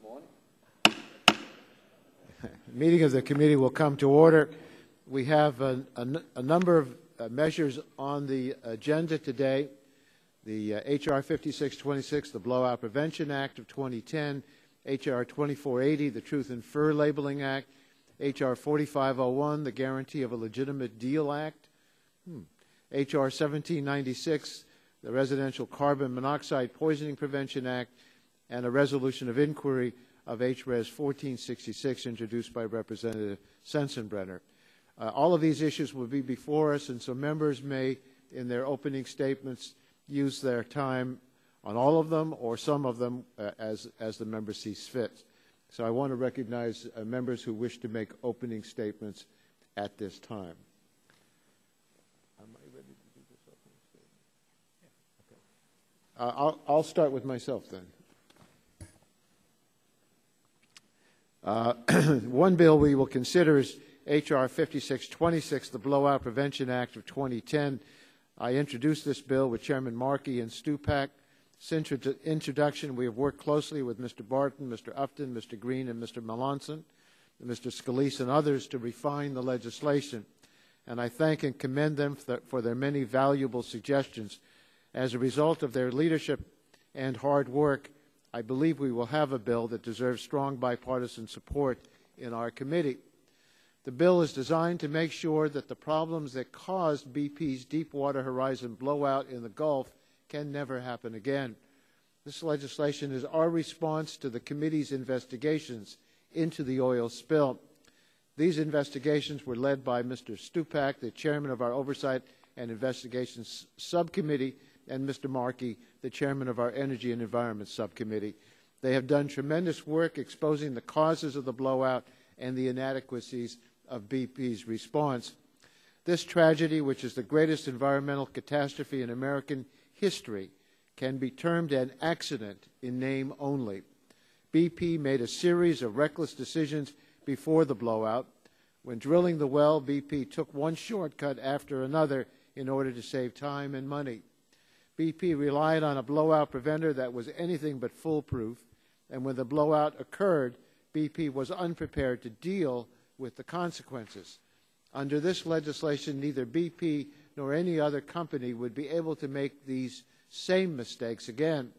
morning. Meeting of the committee will come to order. We have a number of measures on the agenda today. The H.R. 5626, the Blowout Prevention Act of 2010, H.R. 2480, the Truth in Fur Labeling Act, H.R. 4501, the Guarantee of a Legitimate Deal Act, H.R. 1796, the Residential Carbon Monoxide Poisoning Prevention Act, and a resolution of inquiry of H.Res. 1466, introduced by Representative Sensenbrenner. All of these issues will be before us, and so members may, in their opening statements, use their time on all of them or some of them as the member sees fit. So I want to recognize members who wish to make opening statements at this time. Am I ready to do this opening statement? Yeah. Okay. I'll start with myself then. One bill we will consider is H.R. 5626, the Blowout Prevention Act of 2010. I introduced this bill with Chairman Markey and Stupak. Since introduction, we have worked closely with Mr. Barton, Mr. Upton, Mr. Green, and Mr. Melanson, and Mr. Scalise, and others to refine the legislation. And I thank and commend them for their many valuable suggestions. As a result of their leadership and hard work, I believe we will have a bill that deserves strong bipartisan support in our committee. The bill is designed to make sure that the problems that caused BP's Deepwater Horizon blowout in the Gulf can never happen again. This legislation is our response to the committee's investigations into the oil spill. These investigations were led by Mr. Stupak, the chairman of our Oversight and Investigations Subcommittee, and Mr. Markey, the chairman of our Energy and Environment Subcommittee. They have done tremendous work exposing the causes of the blowout and the inadequacies of BP's response. This tragedy, which is the greatest environmental catastrophe in American history, can be termed an accident in name only. BP made a series of reckless decisions before the blowout. When drilling the well, BP took one shortcut after another in order to save time and money. BP relied on a blowout preventer that was anything but foolproof, and when the blowout occurred, BP was unprepared to deal with the consequences. Under this legislation, neither BP nor any other company would be able to make these same mistakes again.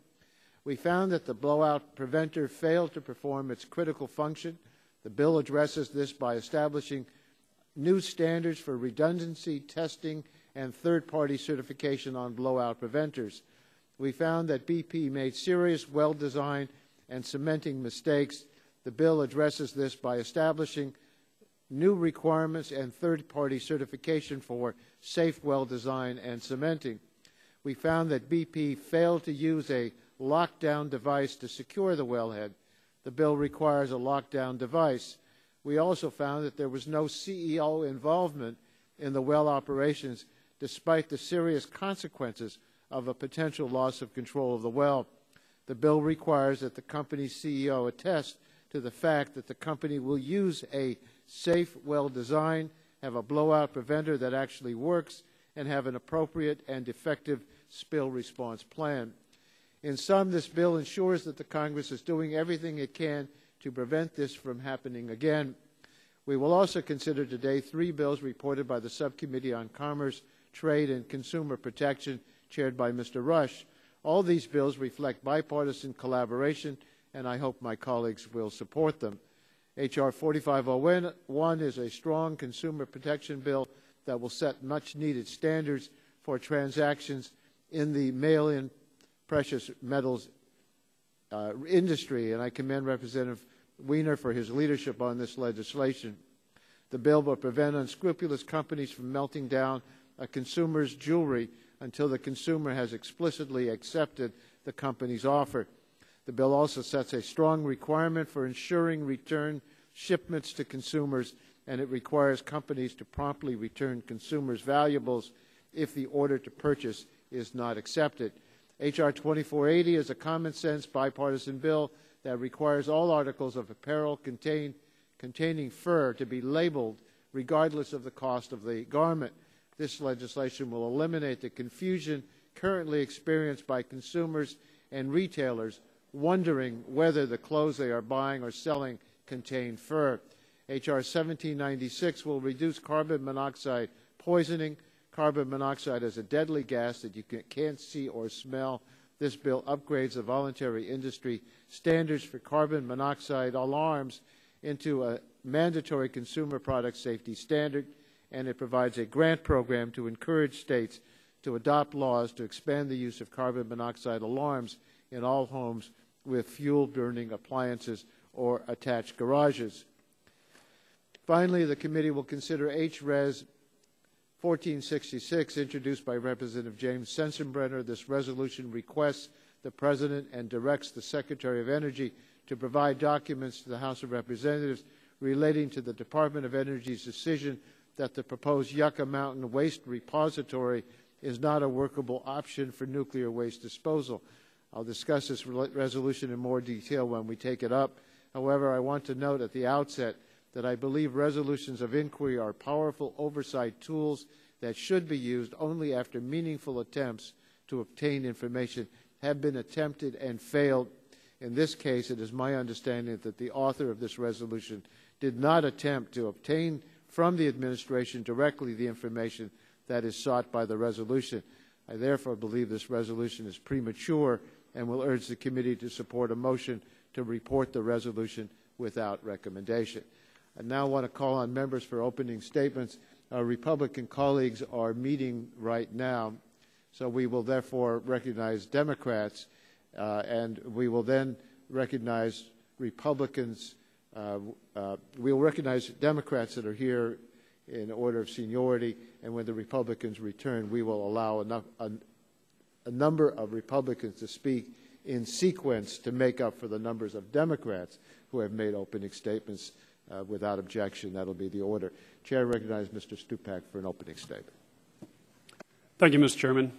We found that the blowout preventer failed to perform its critical function. The bill addresses this by establishing new standards for redundancy, testing, and third-party certification on blowout preventers. We found that BP made serious well design and cementing mistakes. The bill addresses this by establishing new requirements and third-party certification for safe well design and cementing. We found that BP failed to use a lockdown device to secure the wellhead. The bill requires a lockdown device. We also found that there was no CEO involvement in the well operations, despite the serious consequences of a potential loss of control of the well. The bill requires that the company's CEO attest to the fact that the company will use a safe well design, have a blowout preventer that actually works, and have an appropriate and effective spill response plan. In sum, this bill ensures that the Congress is doing everything it can to prevent this from happening again. We will also consider today three bills reported by the Subcommittee on Commerce, Trade, and Consumer Protection, chaired by Mr. Rush. All these bills reflect bipartisan collaboration, and I hope my colleagues will support them. H.R. 4501 is a strong consumer protection bill that will set much-needed standards for transactions in the mail-in precious metals industry, and I commend Representative Wiener for his leadership on this legislation. The bill will prevent unscrupulous companies from melting down a consumer's jewelry until the consumer has explicitly accepted the company's offer. The bill also sets a strong requirement for ensuring return shipments to consumers, and it requires companies to promptly return consumers' valuables if the order to purchase is not accepted. H.R. 2480 is a common-sense bipartisan bill that requires all articles of apparel containing fur to be labeled regardless of the cost of the garment. This legislation will eliminate the confusion currently experienced by consumers and retailers wondering whether the clothes they are buying or selling contain fur. H.R. 1796 will reduce carbon monoxide poisoning. Carbon monoxide is a deadly gas that you can't see or smell. This bill upgrades the voluntary industry standards for carbon monoxide alarms into a mandatory consumer product safety standard, and it provides a grant program to encourage states to adopt laws to expand the use of carbon monoxide alarms in all homes with fuel-burning appliances or attached garages. Finally, the committee will consider H.Res. 1466, introduced by Representative James Sensenbrenner. This resolution requests the President and directs the Secretary of Energy to provide documents to the House of Representatives relating to the Department of Energy's decision that the proposed Yucca Mountain waste repository is not a workable option for nuclear waste disposal. I'll discuss this resolution in more detail when we take it up. However, I want to note at the outset that I believe resolutions of inquiry are powerful oversight tools that should be used only after meaningful attempts to obtain information have been attempted and failed. In this case, it is my understanding that the author of this resolution did not attempt to obtain from the administration directly the information that is sought by the resolution. I therefore believe this resolution is premature and will urge the committee to support a motion to report the resolution without recommendation. I now want to call on members for opening statements. Our Republican colleagues are meeting right now, so we will therefore recognize Democrats, and we will then recognize Republicans. We will recognize Democrats that are here in order of seniority, and when the Republicans return, we will allow a number of Republicans to speak in sequence to make up for the numbers of Democrats who have made opening statements. Without objection, that will be the order. Chair recognizes Mr. Stupak for an opening statement. Thank you, Mr. Chairman.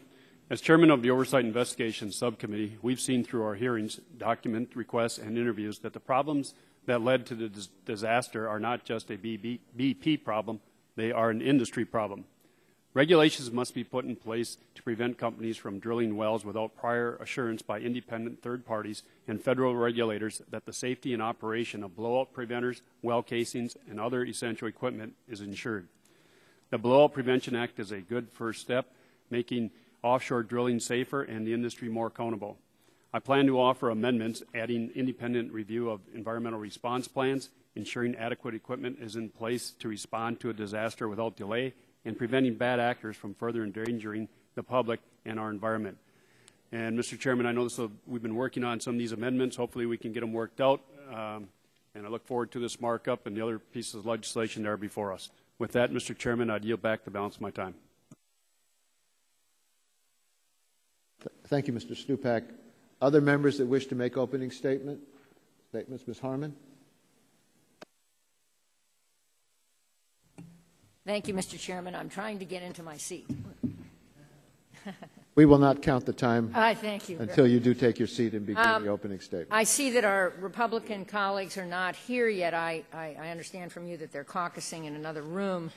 As chairman of the Oversight and Investigation Subcommittee, we've seen through our hearings, document requests, and interviews that the problems that led to the disaster are not just a BP problem, they are an industry problem. Regulations must be put in place to prevent companies from drilling wells without prior assurance by independent third parties and federal regulators that the safety and operation of blowout preventers, well casings, and other essential equipment is ensured. The Blowout Prevention Act is a good first step, making offshore drilling safer and the industry more accountable. I plan to offer amendments adding independent review of environmental response plans, ensuring adequate equipment is in place to respond to a disaster without delay, and preventing bad actors from further endangering the public and our environment. And Mr. Chairman, I know we've been working on some of these amendments. Hopefully we can get them worked out, and I look forward to this markup and the other pieces of legislation that are before us. With that, Mr. Chairman, I'd yield back the balance of my time. Thank you, Mr. Stupak. Other members that wish to make opening statements? Ms. Harman. Thank you, Mr. Chairman. I'm trying to get into my seat. We will not count the time thank you. until you do take your seat and begin the opening statement. I see that our Republican colleagues are not here yet. I understand from you that they're caucusing in another room.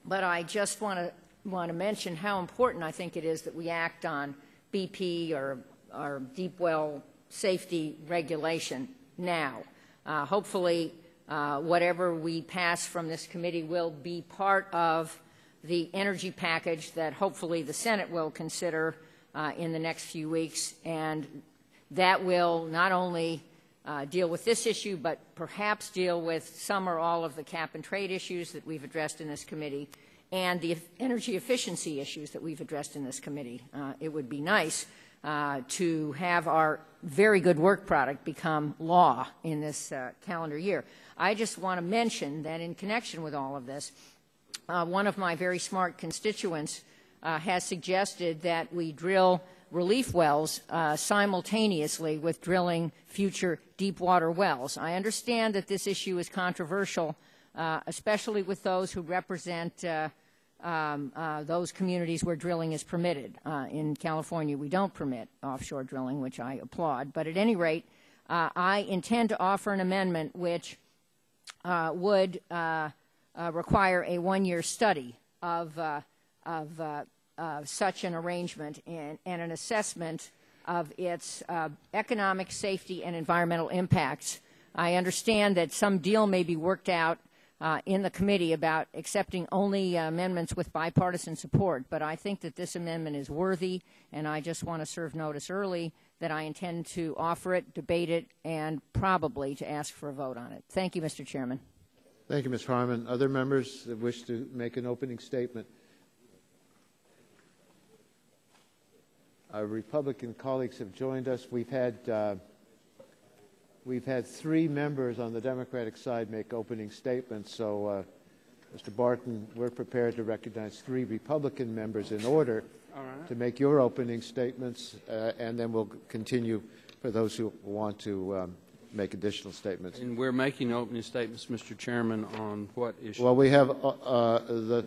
But I just want to mention how important I think it is that we act on BP or deep well safety regulation now. Hopefully, whatever we pass from this committee will be part of the energy package that hopefully the Senate will consider in the next few weeks, and that will not only deal with this issue, but perhaps deal with some or all of the cap and trade issues that we've addressed in this committee and the energy efficiency issues that we've addressed in this committee. It would be nice to have our very good work product become law in this calendar year. I just want to mention that in connection with all of this, one of my very smart constituents has suggested that we drill relief wells simultaneously with drilling future deep water wells. I understand that this issue is controversial, especially with those who represent those communities where drilling is permitted. In California, we don't permit offshore drilling, which I applaud. But at any rate, I intend to offer an amendment which would require a one-year study of such an arrangement and an assessment of its economic, safety, and environmental impacts. I understand that some deal may be worked out in the committee about accepting only amendments with bipartisan support, but I think that this amendment is worthy, and I just want to serve notice early that I intend to offer it, debate it, and probably to ask for a vote on it. Thank you, Mr. Chairman. Thank you, Ms. Harmon. Other members that wish to make an opening statement? Our Republican colleagues have joined us. We've had 3 members on the Democratic side make opening statements. So, Mr. Barton, we're prepared to recognize 3 Republican members in order to make your opening statements, and then we'll continue for those who want to make additional statements. And we're making opening statements, Mr. Chairman, on what issue? Well, we have a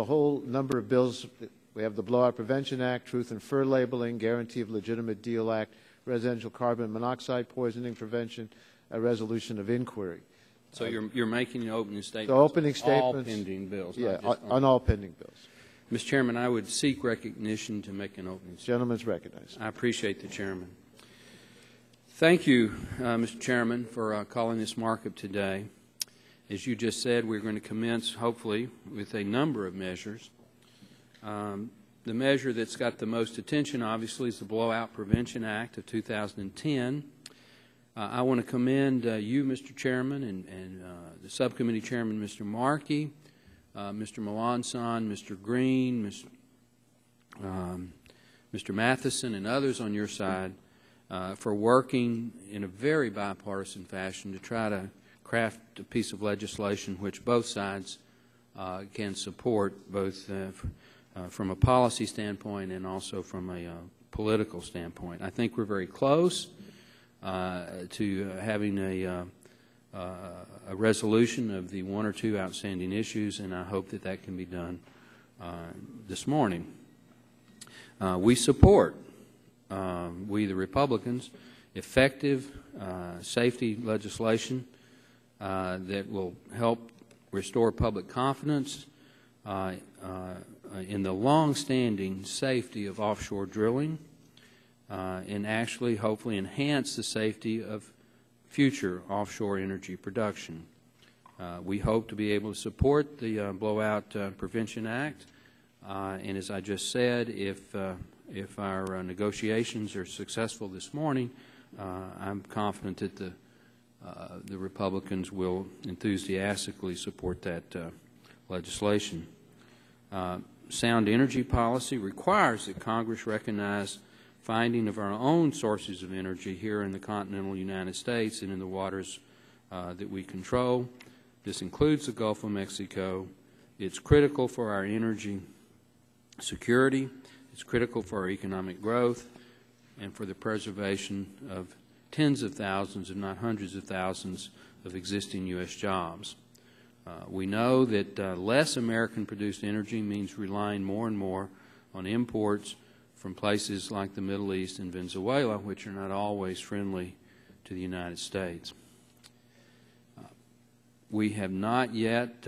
whole number of bills. We have the Blowout Prevention Act, Truth and Fur Labeling, Guarantee of Legitimate Deal Act, Residential Carbon Monoxide Poisoning Prevention, a resolution of inquiry. So you're making an opening statement. So opening statements. All pending bills. Yeah, on all pending bills. Mr. Chairman, I would seek recognition to make an opening statement. Gentleman's recognized. I appreciate the Chairman. Thank you, Mr. Chairman, for calling this markup today. As you just said, we're going to commence, hopefully, with a number of measures. The measure that's got the most attention, obviously, is the Blowout Prevention Act of 2010. I want to commend you, Mr. Chairman, and the subcommittee chairman, Mr. Markey, Mr. Melanson, Mr. Green, Mr. Matheson, and others on your side for working in a very bipartisan fashion to try to craft a piece of legislation which both sides can support, both from a policy standpoint and also from a political standpoint. I think we're very close to having a resolution of the 1 or 2 outstanding issues, and I hope that that can be done this morning. We support, we the Republicans, effective safety legislation that will help restore public confidence in the long-standing safety of offshore drilling and actually hopefully enhance the safety of future offshore energy production. We hope to be able to support the Blowout Prevention Act, and as I just said, if our negotiations are successful this morning, I'm confident that the Republicans will enthusiastically support that legislation. Sound energy policy requires that Congress recognize finding of our own sources of energy here in the continental United States and in the waters that we control. This includes the Gulf of Mexico. It's critical for our energy security. It's critical for our economic growth and for the preservation of tens of thousands, if not hundreds of thousands, of existing U.S. jobs. We know that less American-produced energy means relying more and more on imports from places like the Middle East and Venezuela, which are not always friendly to the United States. We have not yet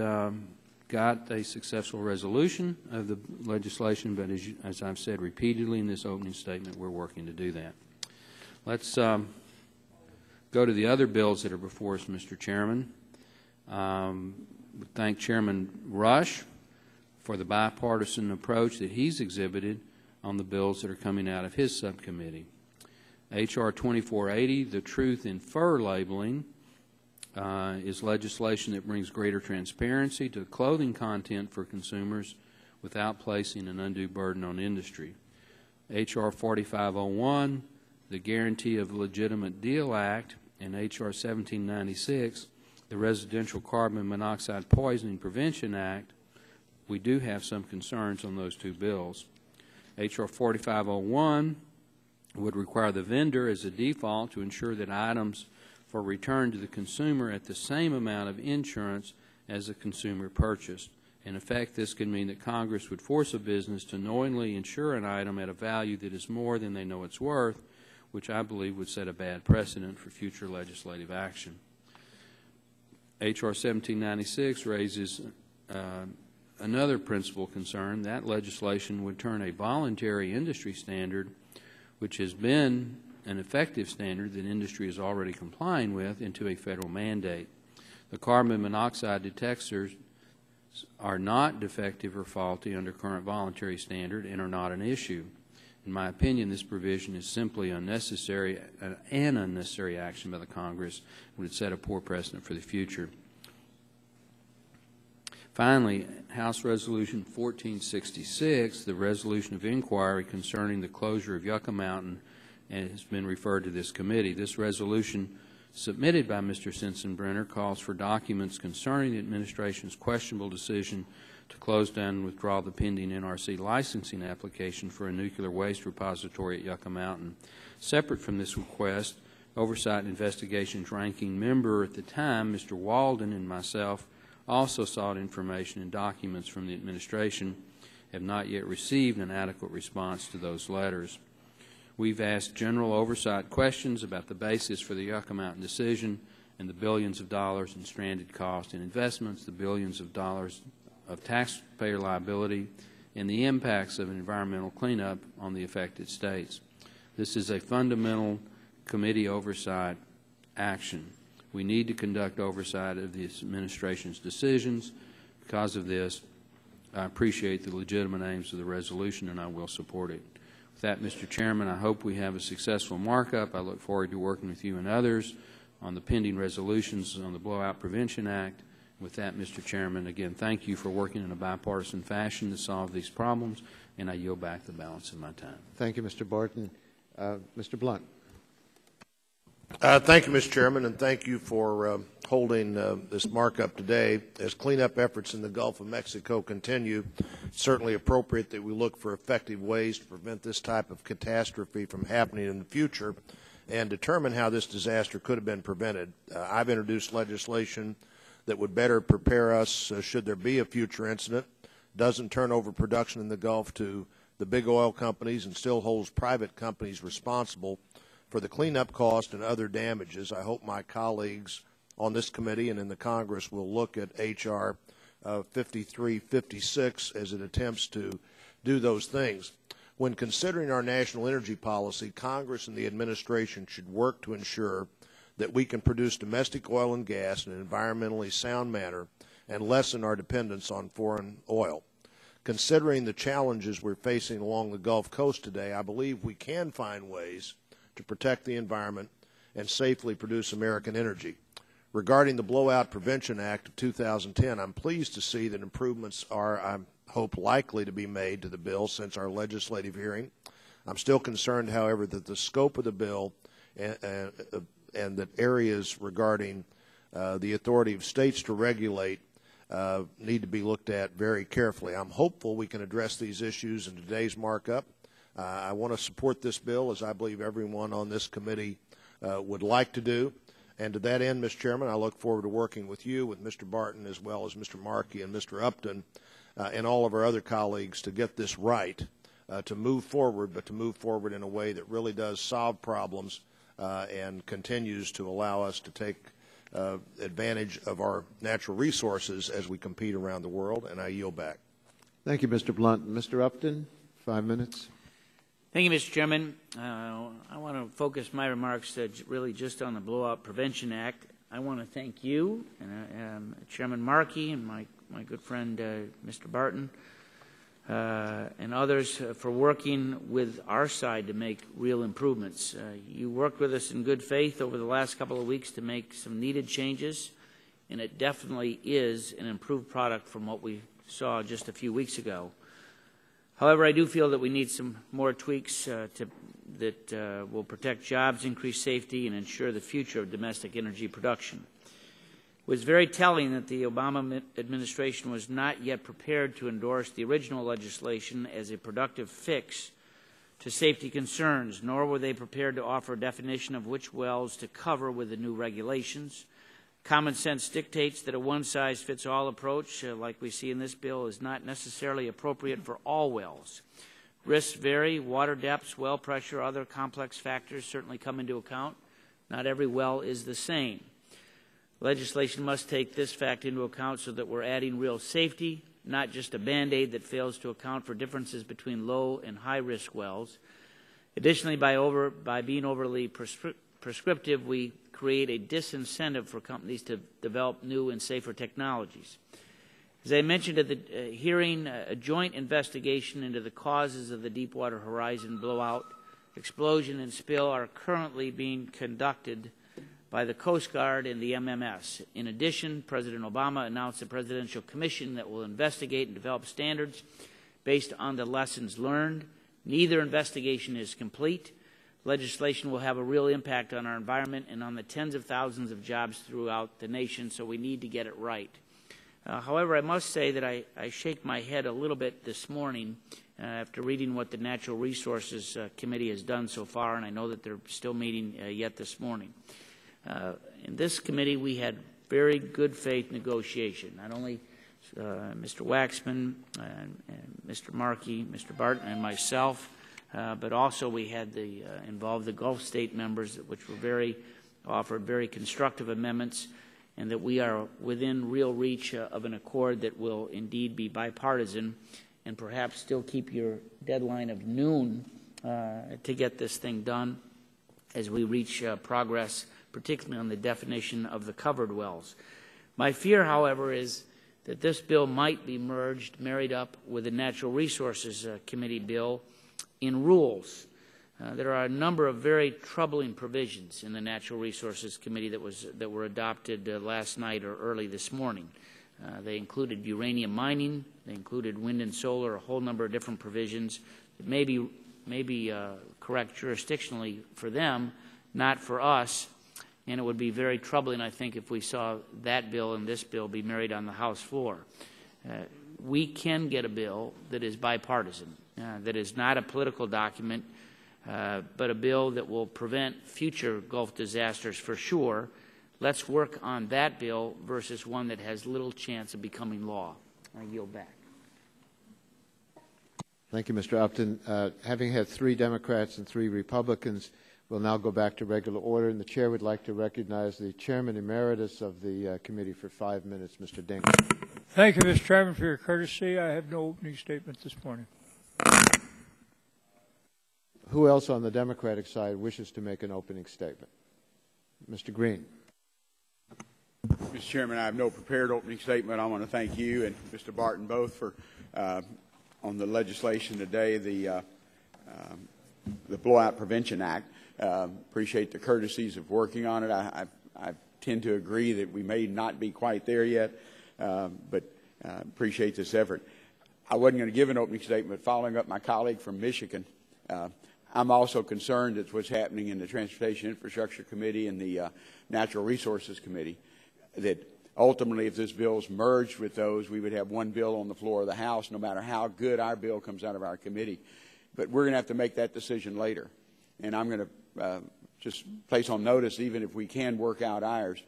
got a successful resolution of the legislation, but as I've said repeatedly in this opening statement, we're working to do that. Let's go to the other bills that are before us, Mr. Chairman. Thank Chairman Rush for the bipartisan approach that he's exhibited on the bills that are coming out of his subcommittee. H.R. 2480, the Truth in Fur Labeling, is legislation that brings greater transparency to clothing content for consumers without placing an undue burden on industry. H.R. 4501, the Guarantee of Legitimate Deal Act, and H.R. 1796, the Residential Carbon Monoxide Poisoning Prevention Act. We do have some concerns on those 2 bills. H.R. 4501 would require the vendor as a default to ensure that items for return to the consumer at the same amount of insurance as the consumer purchased. In effect, this could mean that Congress would force a business to knowingly insure an item at a value that is more than they know it's worth, which I believe would set a bad precedent for future legislative action. H.R. 1796 raises another principal concern. That legislation would turn a voluntary industry standard which has been an effective standard that industry is already complying with, into a federal mandate. The carbon monoxide detectors are not defective or faulty under current voluntary standard and are not an issue. In my opinion, this provision is simply unnecessary, an unnecessary action by the Congress would set a poor precedent for the future. Finally, House Resolution 1466, the resolution of inquiry concerning the closure of Yucca Mountain, has been referred to this committee. This resolution submitted by Mr. Sensenbrenner calls for documents concerning the administration's questionable decision to close down and withdraw the pending NRC licensing application for a nuclear waste repository at Yucca Mountain. Separate from this request, Oversight and Investigations ranking member at the time, Mr. Walden, and myself also sought information and documents from the administration, have not yet received an adequate response to those letters. We've asked general oversight questions about the basis for the Yucca Mountain decision and the billions of dollars in stranded costs and investments, the billions of dollars of taxpayer liability, and the impacts of environmental cleanup on the affected states. This is a fundamental committee oversight action. We need to conduct oversight of this administration's decisions. Because of this, I appreciate the legitimate aims of the resolution, and I will support it. With that, Mr. Chairman, I hope we have a successful markup. I look forward to working with you and others on the pending resolutions on the Blowout Prevention Act. With that, Mr. Chairman, again, thank you for working in a bipartisan fashion to solve these problems, and I yield back the balance of my time. Thank you, Mr. Barton. Mr. Blunt. Thank you, Mr. Chairman, and thank you for holding this markup today. As cleanup efforts in the Gulf of Mexico continue, it's certainly appropriate that we look for effective ways to prevent this type of catastrophe from happening in the future and determine how this disaster could have been prevented. I've introduced legislation that would better prepare us should there be a future incident, doesn't turn over production in the Gulf to the big oil companies, and still holds private companies responsible for the cleanup cost and other damages. I hope my colleagues on this committee and in the Congress will look at H.R. 5356 as it attempts to do those things. When considering our national energy policy, Congress and the administration should work to ensure that we can produce domestic oil and gas in an environmentally sound manner and lessen our dependence on foreign oil. Considering the challenges we're facing along the Gulf Coast today, I believe we can find ways to protect the environment and safely produce American energy. Regarding the Blowout Prevention Act of 2010, I'm pleased to see that improvements are, I hope, likely to be made to the bill since our legislative hearing. I'm still concerned, however, that the scope of the bill and that areas regarding the authority of states to regulate need to be looked at very carefully. I'm hopeful we can address these issues in today's markup. I want to support this bill, as I believe everyone on this committee would like to do. And to that end, Mr. Chairman, I look forward to working with you, with Mr. Barton, as well as Mr. Markey and Mr. Upton, and all of our other colleagues to get this right, to move forward, but to move forward in a way that really does solve problems and continues to allow us to take advantage of our natural resources as we compete around the world. And I yield back. Thank you, Mr. Blunt. Mr. Upton, 5 minutes. Thank you, Mr. Chairman. I want to focus my remarks really just on the Blowout Prevention Act. I want to thank you, and Chairman Markey, and my good friend Mr. Barton, and others for working with our side to make real improvements. You worked with us in good faith over the last couple of weeks to make some needed changes, and it definitely is an improved product from what we saw just a few weeks ago. However, I do feel that we need some more tweaks that will protect jobs, increase safety, and ensure the future of domestic energy production. It was very telling that the Obama administration was not yet prepared to endorse the original legislation as a productive fix to safety concerns, nor were they prepared to offer a definition of which wells to cover with the new regulations. Common sense dictates that a one-size-fits-all approach, like we see in this bill, is not necessarily appropriate for all wells. Risks vary. Water depths, well pressure, other complex factors certainly come into account. Not every well is the same. Legislation must take this fact into account so that we're adding real safety, not just a Band-Aid that fails to account for differences between low and high-risk wells. Additionally, by being overly prescriptive, we create a disincentive for companies to develop new and safer technologies. As I mentioned at the hearing, a joint investigation into the causes of the Deepwater Horizon blowout, explosion, and spill are currently being conducted by the Coast Guard and the MMS. In addition, President Obama announced a presidential commission that will investigate and develop standards based on the lessons learned. Neither investigation is complete. Legislation will have a real impact on our environment and on the tens of thousands of jobs throughout the nation, so we need to get it right. However, I must say that I shake my head a little bit this morning after reading what the Natural Resources Committee has done so far, and I know that they're still meeting yet this morning. In this committee, we had very good faith negotiation. Not only Mr. Waxman and Mr. Markey, Mr. Barton, and myself, but also we had involved the Gulf State members, which were offered very constructive amendments, and that we are within real reach of an accord that will indeed be bipartisan and perhaps still keep your deadline of noon to get this thing done as we reach progress, particularly on the definition of the covered wells. My fear, however, is that this bill might be married up with the Natural Resources Committee bill in rules. There are a number of very troubling provisions in the Natural Resources Committee that were adopted last night or early this morning. They included uranium mining, they included wind and solar, a whole number of different provisions that may be correct jurisdictionally for them, not for us. And it would be very troubling, I think, if we saw that bill and this bill be married on the House floor. We can get a bill that is bipartisan, that is not a political document, but a bill that will prevent future Gulf disasters for sure. Let's work on that bill versus one that has little chance of becoming law. I yield back. Thank you, Mr. Upton. Having had 3 Democrats and 3 Republicans, we'll now go back to regular order, and the Chair would like to recognize the Chairman Emeritus of the committee for 5 minutes, Mr. Dink. Thank you, Mr. Chairman, for your courtesy. I have no opening statement this morning. Who else on the Democratic side wishes to make an opening statement? Mr. Green. Mr. Chairman, I have no prepared opening statement. I want to thank you and Mr. Barton both for on the legislation today, the Blowout Prevention Act. Appreciate the courtesies of working on it. I tend to agree that we may not be quite there yet, but appreciate this effort. I wasn't going to give an opening statement, following up my colleague from Michigan. I'm also concerned at what's happening in the Transportation Infrastructure Committee and the Natural Resources Committee, that ultimately if this bill is merged with those, we would have one bill on the floor of the House, no matter how good our bill comes out of our committee. But we're going to have to make that decision later. And I'm going to just place on notice, even if we can work out ours,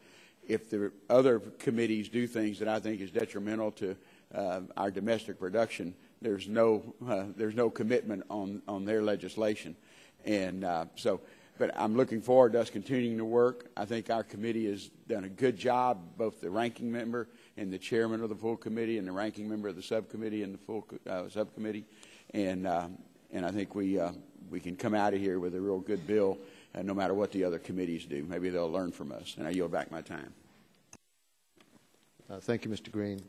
if the other committees do things that I think is detrimental to our domestic production, there's no commitment on their legislation. And but I'm looking forward to us continuing to work. I think our committee has done a good job, both the ranking member and the chairman of the full committee and the ranking member of the subcommittee and the full subcommittee. And I think we can come out of here with a real good bill, no matter what the other committees do. Maybe they'll learn from us. And I yield back my time. Thank you, Mr. Green.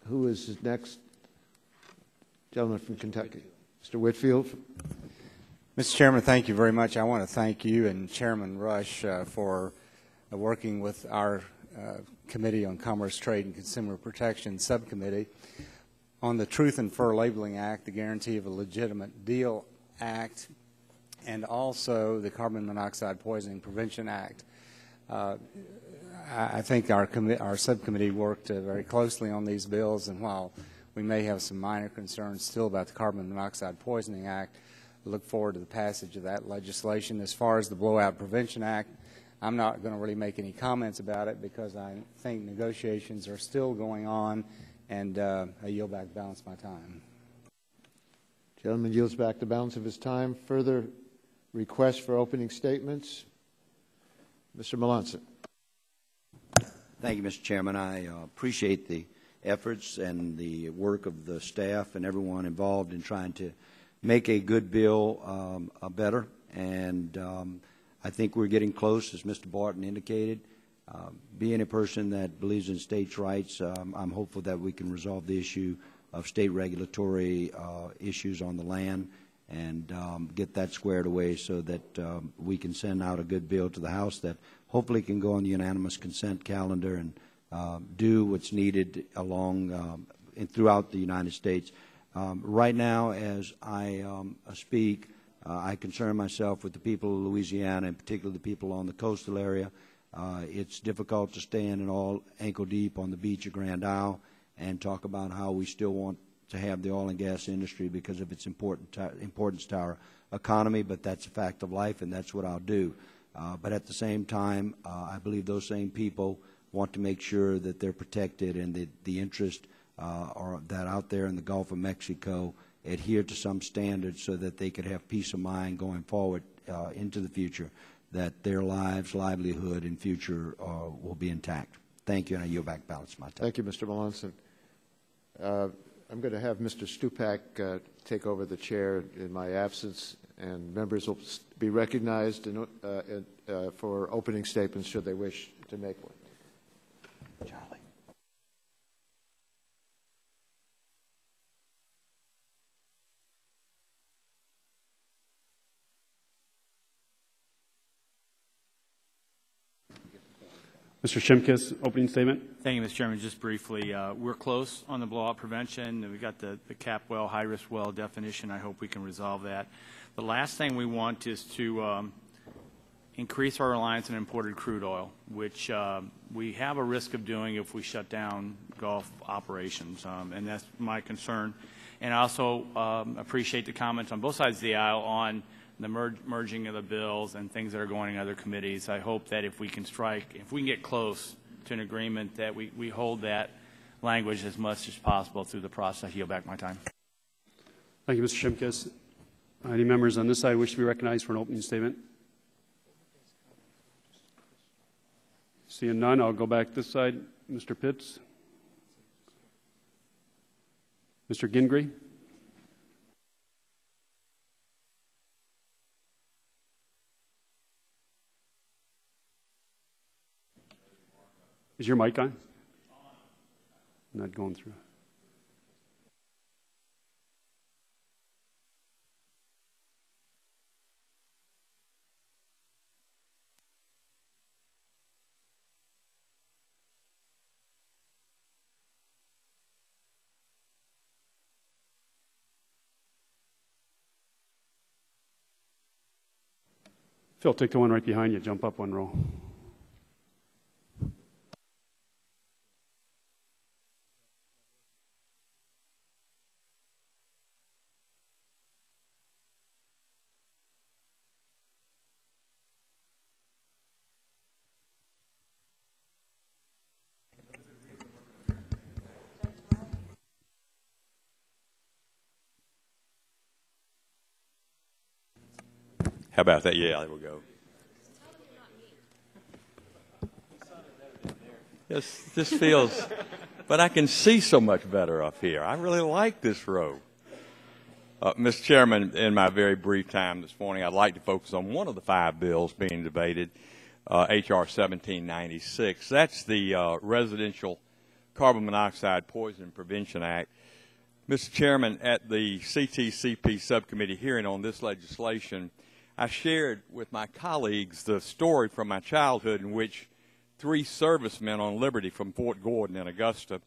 Who is next? Gentleman from Kentucky. Mr. Whitfield. Mr. Chairman, thank you very much. I want to thank you and Chairman Rush for working with our Committee on Commerce, Trade, and Consumer Protection Subcommittee on the Truth and Fair Labeling Act, the Guarantee of a Legitimate Deal Act, and also the Carbon Monoxide Poisoning Prevention Act. I think our subcommittee worked very closely on these bills, and while we may have some minor concerns still about the Carbon Monoxide Poisoning Act, I look forward to the passage of that legislation. As far as the Blowout Prevention Act, I'm not going to really make any comments about it because I think negotiations are still going on, and I yield back the balance of my time. Gentleman yields back the balance of his time. Further requests for opening statements? Mr. Melanson. Thank you, Mr. Chairman. I appreciate the efforts and the work of the staff and everyone involved in trying to make a good bill better, and I think we're getting close, as Mr. Barton indicated. Being a person that believes in states' rights, I'm hopeful that we can resolve the issue of state regulatory issues on the land and get that squared away so that we can send out a good bill to the House that hopefully can go on the unanimous consent calendar and do what's needed along throughout the United States. Right now, as I speak, I concern myself with the people of Louisiana, and particularly the people on the coastal area. It's difficult to stand all ankle deep on the beach of Grand Isle and talk about how we still want to have the oil and gas industry because of its importance to our economy, but that's a fact of life, and that's what I'll do. But at the same time, I believe those same people want to make sure that they're protected and that the interest that out there in the Gulf of Mexico adhere to some standards so that they could have peace of mind going forward into the future, that their lives, livelihood, and future will be intact. Thank you, and I yield back balance my time. Thank you, Mr. Melanson. I'm going to have Mr. Stupak take over the chair in my absence, and members will be recognized for opening statements should they wish to make one. Charlie. Mr. Shimkus, opening statement. Thank you, Mr. Chairman. Just briefly, we're close on the blowout prevention. We've got the cap well, high-risk well definition. I hope we can resolve that. The last thing we want is to increase our reliance on imported crude oil, which we have a risk of doing if we shut down Gulf operations, and that's my concern. And I also appreciate the comments on both sides of the aisle on the merging of the bills and things that are going in other committees. I hope that if we can get close to an agreement, that we hold that language as much as possible through the process. I yield back my time. Thank you, Mr. Shimkus. Any members on this side wish to be recognized for an opening statement? Seeing none, I'll go back this side. Mr. Pitts. Mr. Gingrey. Is your mic on? Not going through. Phil, take the one right behind you. Jump up one row. How about that? Yeah, there we go. This feels, but I can see so much better up here. I really like this row. Mr. Chairman, in my very brief time this morning, I'd like to focus on one of the 5 bills being debated, H.R. 1796. That's the Residential Carbon Monoxide Poisoning Prevention Act. Mr. Chairman, at the CTCP subcommittee hearing on this legislation, I shared with my colleagues the story from my childhood in which 3 servicemen on Liberty from Fort Gordon in Augusta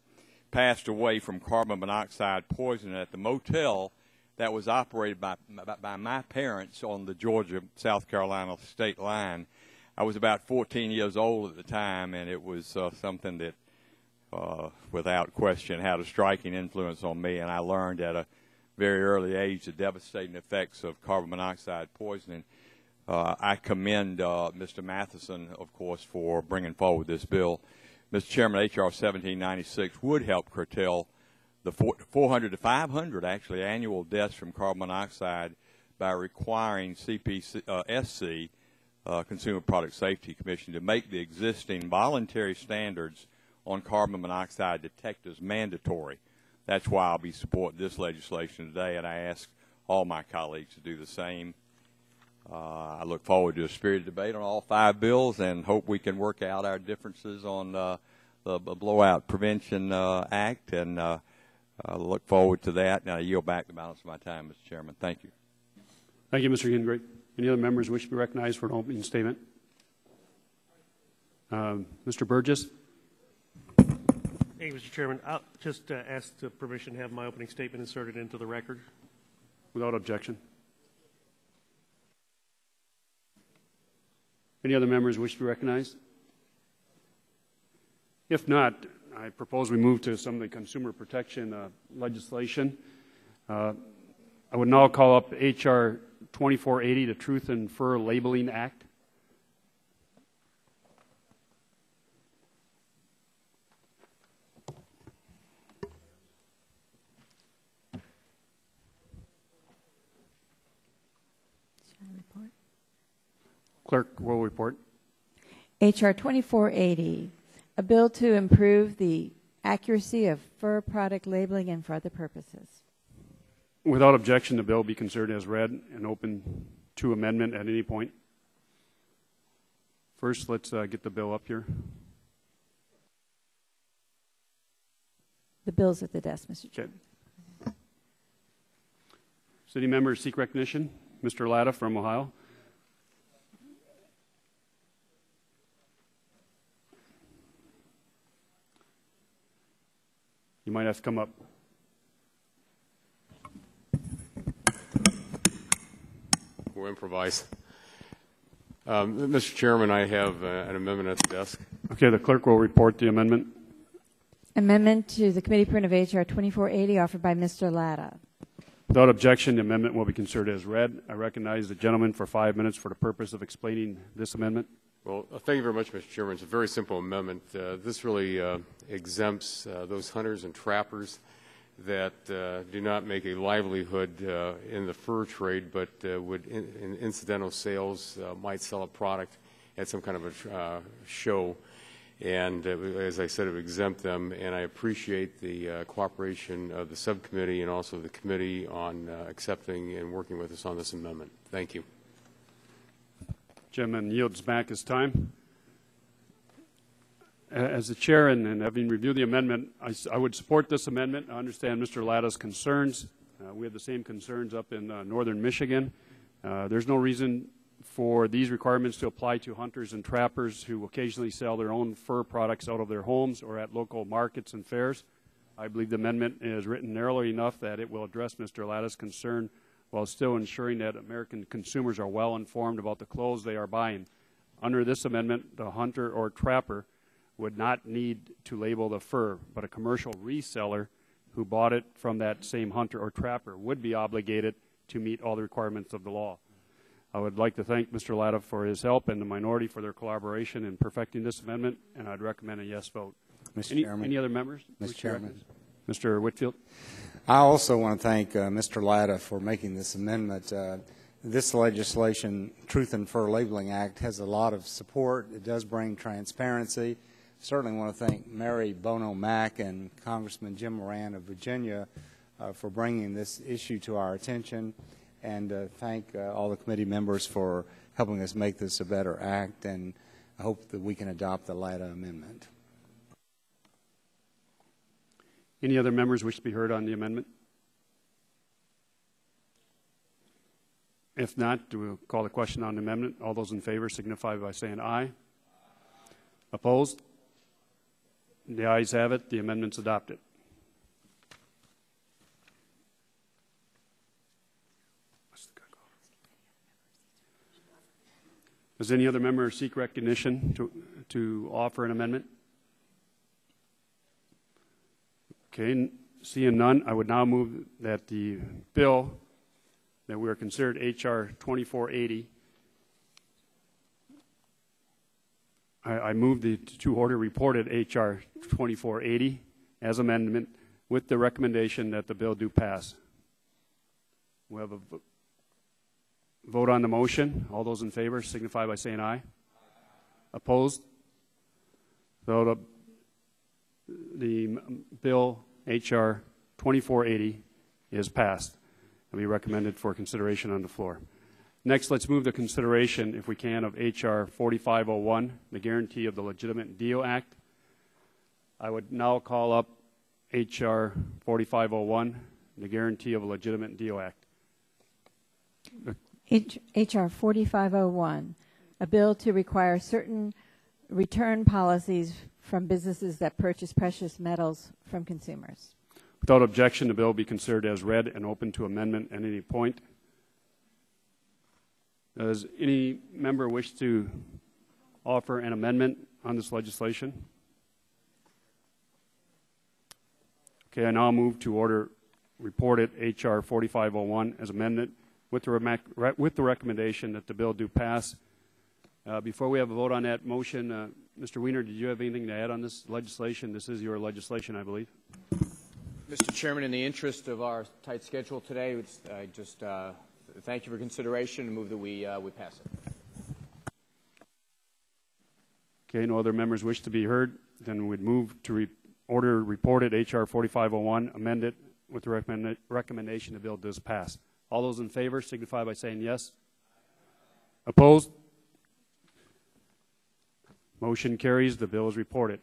passed away from carbon monoxide poisoning at the motel that was operated by my parents on the Georgia-South Carolina state line. I was about 14 years old at the time, and it was something that, without question, had a striking influence on me, and I learned at a very early age the devastating effects of carbon monoxide poisoning. I commend Mr. Matheson, of course, for bringing forward this bill. Mr. Chairman, H.R. 1796 would help curtail the 400 to 500, actually, annual deaths from carbon monoxide by requiring CPSC, Consumer Product Safety Commission, to make the existing voluntary standards on carbon monoxide detectors mandatory. That's why I'll be supporting this legislation today, and I ask all my colleagues to do the same. I look forward to a spirited debate on all 5 bills and hope we can work out our differences on the Blowout Prevention Act, and I look forward to that. Now, I yield back the balance of my time, Mr. Chairman. Thank you. Thank you, Mr. Gingrich. Any other members wish to be recognized for an opening statement? Mr. Burgess. Hey, Mr. Chairman, I'll just ask the permission to have my opening statement inserted into the record. Without objection. Any other members wish to be recognized? If not, I propose we move to some of the consumer protection legislation. I would now call up H.R. 2480, the Truth in Fur Labeling Act. Clerk will report. H.R. 2480, a bill to improve the accuracy of fur product labeling and for other purposes. Without objection, the bill be considered as read and open to amendment at any point. First, let's get the bill up here. The bill's at the desk, Mr. Chairman. Okay. City members seek recognition. Mr. Latta from Ohio. You might have to come up. We'll improvise. Mr. Chairman, I have an amendment at the desk. Okay, the clerk will report the amendment. Amendment to the committee print of H.R. 2480 offered by Mr. Latta. Without objection, the amendment will be considered as read. I recognize the gentleman for 5 minutes for the purpose of explaining this amendment. Well, thank you very much, Mr. Chairman. It's a very simple amendment. This really exempts those hunters and trappers that do not make a livelihood in the fur trade, but would in incidental sales might sell a product at some kind of a show. And as I said, it would exempt them, and I appreciate the cooperation of the subcommittee and also the committee on accepting and working with us on this amendment. Thank you. Gentleman yields back his time. As the chair and having reviewed the amendment, I would support this amendment. I understand Mr. Latta's concerns. We have the same concerns up in northern Michigan. There's no reason for these requirements to apply to hunters and trappers who occasionally sell their own fur products out of their homes or at local markets and fairs. I believe the amendment is written narrowly enough that it will address Mr. Latta's concern while still ensuring that American consumers are well informed about the clothes they are buying. Under this amendment, the hunter or trapper would not need to label the fur, but a commercial reseller who bought it from that same hunter or trapper would be obligated to meet all the requirements of the law. I would like to thank Mr. Latta for his help and the minority for their collaboration in perfecting this amendment, and I'd recommend a yes vote. Mr. Chairman. Any other members? Mr. Chairman. Mr. Whitfield. I also want to thank Mr. Latta for making this amendment. This legislation, Truth in Fur Labeling Act, has a lot of support. It does bring transparency. Certainly want to thank Mary Bono Mack and Congressman Jim Moran of Virginia for bringing this issue to our attention, and thank all the committee members for helping us make this a better act, and I hope that we can adopt the Latta amendment. Any other members wish to be heard on the amendment? If not, we'll call the question on the amendment. All those in favor signify by saying aye. Opposed? The ayes have it. The amendment's adopted. Does any other member seek recognition to offer an amendment? Okay, seeing none, I would now move that the bill that we are considered H.R. 2480, I move the to order reported H.R. 2480 as amendment with the recommendation that the bill do pass. We have a vote on the motion. All those in favor signify by saying aye. Opposed? So the bill H.R. 2480 is passed. will be recommended for consideration on the floor. Next, let's move to consideration, if we can, of H.R. 4501, the Guarantee of the Legitimate Deal Act. I would now call up H.R. 4501, the Guarantee of a Legitimate Deal Act. H.R. 4501, a bill to require certain return policies from businesses that purchase precious metals from consumers. Without objection, the bill will be considered as read and open to amendment at any point. Does any member wish to offer an amendment on this legislation? Okay, I now move to order reported H.R. 4501 as amended with the recommendation that the bill do pass. Before we have a vote on that motion, Mr. Wiener, did you have anything to add on this legislation? This is your legislation, I believe. Mr. Chairman, in the interest of our tight schedule today, I just thank you for consideration and move that we pass it. Okay, no other members wish to be heard. Then we'd move to order reported H.R. 4501 amended with the recommendation the bill does pass. All those in favor signify by saying yes. Opposed? Motion carries. The bill is reported.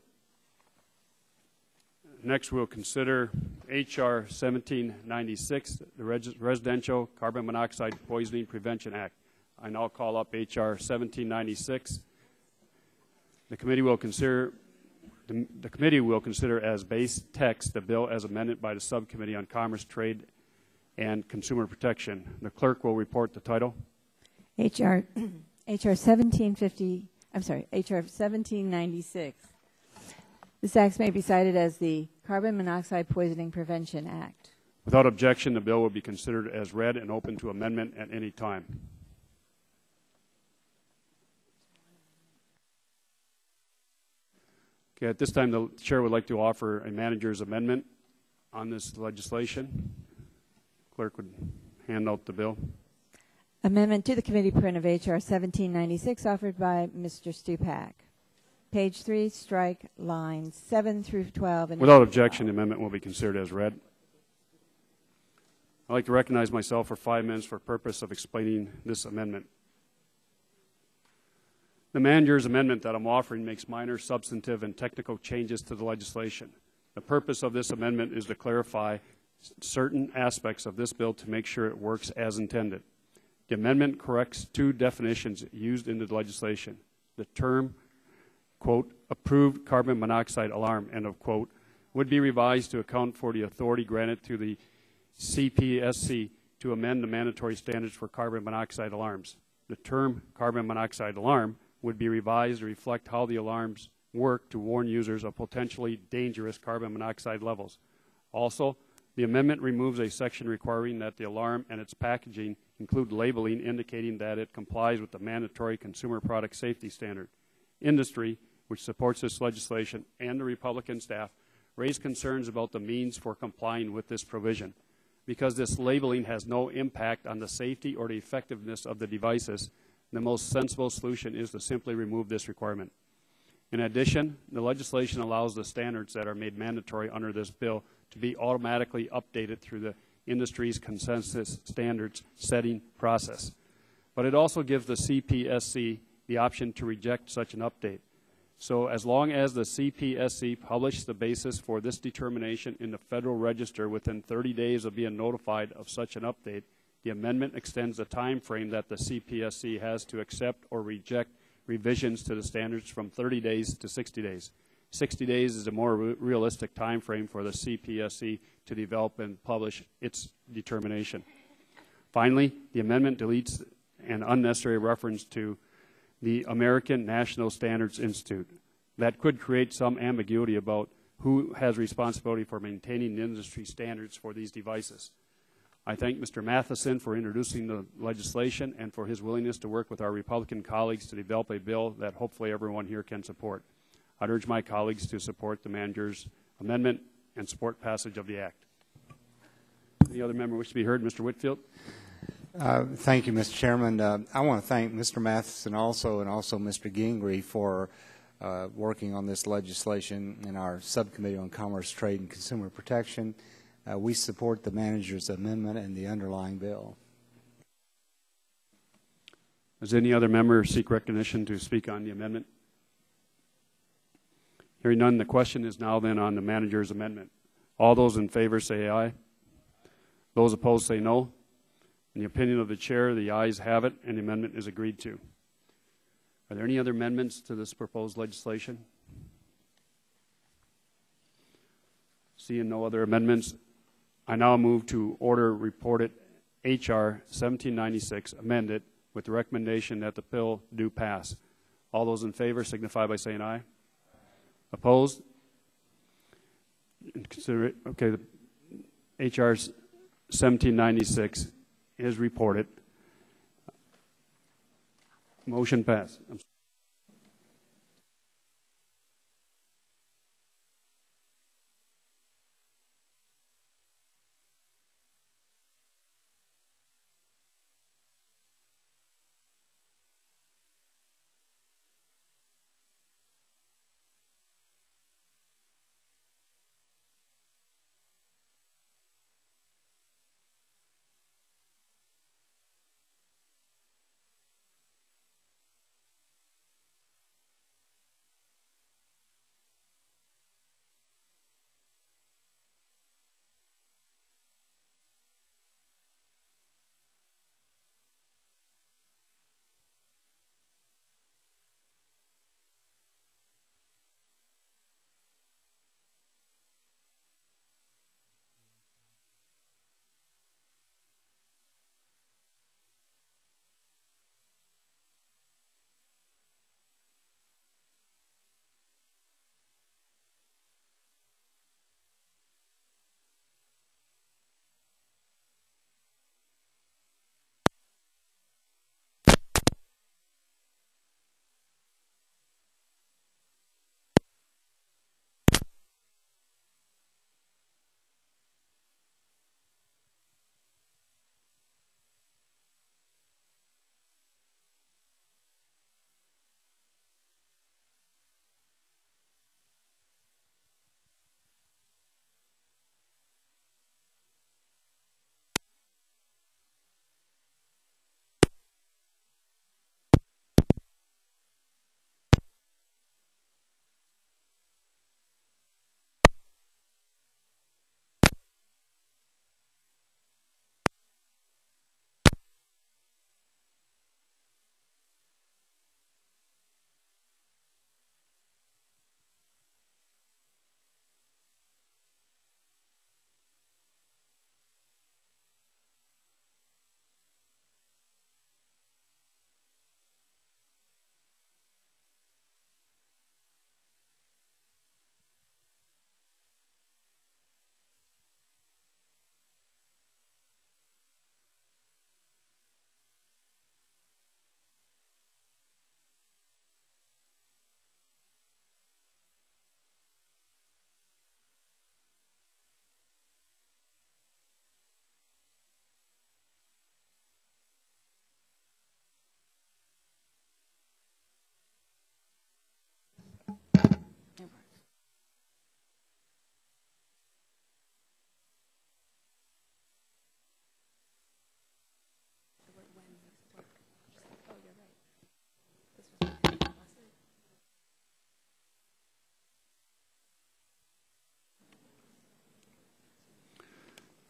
Next, we'll consider H.R. 1796, the Residential Carbon Monoxide Poisoning Prevention Act. I now call up H.R. 1796. The committee will consider as base text the bill as amended by the Subcommittee on Commerce, Trade, and Consumer Protection. The clerk will report the title. H.R. 1796. This act may be cited as the Carbon Monoxide Poisoning Prevention Act. Without objection, the bill will be considered as read and open to amendment at any time. Okay, at this time, the chair would like to offer a manager's amendment on this legislation. Clerk would hand out the bill. Amendment to the committee print of H.R. 1796 offered by Mr. Stupak. Page 3, strike lines 7 through 12. Without objection, the amendment will be considered as read. I'd like to recognize myself for 5 minutes for purpose of explaining this amendment. The manager's amendment that I'm offering makes minor substantive and technical changes to the legislation. The purpose of this amendment is to clarify certain aspects of this bill to make sure it works as intended. The amendment corrects 2 definitions used in the legislation. The term, quote, approved carbon monoxide alarm, end of quote, would be revised to account for the authority granted to the CPSC to amend the mandatory standards for carbon monoxide alarms. The term carbon monoxide alarm would be revised to reflect how the alarms work to warn users of potentially dangerous carbon monoxide levels. Also, the amendment removes a section requiring that the alarm and its packaging include labeling indicating that it complies with the mandatory consumer product safety standard. Industry, which supports this legislation, and the Republican staff raised concerns about the means for complying with this provision. Because this labeling has no impact on the safety or the effectiveness of the devices, the most sensible solution is to simply remove this requirement. In addition, the legislation allows the standards that are made mandatory under this bill to be automatically updated through the industry's consensus standards setting process. But it also gives the CPSC the option to reject such an update. So as long as the CPSC published the basis for this determination in the Federal Register within 30 days of being notified of such an update, the amendment extends the time frame that the CPSC has to accept or reject revisions to the standards from 30 days to 60 days. 60 days is a more realistic time frame for the CPSC to develop and publish its determination. Finally, the amendment deletes an unnecessary reference to the American National Standards Institute. That could create some ambiguity about who has responsibility for maintaining the industry standards for these devices. I thank Mr. Matheson for introducing the legislation and for his willingness to work with our Republican colleagues to develop a bill that hopefully everyone here can support. I'd urge my colleagues to support the manager's amendment and support passage of the act. Any other member wish to be heard? Mr. Whitfield. Thank you, Mr. Chairman. I want to thank Mr. Matheson and also Mr. Gingrey for working on this legislation in our Subcommittee on Commerce, Trade, and Consumer Protection. we support the manager's amendment and the underlying bill. Does any other member seek recognition to speak on the amendment? Hearing none, the question is now then on the manager's amendment. All those in favor say aye. Those opposed say no. In the opinion of the chair, the ayes have it, and the amendment is agreed to. Are there any other amendments to this proposed legislation? Seeing no other amendments, I now move to order reported H.R. 1796 amended with the recommendation that the bill do pass. All those in favor signify by saying aye. Opposed? Consider it. Okay, the H.R. 1796 is reported. Motion passed.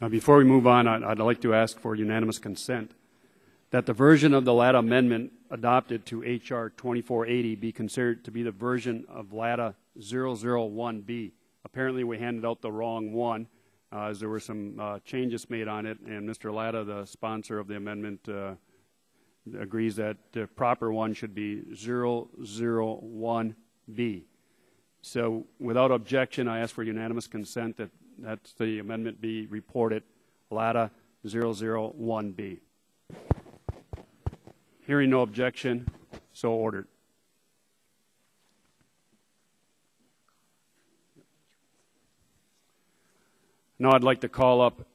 Now, before we move on, I'd like to ask for unanimous consent that the version of the LATA amendment adopted to H.R. 2480 be considered to be the version of LATA 001B. Apparently, we handed out the wrong one, as there were some changes made on it, and Mr. Latta, the sponsor of the amendment, agrees that the proper one should be 001B. So, without objection, I ask for unanimous consent that the amendment be reported LATA 001B. Hearing no objection, so ordered. Now I'd like to call up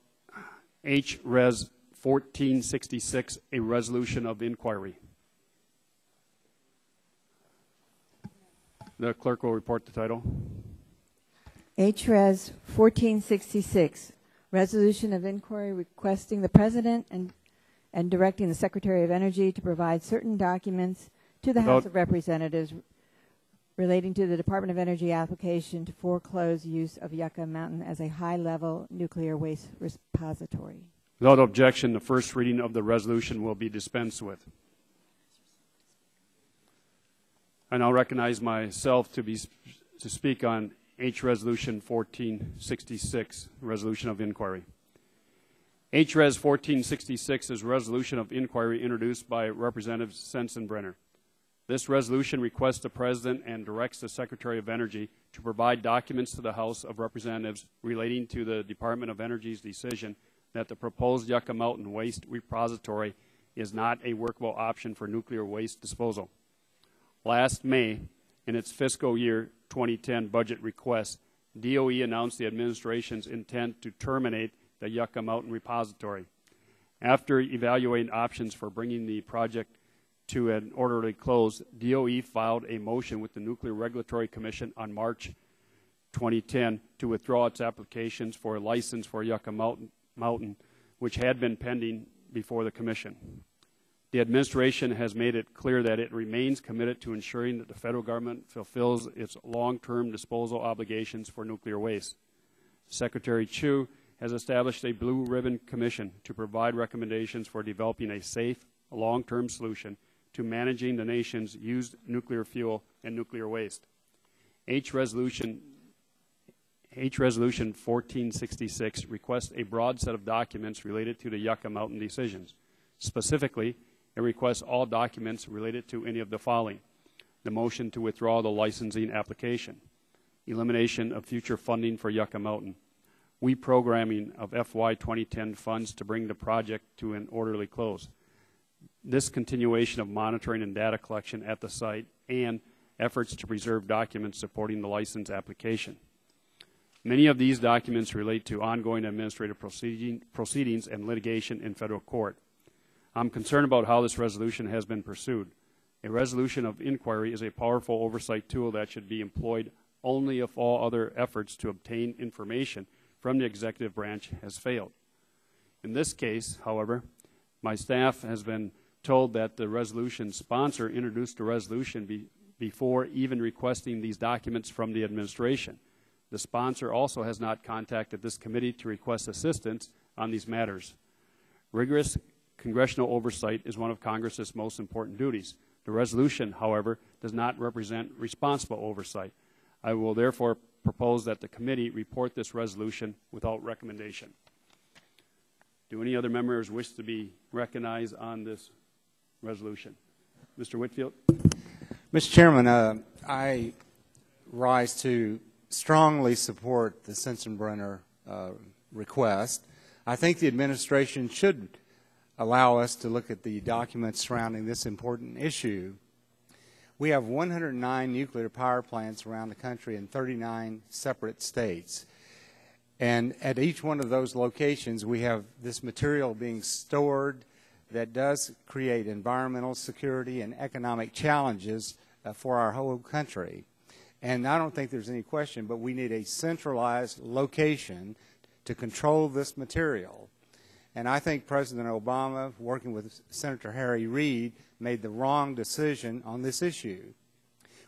H.Res. 1466, a resolution of inquiry. The clerk will report the title. H.Res. 1466, resolution of inquiry requesting the President and directing the Secretary of Energy to provide certain documents to the House of Representatives relating to the Department of Energy application to foreclose use of Yucca Mountain as a high-level nuclear waste repository. Without objection, the first reading of the resolution will be dispensed with. I now recognize myself to speak on H Resolution 1466, Resolution of Inquiry. H Res 1466 is a resolution of inquiry introduced by Representative Sensenbrenner. This resolution requests the President and directs the Secretary of Energy to provide documents to the House of Representatives relating to the Department of Energy's decision that the proposed Yucca Mountain waste repository is not a workable option for nuclear waste disposal. Last May, in its fiscal year 2010 budget request, DOE announced the administration's intent to terminate the Yucca Mountain repository. After evaluating options for bringing the project to an orderly close, DOE filed a motion with the Nuclear Regulatory Commission on March 2010 to withdraw its applications for a license for Yucca Mountain, which had been pending before the Commission. The administration has made it clear that it remains committed to ensuring that the federal government fulfills its long-term disposal obligations for nuclear waste. Secretary Chu has established a Blue Ribbon Commission to provide recommendations for developing a safe, long-term solution to managing the nation's used nuclear fuel and nuclear waste. H Resolution 1466 requests a broad set of documents related to the Yucca Mountain decisions. Specifically, it requests all documents related to any of the following: the motion to withdraw the licensing application, elimination of future funding for Yucca Mountain, reprogramming of FY 2010 funds to bring the project to an orderly close, discontinuation of monitoring and data collection at the site, and efforts to preserve documents supporting the license application. Many of these documents relate to ongoing administrative proceedings and litigation in federal court. I'm concerned about how this resolution has been pursued. A resolution of inquiry is a powerful oversight tool that should be employed only if all other efforts to obtain information from the executive branch has failed. In this case, however, my staff has been told that the resolution sponsor introduced the resolution before even requesting these documents from the administration. The sponsor also has not contacted this committee to request assistance on these matters. Rigorous congressional oversight is one of Congress's most important duties. The resolution, however, does not represent responsible oversight. I will therefore propose that the committee report this resolution without recommendation. Do any other members wish to be recognized on this resolution? Mr. Whitfield. Mr. Chairman, I rise to strongly support the Sensenbrenner request. I think the administration should allow us to look at the documents surrounding this important issue. We have 109 nuclear power plants around the country in 39 separate states. And at each one of those locations, we have this material being stored that does create environmental security and economic challenges for our whole country. And I don't think there's any question, but we need a centralized location to control this material. And I think President Obama, working with Senator Harry Reid, made the wrong decision on this issue.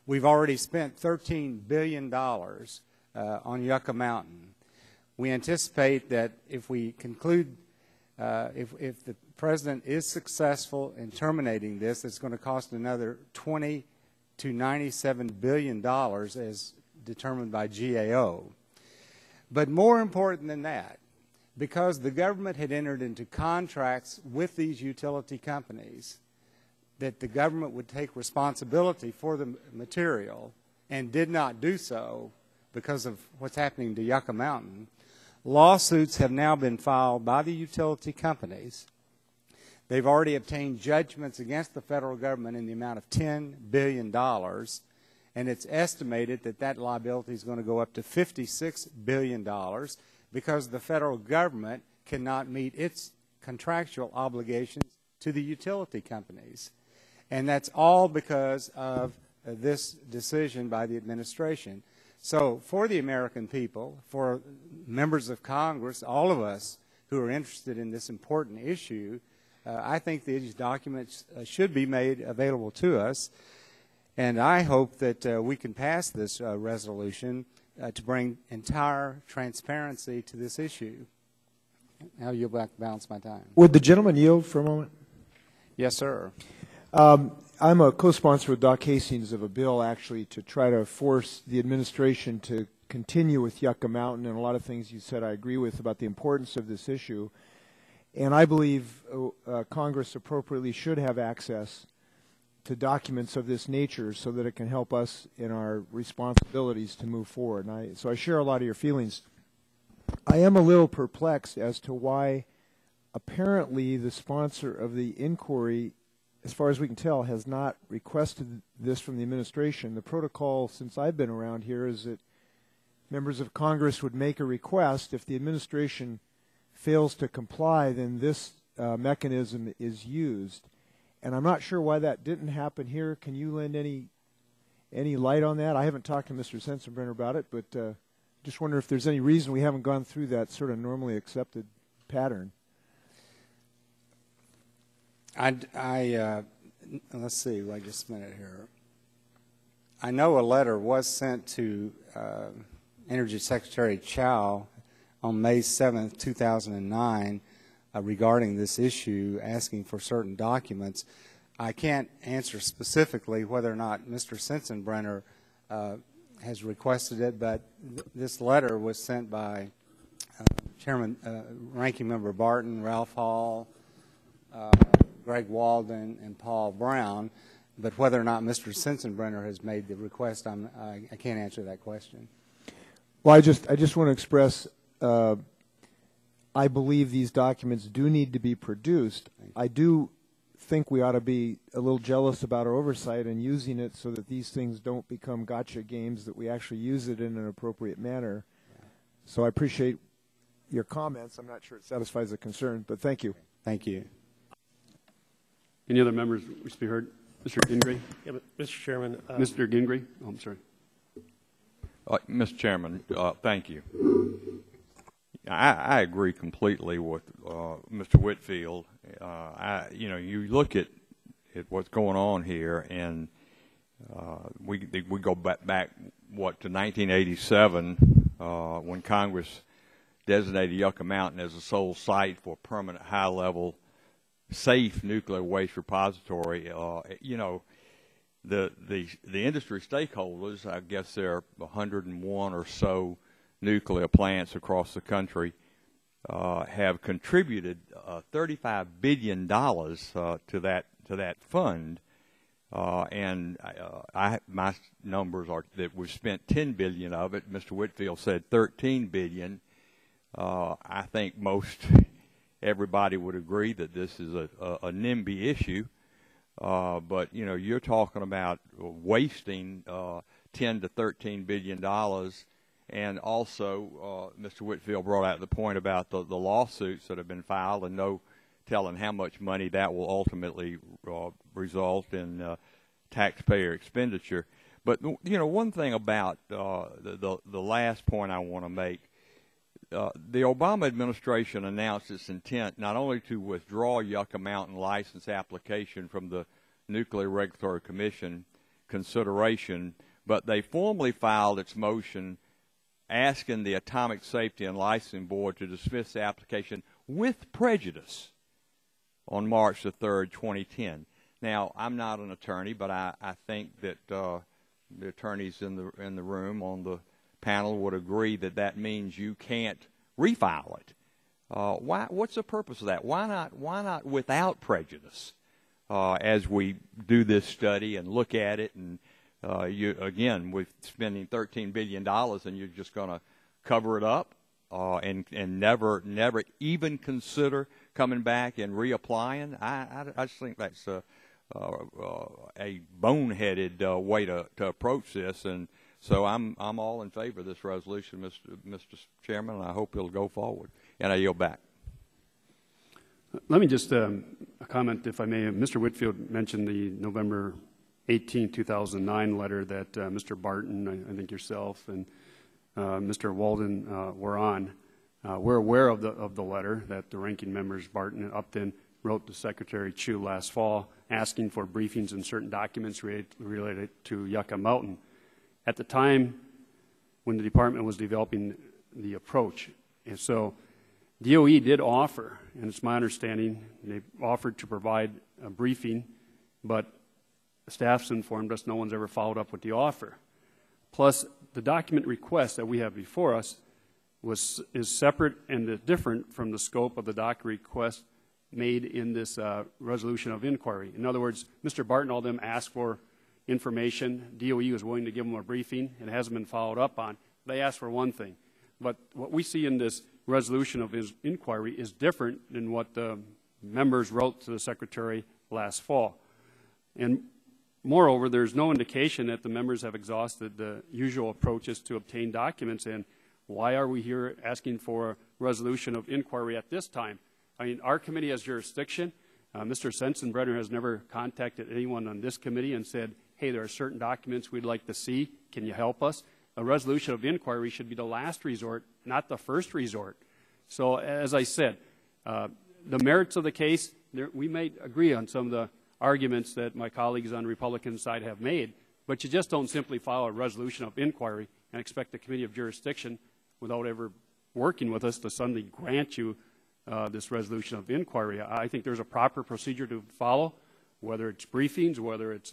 We've already spent $13 billion on Yucca Mountain. We anticipate that if we conclude, if the President is successful in terminating this, it's going to cost another $20 to $97 billion as determined by GAO. But more important than that, because the government had entered into contracts with these utility companies that the government would take responsibility for the material and did not do so because of what's happening to Yucca Mountain, lawsuits have now been filed by the utility companies. They've already obtained judgments against the federal government in the amount of $10 billion, and it's estimated that that liability is going to go up to $56 billion because the federal government cannot meet its contractual obligations to the utility companies. And that's all because of this decision by the administration. So for the American people, for members of Congress, all of us who are interested in this important issue, I think these documents should be made available to us. And I hope that we can pass this resolution to bring entire transparency to this issue. Now you'll balance my time. Would the gentleman yield for a moment? Yes, sir. I'm a co-sponsor with Doc Hastings of a bill actually to try to force the administration to continue with Yucca Mountain, and a lot of things you said I agree with about the importance of this issue. And I believe Congress appropriately should have access to documents of this nature so that it can help us in our responsibilities to move forward. And so I share a lot of your feelings. I am a little perplexed as to why apparently the sponsor of the inquiry, as far as we can tell, has not requested this from the administration. The protocol since I've been around here is that members of Congress would make a request. If the administration fails to comply, then this mechanism is used. And I'm not sure why that didn't happen here. Can you lend any light on that? I haven't talked to Mr. Sensenbrenner about it, but just wonder if there's any reason we haven't gone through that sort of normally accepted pattern. Let's see, wait just a minute here. I know a letter was sent to Energy Secretary Chow on May 7th, 2009, regarding this issue, asking for certain documents. I can't answer specifically whether or not Mr. Sensenbrenner has requested it, but this letter was sent by Ranking Member Barton, Ralph Hall, Greg Walden, and Paul Brown. But whether or not Mr. Sensenbrenner has made the request, I can't answer that question. Well, I just want to express I believe these documents do need to be produced. I do think we ought to be a little jealous about our oversight and using it so that these things don't become gotcha games, that we actually use it in an appropriate manner. So I appreciate your comments. I'm not sure it satisfies the concern, but thank you. Thank you. Any other members wish to be heard? Mr. Gingrey? Yeah, but Mr. Chairman. Mr. Gingrey? Oh, I'm sorry. Mr. Chairman, thank you. I agree completely with Mr. Whitfield. You look at what's going on here, and we go back what to 1987 when Congress designated Yucca Mountain as a sole site for a permanent high-level, safe nuclear waste repository. The industry stakeholders, I guess there are 101 or so nuclear plants across the country, have contributed $35 billion to that fund, and my numbers are that we've spent $10 billion of it. Mr. Whitfield said $13 billion. I think most everybody would agree that this is a NIMBY issue, but you're talking about wasting $10 to $13 billion. And also, Mr. Whitfield brought out the point about the lawsuits that have been filed, and no telling how much money that will ultimately result in taxpayer expenditure. But one thing about the last point I want to make, the Obama administration announced its intent not only to withdraw Yucca Mountain license application from the Nuclear Regulatory Commission consideration, but they formally filed its motion asking the Atomic Safety and Licensing Board to dismiss the application with prejudice on March the 3rd, 2010. Now, I'm not an attorney, but I think that the attorneys in the room on the panel would agree that that means you can't refile it. What's the purpose of that? Why not without prejudice as we do this study and look at it? And again, we're spending $13 billion, and you're just going to cover it up and never even consider coming back and reapplying. I just think that's a boneheaded way to approach this, and so I'm all in favor of this resolution, Mr. Chairman, and I hope it'll go forward. And I yield back. Let me just comment, if I may. Mr. Whitfield mentioned the November 18, 2009 letter that Mr. Barton, I think yourself, and Mr. Walden were on. We're aware of the letter that the ranking members Barton and Upton wrote to Secretary Chu last fall, asking for briefings and certain documents related to Yucca Mountain. At the time when the department was developing the approach, and so DOE did offer, and it's my understanding, they offered to provide a briefing, but staff's informed us no one's ever followed up with the offer. Plus, the document request that we have before us is separate and different from the scope of the doc request made in this resolution of inquiry. In other words, Mr. Barton, all them asked for information. DOE was willing to give them a briefing. It hasn't been followed up on. They asked for one thing. But what we see in this resolution of his inquiry is different than what the members wrote to the Secretary last fall. And moreover, there's no indication that the members have exhausted the usual approaches to obtain documents. And why are we here asking for a resolution of inquiry at this time? I mean, our committee has jurisdiction. Mr. Sensenbrenner has never contacted anyone on this committee and said, hey, there are certain documents we'd like to see. Can you help us? A resolution of inquiry should be the last resort, not the first resort. So as I said, the merits of the case, we may agree on some of the arguments that my colleagues on the Republican side have made, but you just don't simply file a resolution of inquiry and expect the committee of jurisdiction, without ever working with us, to suddenly grant you this resolution of inquiry. I think there's a proper procedure to follow, whether it's briefings, whether it's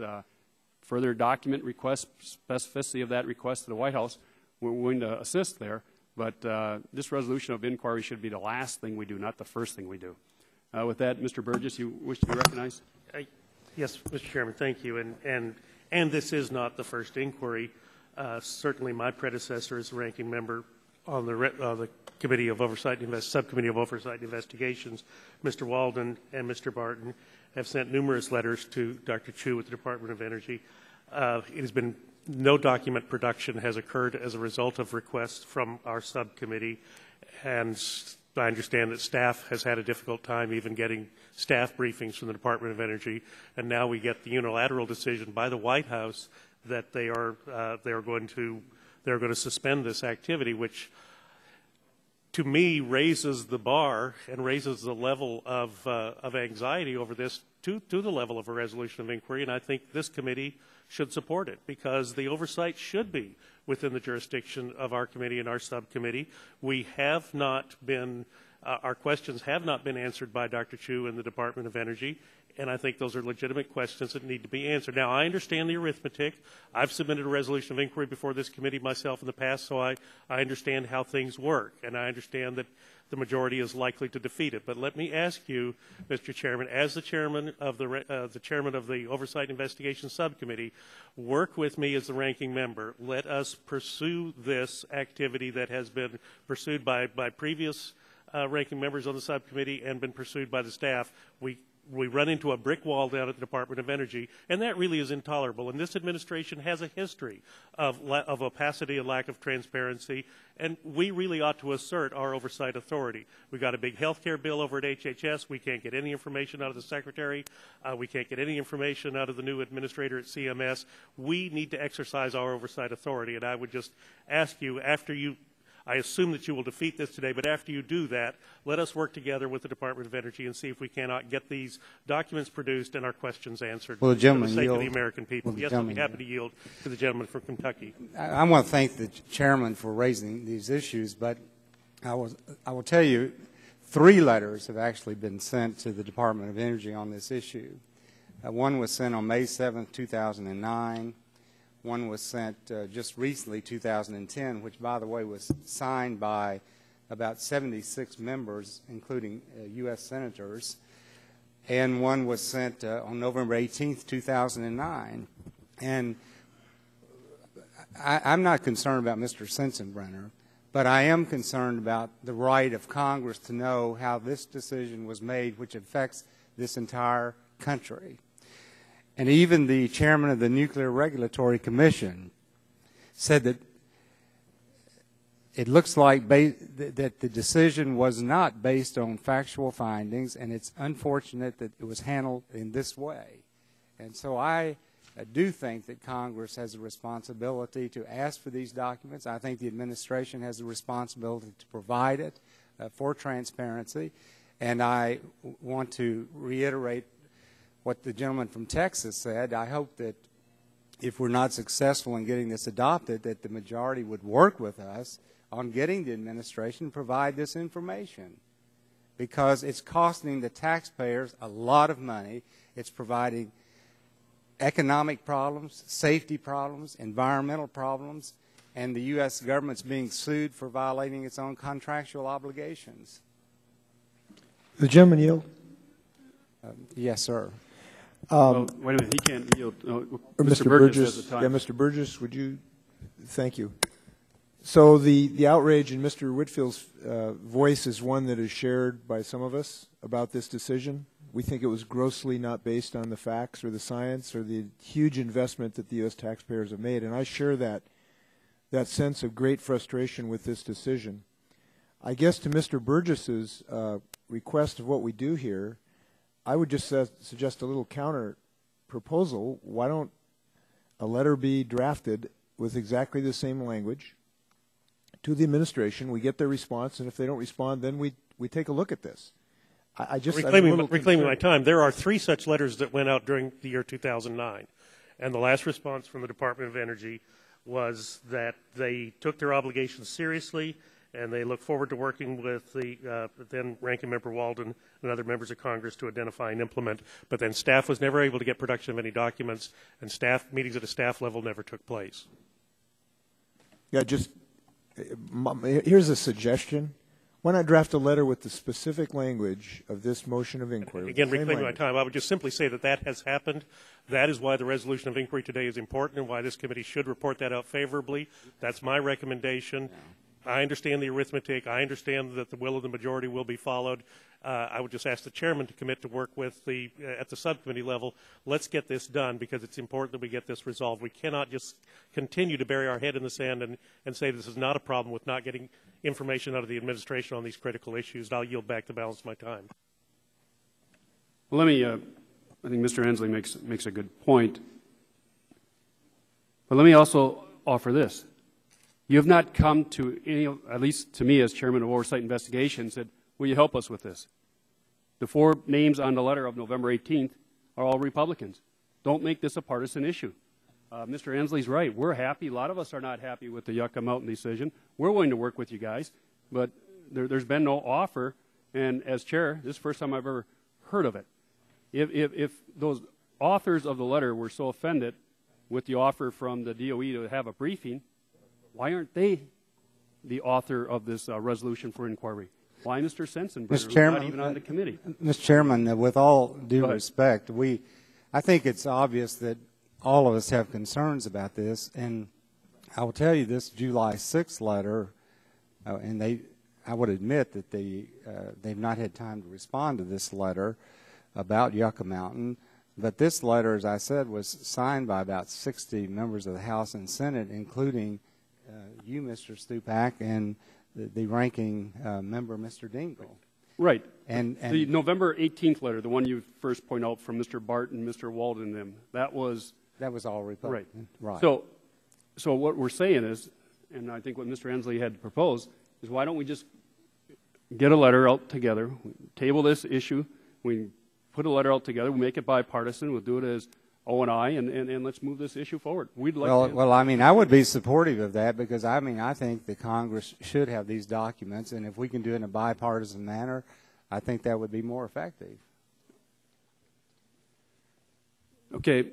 further document requests, specificity of that request to the White House. We're willing to assist there, but this resolution of inquiry should be the last thing we do, not the first thing we do. With that, Mr. Burgess, you wish to be recognized? Yes, Mr. Chairman, thank you. And this is not the first inquiry. Certainly my predecessor as ranking member on the Committee of Oversight Subcommittee of Oversight and Investigations, Mr. Walden and Mr. Barton have sent numerous letters to Dr. Chu at the Department of Energy. It has been no document production has occurred as a result of requests from our subcommittee, and I understand that staff has had a difficult time even getting staff briefings from the Department of Energy, and now we get the unilateral decision by the White House that they are going to suspend this activity, which to me raises the bar and raises the level of anxiety over this to the level of a resolution of inquiry, and I think this committee should support it because the oversight should be within the jurisdiction of our committee and our subcommittee. We have not been, our questions have not been answered by Dr. Chu and the Department of Energy, and I think those are legitimate questions that need to be answered. Now, I understand the arithmetic. I've submitted a resolution of inquiry before this committee myself in the past, so I understand how things work, and I understand that the majority is likely to defeat it. But let me ask you, Mr. Chairman, as the chairman of the Oversight and Investigation Subcommittee, work with me as the ranking member. Let us pursue this activity that has been pursued by previous ranking members on the subcommittee and been pursued by the staff. We run into a brick wall down at the Department of Energy, and that really is intolerable. And this administration has a history of opacity and lack of transparency, and we really ought to assert our oversight authority. We've got a big health care bill over at HHS. We can't get any information out of the Secretary. We can't get any information out of the new administrator at CMS. We need to exercise our oversight authority, and I would just ask you, I assume that you will defeat this today, but after you do that, let us work together with the Department of Energy and see if we cannot get these documents produced and our questions answered for the sake of the American people. Yes, I'll be happy to yield to the gentleman from Kentucky. I want to thank the chairman for raising these issues, but I will tell you 3 letters have actually been sent to the Department of Energy on this issue. One was sent on May 7, 2009. One was sent just recently, 2010, which, by the way, was signed by about 76 members, including U.S. senators. And one was sent on November 18, 2009. And I'm not concerned about Mr. Sensenbrenner, but I am concerned about the right of Congress to know how this decision was made, which affects this entire country. And even the chairman of the Nuclear Regulatory Commission said that it looks like that the decision was not based on factual findings, and it's unfortunate that it was handled in this way. And so I do think that Congress has a responsibility to ask for these documents. I think the administration has a responsibility to provide it for transparency. And I want to reiterate what the gentleman from Texas said. I hope that if we're not successful in getting this adopted, that the majority would work with us on getting the administration to provide this information, because it's costing the taxpayers a lot of money. It's providing economic problems, safety problems, environmental problems, and the U.S. government's being sued for violating its own contractual obligations. The gentleman yield? Yes, sir. Well, wait a minute, he can't yield. Mr. Burgess has the time. Yeah, Mr. Burgess, would you? Thank you. So the outrage in Mr. Whitfield's voice is one that is shared by some of us about this decision. We think it was grossly not based on the facts or the science or the huge investment that the U.S. taxpayers have made, and I share that sense of great frustration with this decision. I guess to Mr. Burgess's request of what we do here, I would just suggest a little counter proposal. Why don't a letter be drafted with exactly the same language to the administration? We get their response, and if they don't respond, then we take a look at this. Reclaiming my time, there are 3 such letters that went out during the year 2009, and the last response from the Department of Energy was that they took their obligations seriously, and they look forward to working with the then Ranking Member Walden and other members of Congress to identify and implement. But then staff was never able to get production of any documents, and staff meetings at a staff level never took place. Yeah, here's a suggestion. Why not draft a letter with the specific language of this motion of inquiry? Again, reclaiming my time, I would just simply say that that has happened. That is why the resolution of inquiry today is important and why this committee should report that out favorably. That's my recommendation. I understand the arithmetic. I understand that the will of the majority will be followed. I would just ask the chairman to commit to work with at the subcommittee level. Let's get this done, because it's important that we get this resolved. We cannot just continue to bury our head in the sand and say this is not a problem with not getting information out of the administration on these critical issues. I'll yield back the balance of my time. Well, let me, I think Mr. Hensley makes a good point. But let me also offer this. You have not come to any, at least to me as chairman of Oversight Investigation, said, will you help us with this? The 4 names on the letter of November 18th are all Republicans. Don't make this a partisan issue. Mr. Hensley's right. We're happy. A lot of us are not happy with the Yucca Mountain decision. We're willing to work with you guys, but there's been no offer. And as chair, this is the first time I've ever heard of it. If those authors of the letter were so offended with the offer from the DOE to have a briefing, why aren't they the author of this resolution for inquiry? Why Mr. Sensenbrenner, not even on the committee? Mr. Chairman, with all due respect, I think it's obvious that all of us have concerns about this, and I will tell you this July 6th letter, and I would admit that they've not had time to respond to this letter about Yucca Mountain, but this letter, as I said, was signed by about 60 members of the House and Senate, including you, Mr. Stupak, and the ranking member, Mr. Dingell. Right. And the November 18th letter, the one you first point out from Mr. Barton, Mr. Walden, and them, that was all Republican. Right. So what we're saying is, and I think what Mr. Hensley had to propose, is why don't we just get a letter out together, table this issue, we put a letter out together, we make it bipartisan, we'll do it as O&I, and let's move this issue forward. We'd like well, I mean, I would be supportive of that, because, I mean, I think the Congress should have these documents, and if we can do it in a bipartisan manner, I think that would be more effective. Okay.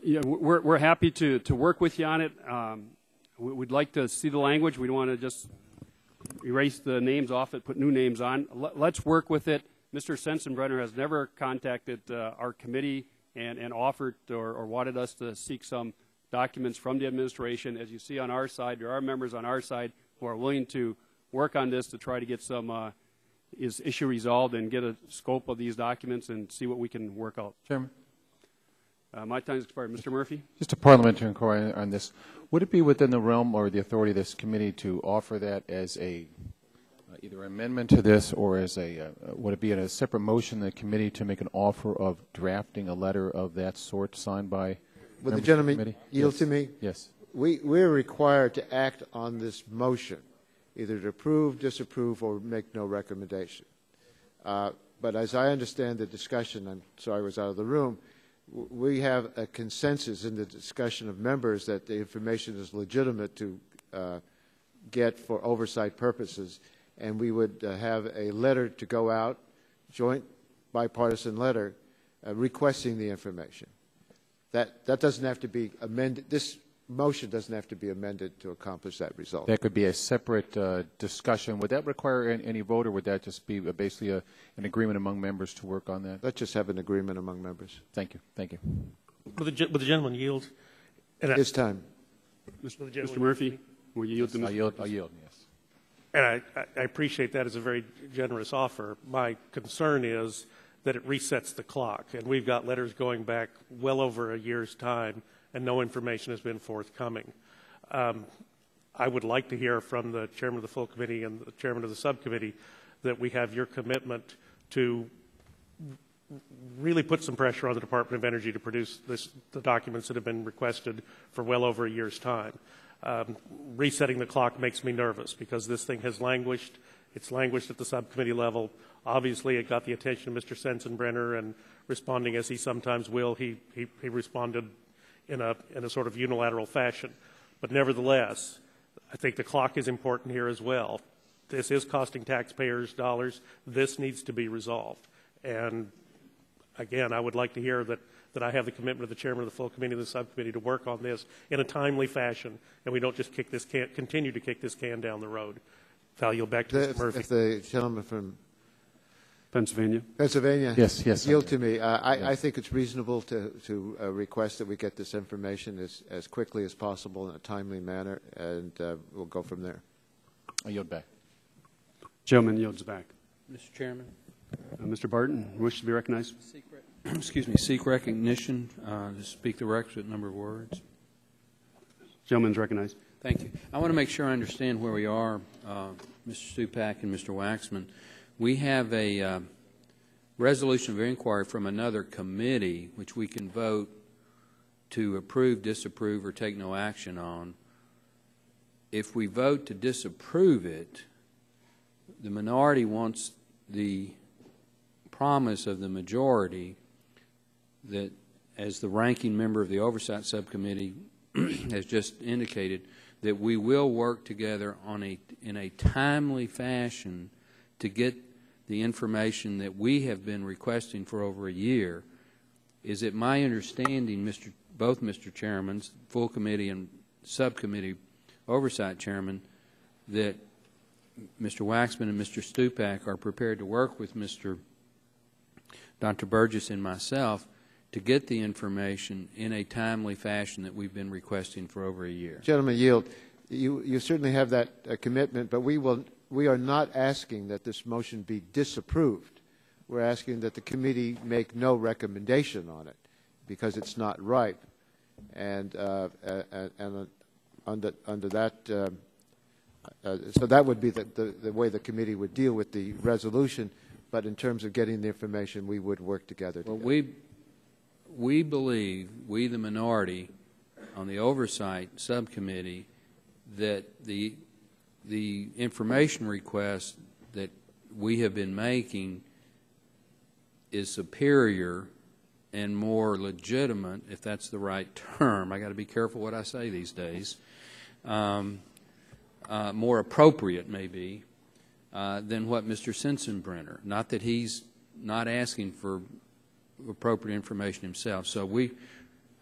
Yeah, we're happy to work with you on it. We'd like to see the language. We don't want to just erase the names off it, put new names on. Let's work with it. Mr. Sensenbrenner has never contacted our committee and offered or wanted us to seek some documents from the administration. As you see on our side, there are members on our side who are willing to work on this to try to get some issue resolved and get a scope of these documents and see what we can work out. Chairman? My time has expired. Mr. Murphy? Just a parliamentary inquiry on this. Would it be within the realm or the authority of this committee to offer that as a either amendment to this, or as would it be in a separate motion in the committee to make an offer of drafting a letter of that sort signed by Would the Members gentleman of the committee? yield Yes. to me? Yes. We're required to act on this motion, either to approve, disapprove, or make no recommendation. But as I understand the discussion, I'm sorry I was out of the room, we have a consensus in the discussion of members that the information is legitimate to get for oversight purposes, and we would have a letter to go out, joint bipartisan letter, requesting the information. That doesn't have to be amended. This motion doesn't have to be amended to accomplish that result. That could be a separate discussion. Would that require any vote, or would that just be basically an agreement among members to work on that? Let's just have an agreement among members. Thank you. Thank you. Would the gentleman yield? It's time. Mr. Murphy, will you yield to Mr. I'll yield, yes. And I appreciate that as a very generous offer. My concern is that it resets the clock, and we've got letters going back well over a year's time, and no information has been forthcoming. I would like to hear from the chairman of the full committee and the chairman of the subcommittee that we have your commitment to really put some pressure on the Department of Energy to produce the documents that have been requested for well over a year's time. Resetting the clock makes me nervous because this thing has languished. It's languished at the subcommittee level. Obviously, it got the attention of Mr. Sensenbrenner, and responding as he sometimes will, he responded in a sort of unilateral fashion. But nevertheless, I think the clock is important here as well. This is costing taxpayers dollars. This needs to be resolved. And again, I would like to hear that I have the commitment of the chairman of the full committee and the subcommittee to work on this in a timely fashion, and we don't just continue to kick this can down the road. I'll yield back to Mr. Murphy. If the gentleman from Pennsylvania. Yes. Yield to me. I think it's reasonable to request that we get this information as quickly as possible in a timely manner, and we'll go from there. I yield back. Gentleman yields back. Mr. Chairman. Mr. Barton, wish to be recognized? Seek recognition to speak the requisite number of words. Gentleman's recognized. Thank you. I want to make sure I understand where we are, Mr. Stupak and Mr. Waxman. We have a resolution of inquiry from another committee which we can vote to approve, disapprove, or take no action on. If we vote to disapprove it, the minority wants the promise of the majority that, as the ranking member of the Oversight Subcommittee has just indicated, that we will work together in a timely fashion to get the information that we have been requesting for over a year. Is it my understanding, both Mr. Chairmans, full committee and subcommittee oversight chairman, that Mr. Waxman and Mr. Stupak are prepared to work with Dr. Burgess and myself to get the information in a timely fashion that we've been requesting for over a year? Gentlemen, yield. You certainly have that commitment, but we are not asking that this motion be disapproved. We're asking that the committee make no recommendation on it because it's not ripe. And under that, so that would be the way the committee would deal with the resolution. But in terms of getting the information, we would work together. Well, we believe, we the minority on the oversight subcommittee, that the information request that we have been making is superior and more legitimate, if that's the right term. I got to be careful what I say these days. More appropriate, maybe, than what Mr. Sensenbrenner. Not that he's not asking for appropriate information himself. So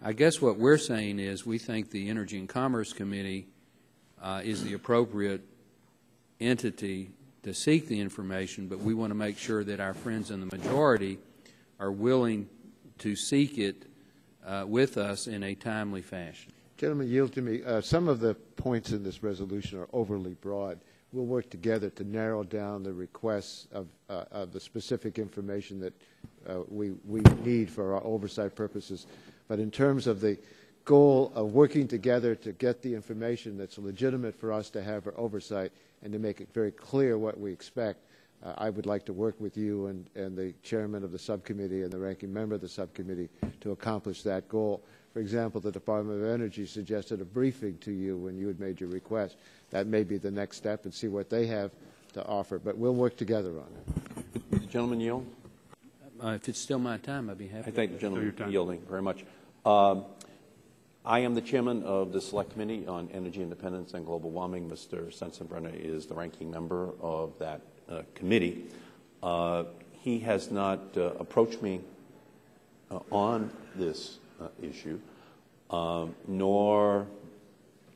I guess what we're saying is we think the Energy and Commerce Committee is the appropriate entity to seek the information, but we want to make sure that our friends in the majority are willing to seek it with us in a timely fashion. Gentlemen, yield to me. Some of the points in this resolution are overly broad. We'll work together to narrow down the requests of the specific information that we need for our oversight purposes. But in terms of the goal of working together to get the information that's legitimate for us to have for oversight and to make it very clear what we expect, I would like to work with you and the chairman of the subcommittee and the ranking member of the subcommittee to accomplish that goal. for example, the Department of Energy suggested a briefing to you when you had made your request. That may be the next step, and see what they have to offer. But we'll work together on it. Does the gentleman yield? If it's still my time, I'd be happy. I thank the gentleman for yielding very much. I am the chairman of the Select Committee on Energy Independence and Global Warming. Mr. Sensenbrenner is the ranking member of that committee. He has not approached me on this issue, nor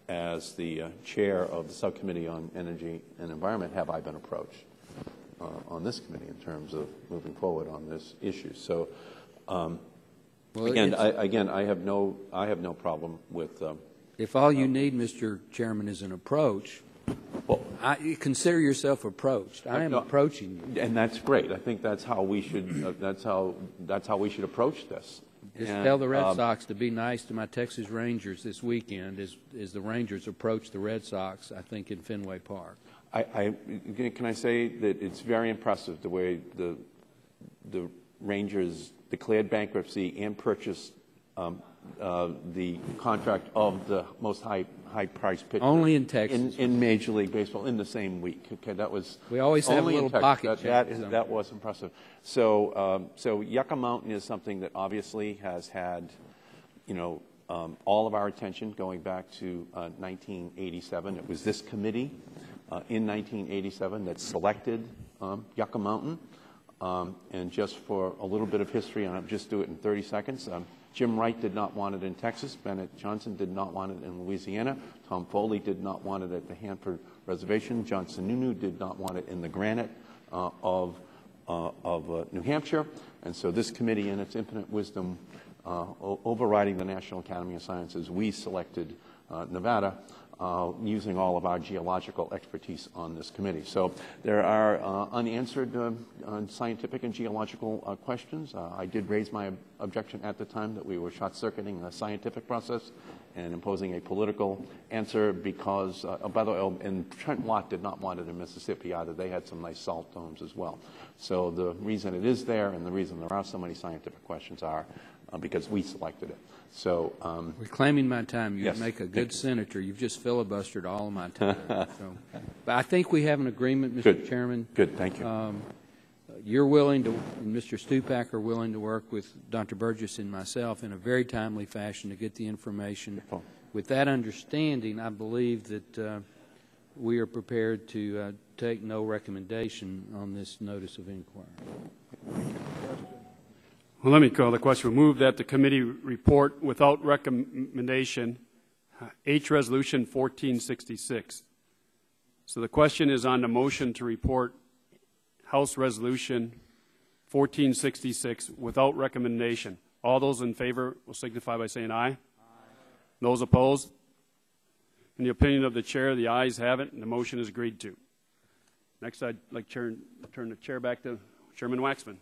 as the chair of the Subcommittee on Energy and Environment have I been approached on this committee in terms of moving forward on this issue. So well, again, I have no problem with. If all you need, Mr. Chairman, is an approach, well, consider yourself approached. I am approaching you, and that's great. I think that's how we should. That's how we should approach this. Just tell the Red Sox to be nice to my Texas Rangers this weekend as the Rangers approach the Red Sox, I think, in Fenway Park. Can I say that it's very impressive the way the Rangers declared bankruptcy and purchased the contract of the most high-priced pitcher. Only in Texas. In Major League Baseball in the same week. Okay, that was. We always have a little pocket check. That was impressive. So Yucca Mountain is something that obviously has had, all of our attention going back to 1987. It was this committee in 1987 that selected Yucca Mountain. And just for a little bit of history, and I'll just do it in 30 seconds. Jim Wright did not want it in Texas. Bennett Johnson did not want it in Louisiana. Tom Foley did not want it at the Hanford Reservation. John Sununu did not want it in the granite of New Hampshire. And so this committee, in its infinite wisdom, overriding the National Academy of Sciences, we selected Nevada, using all of our geological expertise on this committee. So there are unanswered scientific and geological questions. I did raise my objection at the time that we were short-circuiting the scientific process and imposing a political answer because, by the way, and Trent Lott did not want it in Mississippi either. They had some nice salt domes as well. So the reason it is there and the reason there are so many scientific questions are because we selected it. So reclaiming my time, you'd yes, make a good senator. You've just filibustered all of my time. So, but I think we have an agreement, Mr. Chairman. Good, thank you. You're willing to, and Mr. Stupak are willing to work with Dr. Burgess and myself in a very timely fashion to get the information. With that understanding, I believe that we are prepared to take no recommendation on this notice of inquiry. Well, let me call the question. We move that the committee report without recommendation H Resolution 1466. So the question is on the motion to report House Resolution 1466 without recommendation. All those in favor will signify by saying aye. Aye. Those opposed? In the opinion of the chair, the ayes have it, and the motion is agreed to. Next, I'd like to turn the chair back to Chairman Waxman.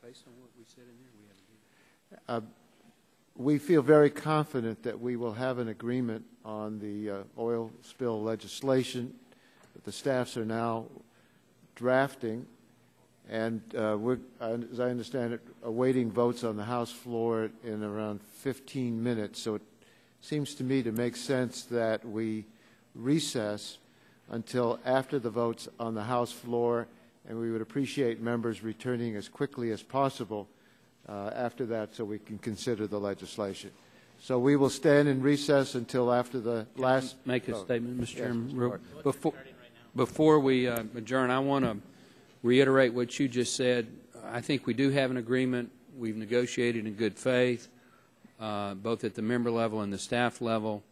Based on what we said in there, we haven't. We feel very confident that we will have an agreement on the oil spill legislation that the staffs are now drafting, and we're, as I understand it, awaiting votes on the House floor in around 15 minutes. So it seems to me to make sense that we recess until after the votes on the House floor, and we would appreciate members returning as quickly as possible after that so we can consider the legislation. So we will stand in recess until after the last Make a vote. statement, Mr. Chairman. Yes, Before we adjourn, I want to reiterate what you just said. I think we do have an agreement. We've negotiated in good faith, both at the member level and the staff level.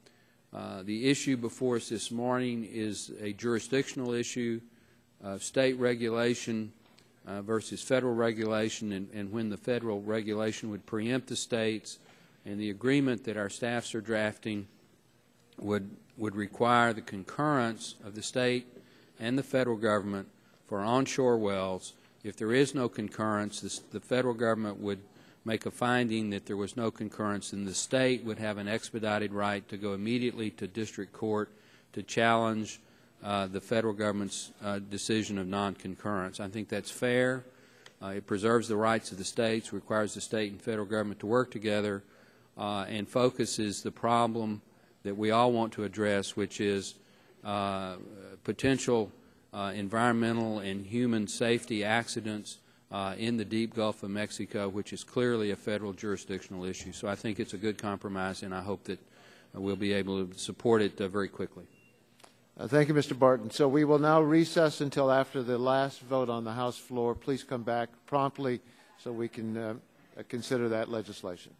The issue before us this morning is a jurisdictional issue of state regulation versus federal regulation, and when the federal regulation would preempt the states, and the agreement that our staffs are drafting would require the concurrence of the state and the federal government for onshore wells. If there is no concurrence, the federal government would make a finding that there was no concurrence, and the state would have an expedited right to go immediately to district court to challenge the federal government's decision of non-concurrence. I think that's fair. It preserves the rights of the states, requires the state and federal government to work together, and focuses the problem that we all want to address, which is potential environmental and human safety accidents in the deep Gulf of Mexico, which is clearly a federal jurisdictional issue. So I think it's a good compromise, and I hope that we'll be able to support it very quickly. Thank you, Mr. Barton. So we will now recess until after the last vote on the House floor. Please come back promptly so we can consider that legislation.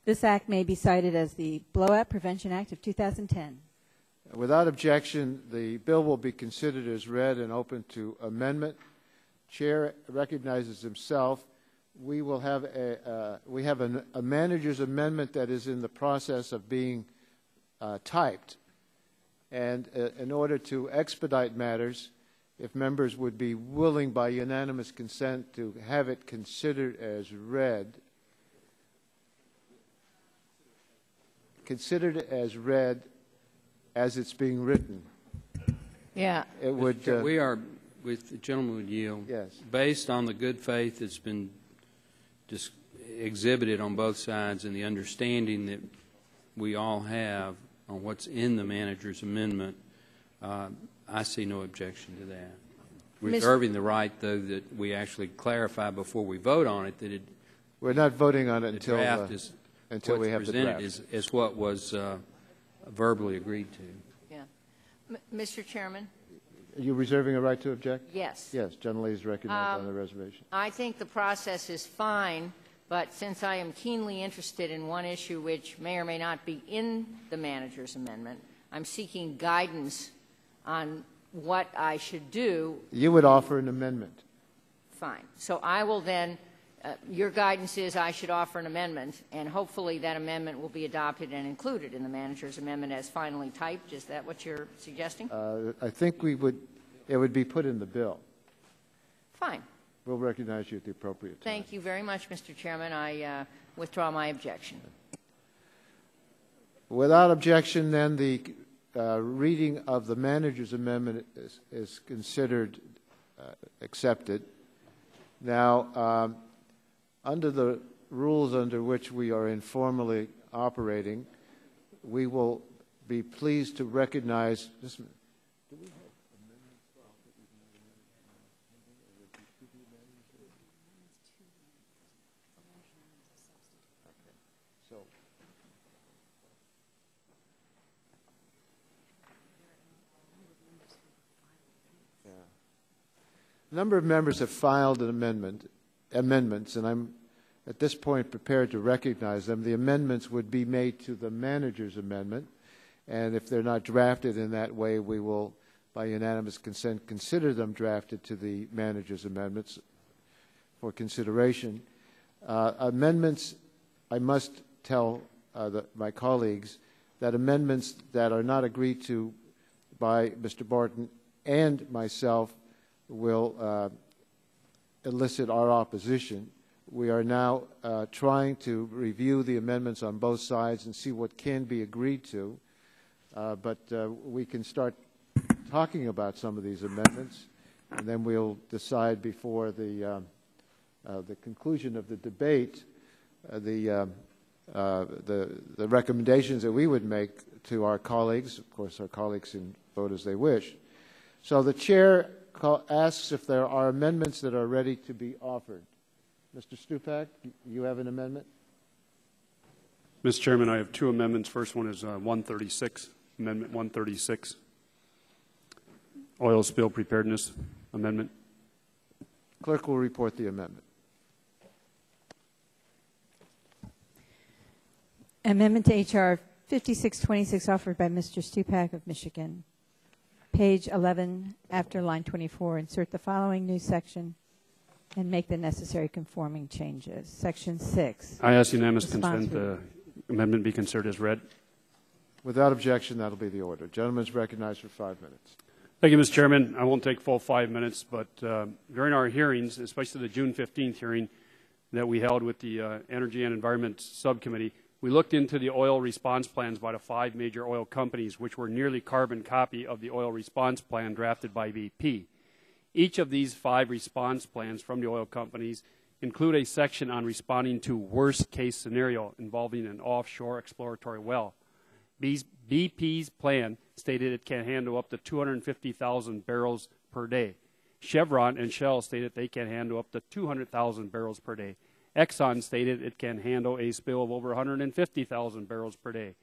This act may be cited as the Blowout Prevention Act of 2010. Without objection, the bill will be considered as read and open to amendment. Chair recognizes himself. We will have a manager's amendment that is in the process of being typed. And in order to expedite matters, if members would be willing by unanimous consent to have it considered as read, as it's being written. Yeah. It would. We are, with the gentleman would yield. Yes. Based on the good faith that's been just exhibited on both sides and the understanding that we all have on what's in the manager's amendment, I see no objection to that. Reserving the right, though, that we actually clarify before we vote on it that it. We're not voting on it until we have the draft. draft. Is what was verbally agreed to. Yeah. Mr. Chairman? Are you reserving a right to object? Yes. Yes, generally is recognized on the reservation. I think the process is fine, but since I am keenly interested in one issue which may or may not be in the manager's amendment, I'm seeking guidance on what I should do. You would offer an amendment. Fine. So I will then, your guidance is I should offer an amendment, and hopefully that amendment will be adopted and included in the manager's amendment as finally typed. Is that what you're suggesting? I think it would be put in the bill. Fine. We'll recognize you at the appropriate time. Thank you very much, Mr. Chairman. I withdraw my objection. Without objection, then, the reading of the manager's amendment is considered accepted. Now, under the rules under which we are informally operating, we will be pleased to recognize. Just a minute. Do we have amendments? So. Yeah. A number of members have filed an amendments, and I'm at this point prepared to recognize them. The amendments would be made to the manager's amendment, and if they're not drafted in that way, we will, by unanimous consent, consider them drafted to the manager's amendments for consideration. Amendments, I must tell my colleagues that amendments that are not agreed to by Mr. Barton and myself will elicit our opposition. We are now trying to review the amendments on both sides and see what can be agreed to, but we can start talking about some of these amendments, and then we'll decide before the conclusion of the debate the recommendations that we would make to our colleagues. Of course, our colleagues can vote as they wish. So the chair asks if there are amendments that are ready to be offered. Mr. Stupak, you have an amendment? Mr. Chairman, I have two amendments. First one is 136, Amendment 136, Oil Spill Preparedness Amendment. Clerk will report the amendment. Amendment to H.R. 5626 offered by Mr. Stupak of Michigan. Page 11, after line 24, insert the following new section and make the necessary conforming changes. Section 6. I ask unanimous consent the amendment be considered as read. Without objection, that will be the order. Gentleman is recognized for 5 minutes. Thank you, Mr. Chairman. I won't take full 5 minutes, but during our hearings, especially the June 15th hearing that we held with the Energy and Environment Subcommittee, we looked into the oil response plans by the 5 major oil companies, which were nearly carbon copy of the oil response plan drafted by BP. Each of these 5 response plans from the oil companies include a section on responding to worst-case scenario involving an offshore exploratory well. BP's plan stated it can handle up to 250,000 barrels per day. Chevron and Shell stated they can handle up to 200,000 barrels per day. Exxon stated it can handle a spill of over 150,000 barrels per day.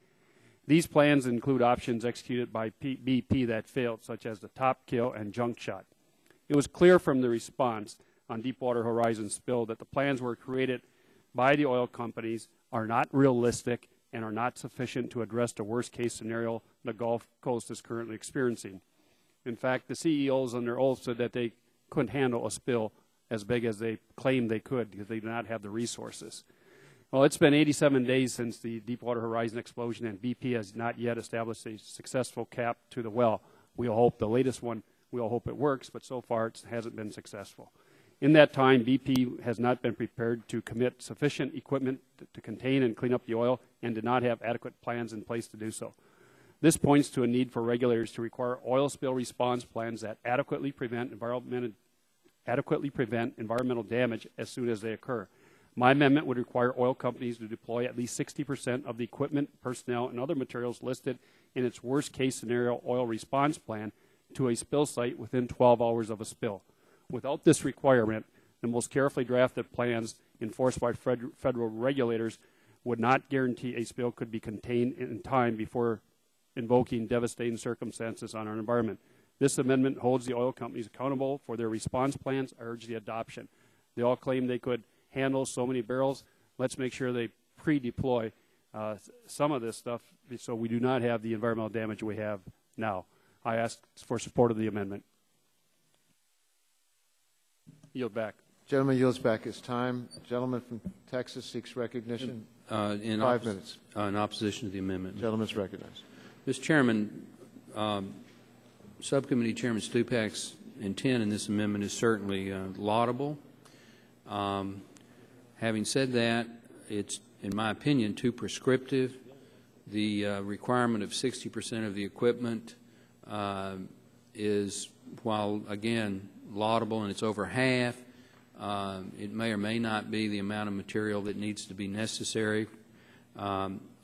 These plans include options executed by BP that failed, such as the top kill and junk shot. It was clear from the response on Deepwater Horizon spill that the plans were created by the oil companies are not realistic and are not sufficient to address the worst-case scenario the Gulf Coast is currently experiencing. In fact, the CEOs on their oath said that they couldn't handle a spill as big as they claimed they could because they do not have the resources. Well, it's been 87 days since the Deepwater Horizon explosion, and BP has not yet established a successful cap to the well. We'll hope the latest one, we'll hope it works, but so far it hasn't been successful. In that time, BP has not been prepared to commit sufficient equipment to contain and clean up the oil and did not have adequate plans in place to do so. This points to a need for regulators to require oil spill response plans that adequately prevent environmental damage as soon as they occur. My amendment would require oil companies to deploy at least 60% of the equipment, personnel, and other materials listed in its worst-case scenario oil response plan to a spill site within 12 hours of a spill. Without this requirement, the most carefully drafted plans enforced by federal regulators would not guarantee a spill could be contained in time before invoking devastating circumstances on our environment. This amendment holds the oil companies accountable for their response plans. I urge the adoption. They all claim they could handle so many barrels. Let's make sure they pre-deploy some of this stuff so we do not have the environmental damage we have now. I ask for support of the amendment. Yield back. Gentleman yields back his time. Gentleman from Texas seeks recognition. 5 minutes. In opposition to the amendment. Gentleman's recognized. Mr. Chairman, Subcommittee Chairman Stupak's intent in this amendment is certainly laudable. Having said that, it's, in my opinion, too prescriptive. The requirement of 60% of the equipment is, while, again, laudable and it's over half, it may or may not be the amount of material that needs to be necessary.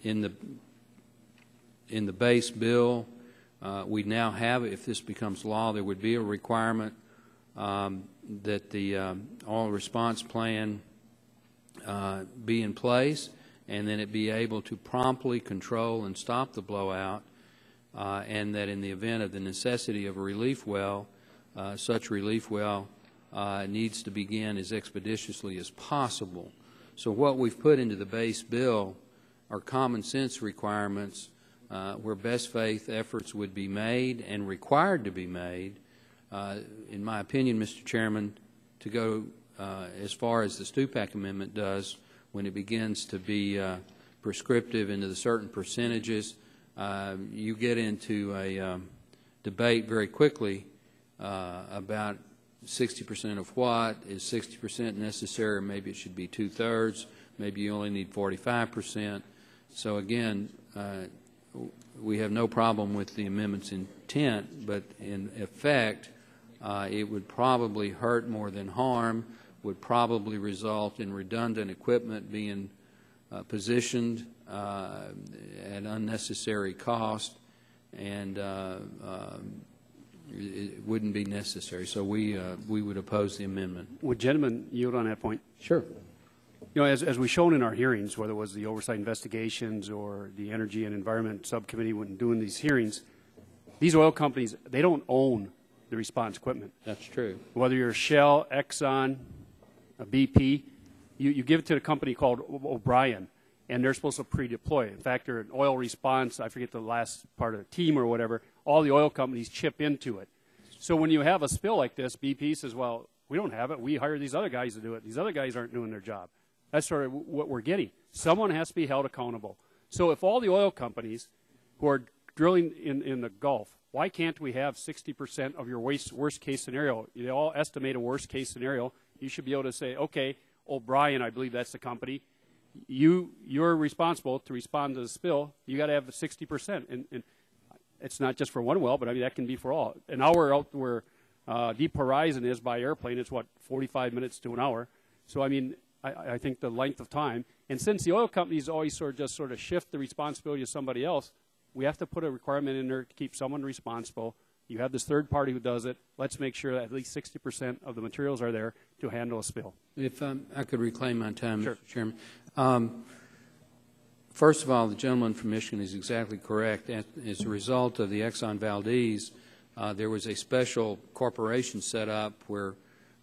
In the base bill, we now have, if this becomes law, there would be a requirement that the oil response plan be in place, and then it be able to promptly control and stop the blowout, and that in the event of the necessity of a relief well, such relief well needs to begin as expeditiously as possible. So what we've put into the base bill are common sense requirements where best faith efforts would be made and required to be made, in my opinion, Mr. Chairman, to go as far as the Stupak amendment does when it begins to be prescriptive into the certain percentages. You get into a debate very quickly about 60% of what. Is 60% necessary, or maybe it should be 2/3. Maybe you only need 45%. So again, we have no problem with the amendment's intent, but in effect, it would probably hurt more than harm, would probably result in redundant equipment being positioned at unnecessary cost, and it wouldn't be necessary. So we would oppose the amendment. Would gentlemen yield on that point? Sure. You know, as we've shown in our hearings, whether it was the oversight investigations or the Energy and Environment Subcommittee when doing these hearings, these oil companies, they don't own the response equipment. That's true. Whether you're Shell, Exxon, BP, you give it to a company called O'Brien, and they're supposed to pre-deploy. In fact, they're an oil response, I forget the last part of the team or whatever, all the oil companies chip into it. So when you have a spill like this, BP says, well, we don't have it. We hire these other guys to do it. These other guys aren't doing their job. That's sort of what we're getting. Someone has to be held accountable. So if all the oil companies who are drilling in the Gulf, why can't we have 60% of your worst case scenario? They all estimate a worst case scenario. You should be able to say, okay, O'Brien, I believe that's the company, you're responsible to respond to the spill. You got to have 60%. And it's not just for one well, but I mean that can be for all. An hour out where Deep Horizon is by airplane, it's what, 45 minutes to an hour. So I mean, I think the length of time. And since the oil companies always sort of shift the responsibility to somebody else, we have to put a requirement in there to keep someone responsible. You have this third party who does it. Let's make sure that at least 60% of the materials are there to handle a spill. If I could reclaim my time, sure. Mr. Chairman. First of all, the gentleman from Michigan is exactly correct. As a result of the Exxon Valdez, there was a special corporation set up where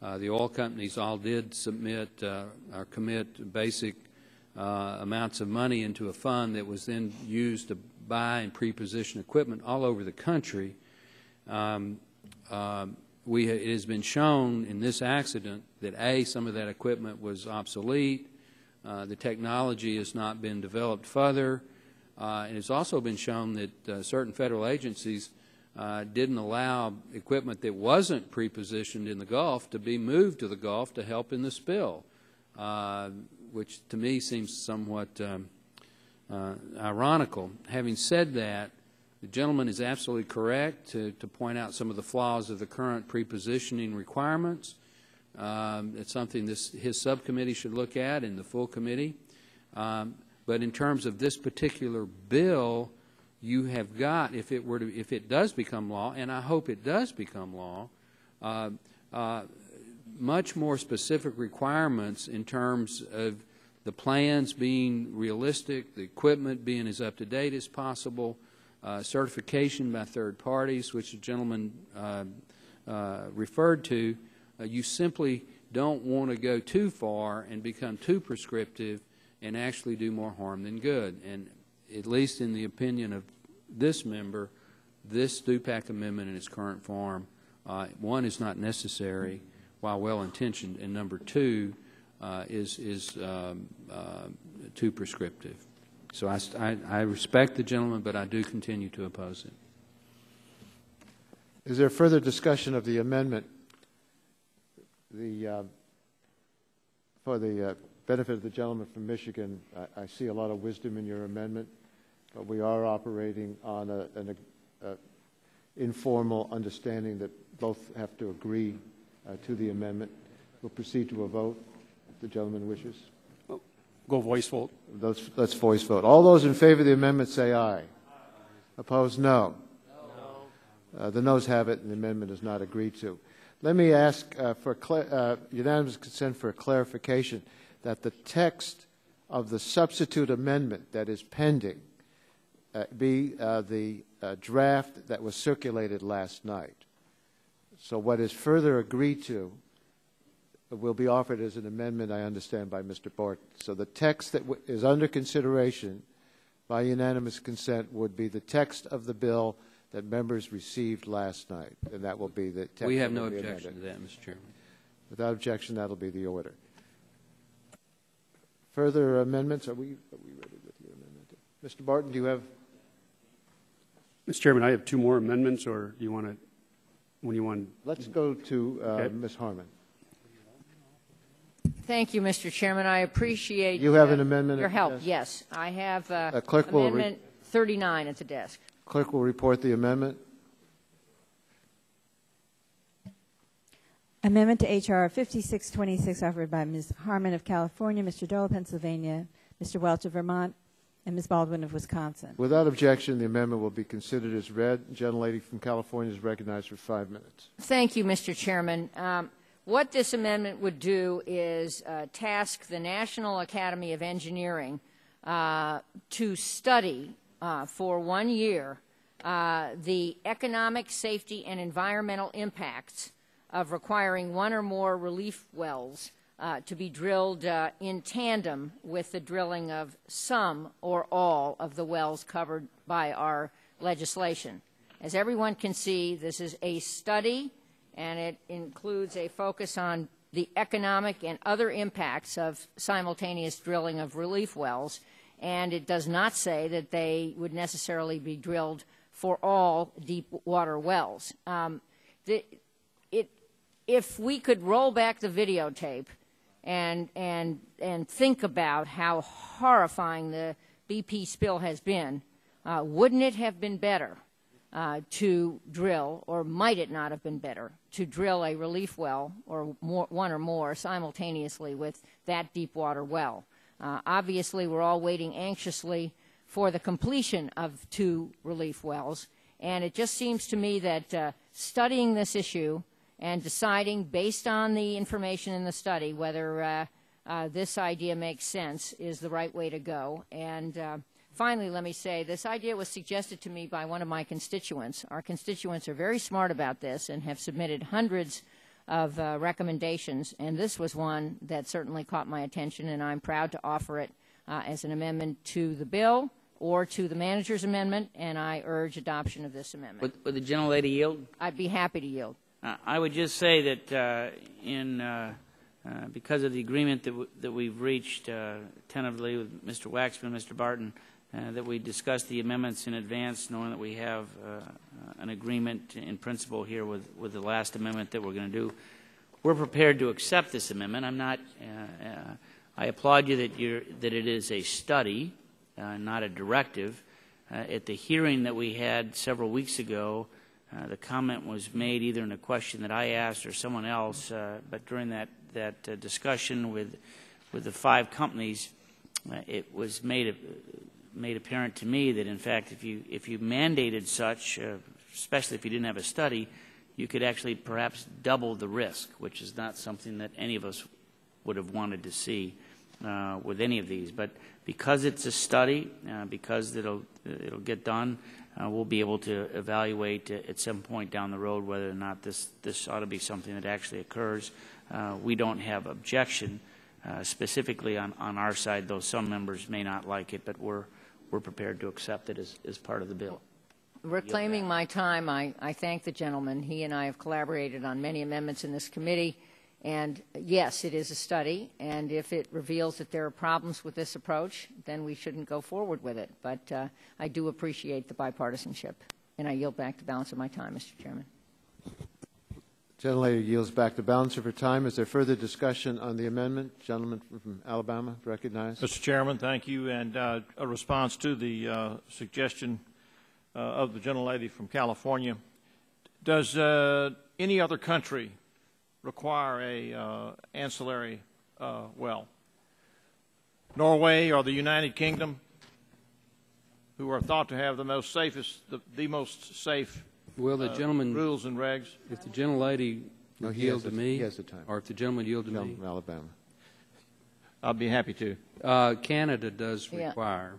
the oil companies all did submit or commit basic amounts of money into a fund that was then used to buy and pre-position equipment all over the country. It has been shown in this accident that some of that equipment was obsolete. The technology has not been developed further. And it's also been shown that certain federal agencies didn't allow equipment that wasn't pre-positioned in the Gulf to be moved to the Gulf to help in the spill, which to me seems somewhat ironical. Having said that, the gentleman is absolutely correct to point out some of the flaws of the current pre-positioning requirements. It's something his subcommittee should look at, and the full committee. But in terms of this particular bill, you have got, if it does become law, and I hope it does become law, much more specific requirements in terms of the plans being realistic, the equipment being as up to date as possible, certification by third parties, which the gentleman referred to. You simply don't want to go too far and become too prescriptive and actually do more harm than good. And at least in the opinion of this member, this Stupak amendment in its current form, one, is not necessary while well-intentioned, and number two, is too prescriptive. So I respect the gentleman, but I do continue to oppose it. Is there further discussion of the amendment? For the benefit of the gentleman from Michigan, I see a lot of wisdom in your amendment, but we are operating on an informal understanding that both have to agree to the amendment. We'll proceed to a vote if the gentleman wishes. Go voice vote. Let's voice vote. All those in favor of the amendment say aye. Opposed, no. The noes have it, and the amendment is not agreed to. Let me ask for unanimous consent for a clarification that the text of the substitute amendment that is pending be the draft that was circulated last night. So what is further agreed to will be offered as an amendment, I understand, by Mr. Bork. So the text that is under consideration by unanimous consent would be the text of the bill that members received last night, and that will be the text. We have no objection to that, Mr. Chairman. Without objection, that will be the order. Further amendments? Are we ready with your amendment? Mr. Barton, do you have? Mr. Chairman, I have two more amendments, or you want to, when you want? Let's go to okay. Ms. Harmon. Thank you, Mr. Chairman. I appreciate you have an amendment your help. Desk? Yes, I have Clerk amendment 39 at the desk. Clerk will report the amendment. Amendment to H.R. 5626 offered by Ms. Harmon of California, Mr. Dole of Pennsylvania, Mr. Welch of Vermont, and Ms. Baldwin of Wisconsin. Without objection, the amendment will be considered as read. The gentlelady from California is recognized for 5 minutes. Thank you, Mr. Chairman. What this amendment would do is task the National Academy of Engineering to study for 1 year the economic, safety, and environmental impacts of requiring one or more relief wells to be drilled in tandem with the drilling of some or all of the wells covered by our legislation. As everyone can see, this is a study, and it includes a focus on the economic and other impacts of simultaneous drilling of relief wells, and it does not say that they would necessarily be drilled for all deep water wells. If we could roll back the videotape and think about how horrifying the BP spill has been, wouldn't it have been better to drill, or might it not have been better, to drill a relief well or one or more simultaneously with that deep water well? Obviously, we're all waiting anxiously for the completion of 2 relief wells, and it just seems to me that studying this issue and deciding based on the information in the study whether this idea makes sense is the right way to go. And finally, let me say, this idea was suggested to me by one of my constituents. Our constituents are very smart about this and have submitted hundreds of recommendations, and this was one that certainly caught my attention, and I'm proud to offer it as an amendment to the bill or to the manager's amendment, and I urge adoption of this amendment. Would the gentlelady yield? I'd be happy to yield. I would just say that because of the agreement that we've reached tentatively with Mr. Waxman, Mr. Barton, that we discuss the amendments in advance, knowing that we have an agreement in principle here with the last amendment that we're going to do. We're prepared to accept this amendment. I'm not. I applaud you that it is a study, not a directive. At the hearing that we had several weeks ago, the comment was made either in a question that I asked or someone else, but during that discussion with the 5 companies, it was made apparent to me that, in fact, if you mandated such, especially if you didn't have a study, you could actually perhaps double the risk, which is not something that any of us would have wanted to see with any of these. But because it's a study, because it'll get done, we'll be able to evaluate at some point down the road whether or not this ought to be something that actually occurs. We don't have objection specifically on our side, though some members may not like it, but we're prepared to accept it as part of the bill. Reclaiming my time, I thank the gentleman. He and I have collaborated on many amendments in this committee, and yes, it is a study, and if it reveals that there are problems with this approach, then we shouldn't go forward with it. But I do appreciate the bipartisanship, and I yield back the balance of my time, Mr. Chairman. Gentlelady yields back the balance of her time. Is there further discussion on the amendment? Gentleman from Alabama, recognized. Mr. Chairman, thank you. And a response to the suggestion of the gentlelady from California. Does any other country require a ancillary well? Norway or the United Kingdom, who are thought to have the most safest, the most safe well, the gentleman, rules and regs? If the gentlelady no, yield to me, he has the time. Or if the gentleman yield to me, from Alabama, I'll be happy to. Canada does require.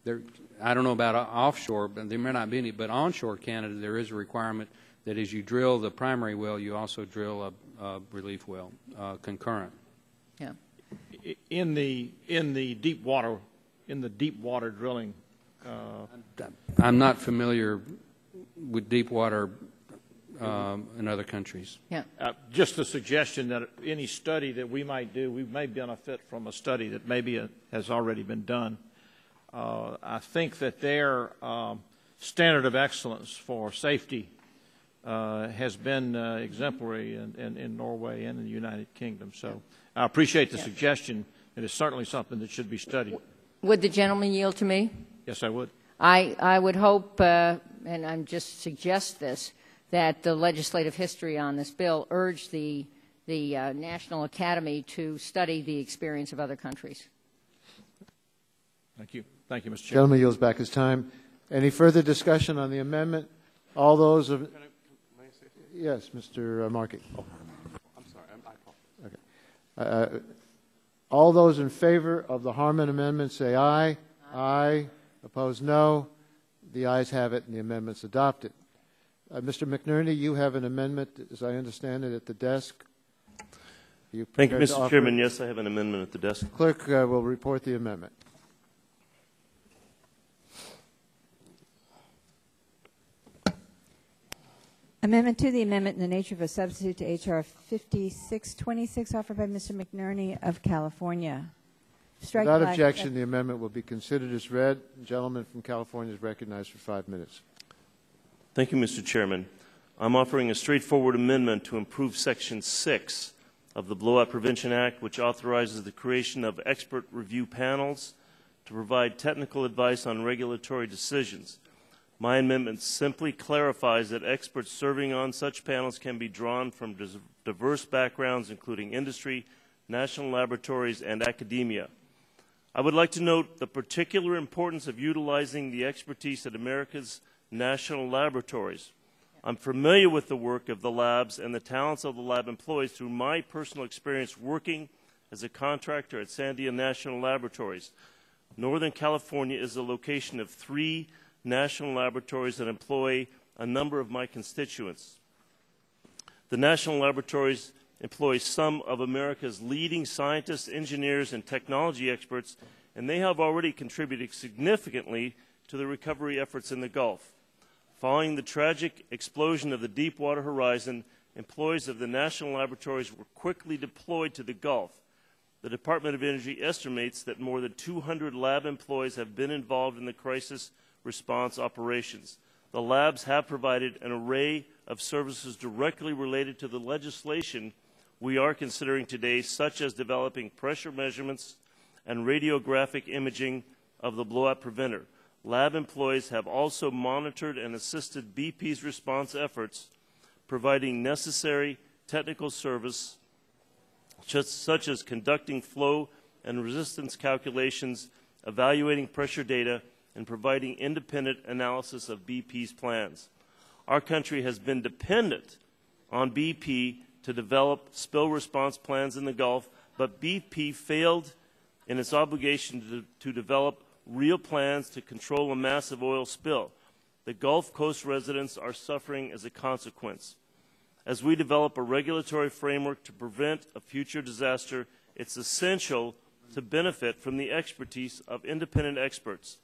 There, I don't know about offshore, but there may not be any. But onshore Canada, there is a requirement that as you drill the primary well, you also drill a relief well, concurrent. Yeah. In the deep water, drilling. I'm not familiar with deep water in other countries. Yeah. Just a suggestion that any study that we might do, we may benefit from a study that maybe has already been done. I think that their standard of excellence for safety has been exemplary in Norway and in the United Kingdom. So I appreciate the suggestion. It is certainly something that should be studied. Would the gentleman yield to me? Yes, I would. I would hope, and I'm just suggest this, that the legislative history on this bill urge the National Academy to study the experience of other countries. Thank you. Thank you, Mr. Chairman. Gentleman yields back his time. Any further discussion on the amendment? All those of... Yes, Mr. Markey. Oh, I'm sorry. I apologize. Okay. All those in favor of the Harman amendment say aye. Aye. Opposed, no. The ayes have it, and the amendment's adopted. Mr. McNerney, you have an amendment, as I understand it, at the desk. Thank you, Mr. Chairman. Yes, I have an amendment at the desk. Clerk will report the amendment. Amendment to the amendment in the nature of a substitute to H.R. 5626, offered by Mr. McNerney of California. Without objection, the amendment will be considered as read. The gentleman from California is recognized for 5 minutes. Thank you, Mr. Chairman. I'm offering a straightforward amendment to improve Section 6 of the Blowout Prevention Act, which authorizes the creation of expert review panels to provide technical advice on regulatory decisions. My amendment simply clarifies that experts serving on such panels can be drawn from diverse backgrounds, including industry, national laboratories, and academia. I would like to note the particular importance of utilizing the expertise at America's national laboratories. I'm familiar with the work of the labs and the talents of the lab employees through my personal experience working as a contractor at Sandia National Laboratories. Northern California is the location of 3 national laboratories that employ a number of my constituents. The national laboratories employ some of America's leading scientists, engineers, and technology experts and they have already contributed significantly to the recovery efforts in the Gulf. Following the tragic explosion of the Deepwater Horizon, employees of the national laboratories were quickly deployed to the Gulf. The Department of Energy estimates that more than 200 lab employees have been involved in the crisis response operations. The labs have provided an array of services directly related to the legislation we are considering today, such as developing pressure measurements and radiographic imaging of the blowout preventer. Lab employees have also monitored and assisted BP's response efforts, providing necessary technical service such as conducting flow and resistance calculations, evaluating pressure data, and providing independent analysis of BP's plans. Our country has been dependent on BP to develop spill response plans in the Gulf, but BP failed in its obligation to develop real plans to control a massive oil spill. The Gulf Coast residents are suffering as a consequence. As we develop a regulatory framework to prevent a future disaster, it's essential to benefit from the expertise of independent experts.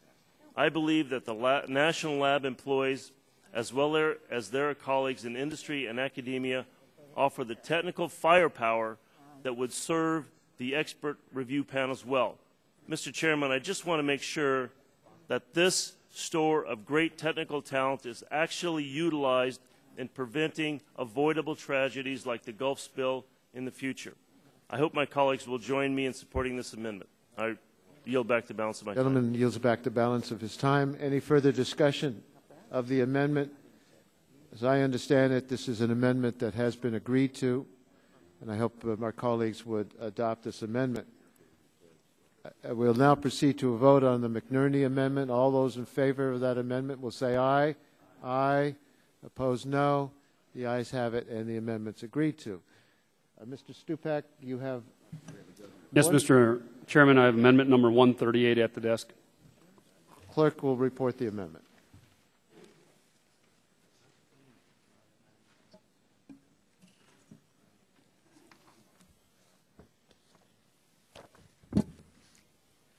I believe that the national lab employees, as well as their colleagues in industry and academia, offer the technical firepower that would serve the expert review panels well. Mr. Chairman, I just want to make sure that this store of great technical talent is actually utilized in preventing avoidable tragedies like the Gulf spill in the future. I hope my colleagues will join me in supporting this amendment. I yield back the balance of my time. Gentleman yields back the balance of his time. Any further discussion of the amendment? As I understand it, this is an amendment that has been agreed to, and I hope our colleagues would adopt this amendment. We'll now proceed to a vote on the McNerney amendment. All those in favor of that amendment will say aye. Aye. Opposed, no. The ayes have it, and the amendment's agreed to. Mr. Stupak, you have... Yes, Mr. Chairman, I have amendment number 138 at the desk. Clerk will report the amendment.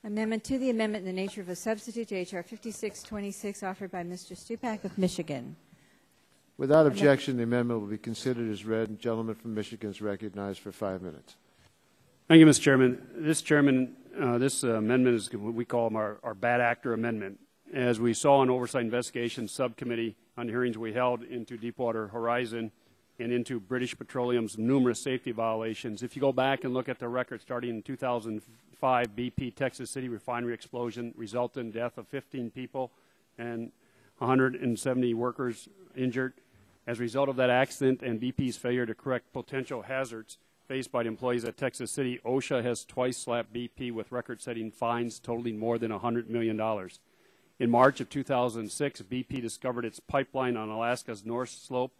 Amendment to the amendment in the nature of a substitute to H.R. 5626 offered by Mr. Stupak of Michigan. Without objection, the amendment will be considered as read, and the gentleman from Michigan is recognized for 5 minutes. Thank you, Mr. Chairman. This amendment is what we call our bad actor amendment. As we saw in Oversight Investigations Subcommittee on hearings we held into Deepwater Horizon and into British Petroleum's numerous safety violations, if you go back and look at the record starting in 2005, BP Texas City refinery explosion resulted in the death of 15 people and 170 workers injured. As a result of that accident and BP's failure to correct potential hazards faced by the employees at Texas City, OSHA has twice slapped BP with record-setting fines totaling more than $100 million. In March of 2006, BP discovered its pipeline on Alaska's North Slope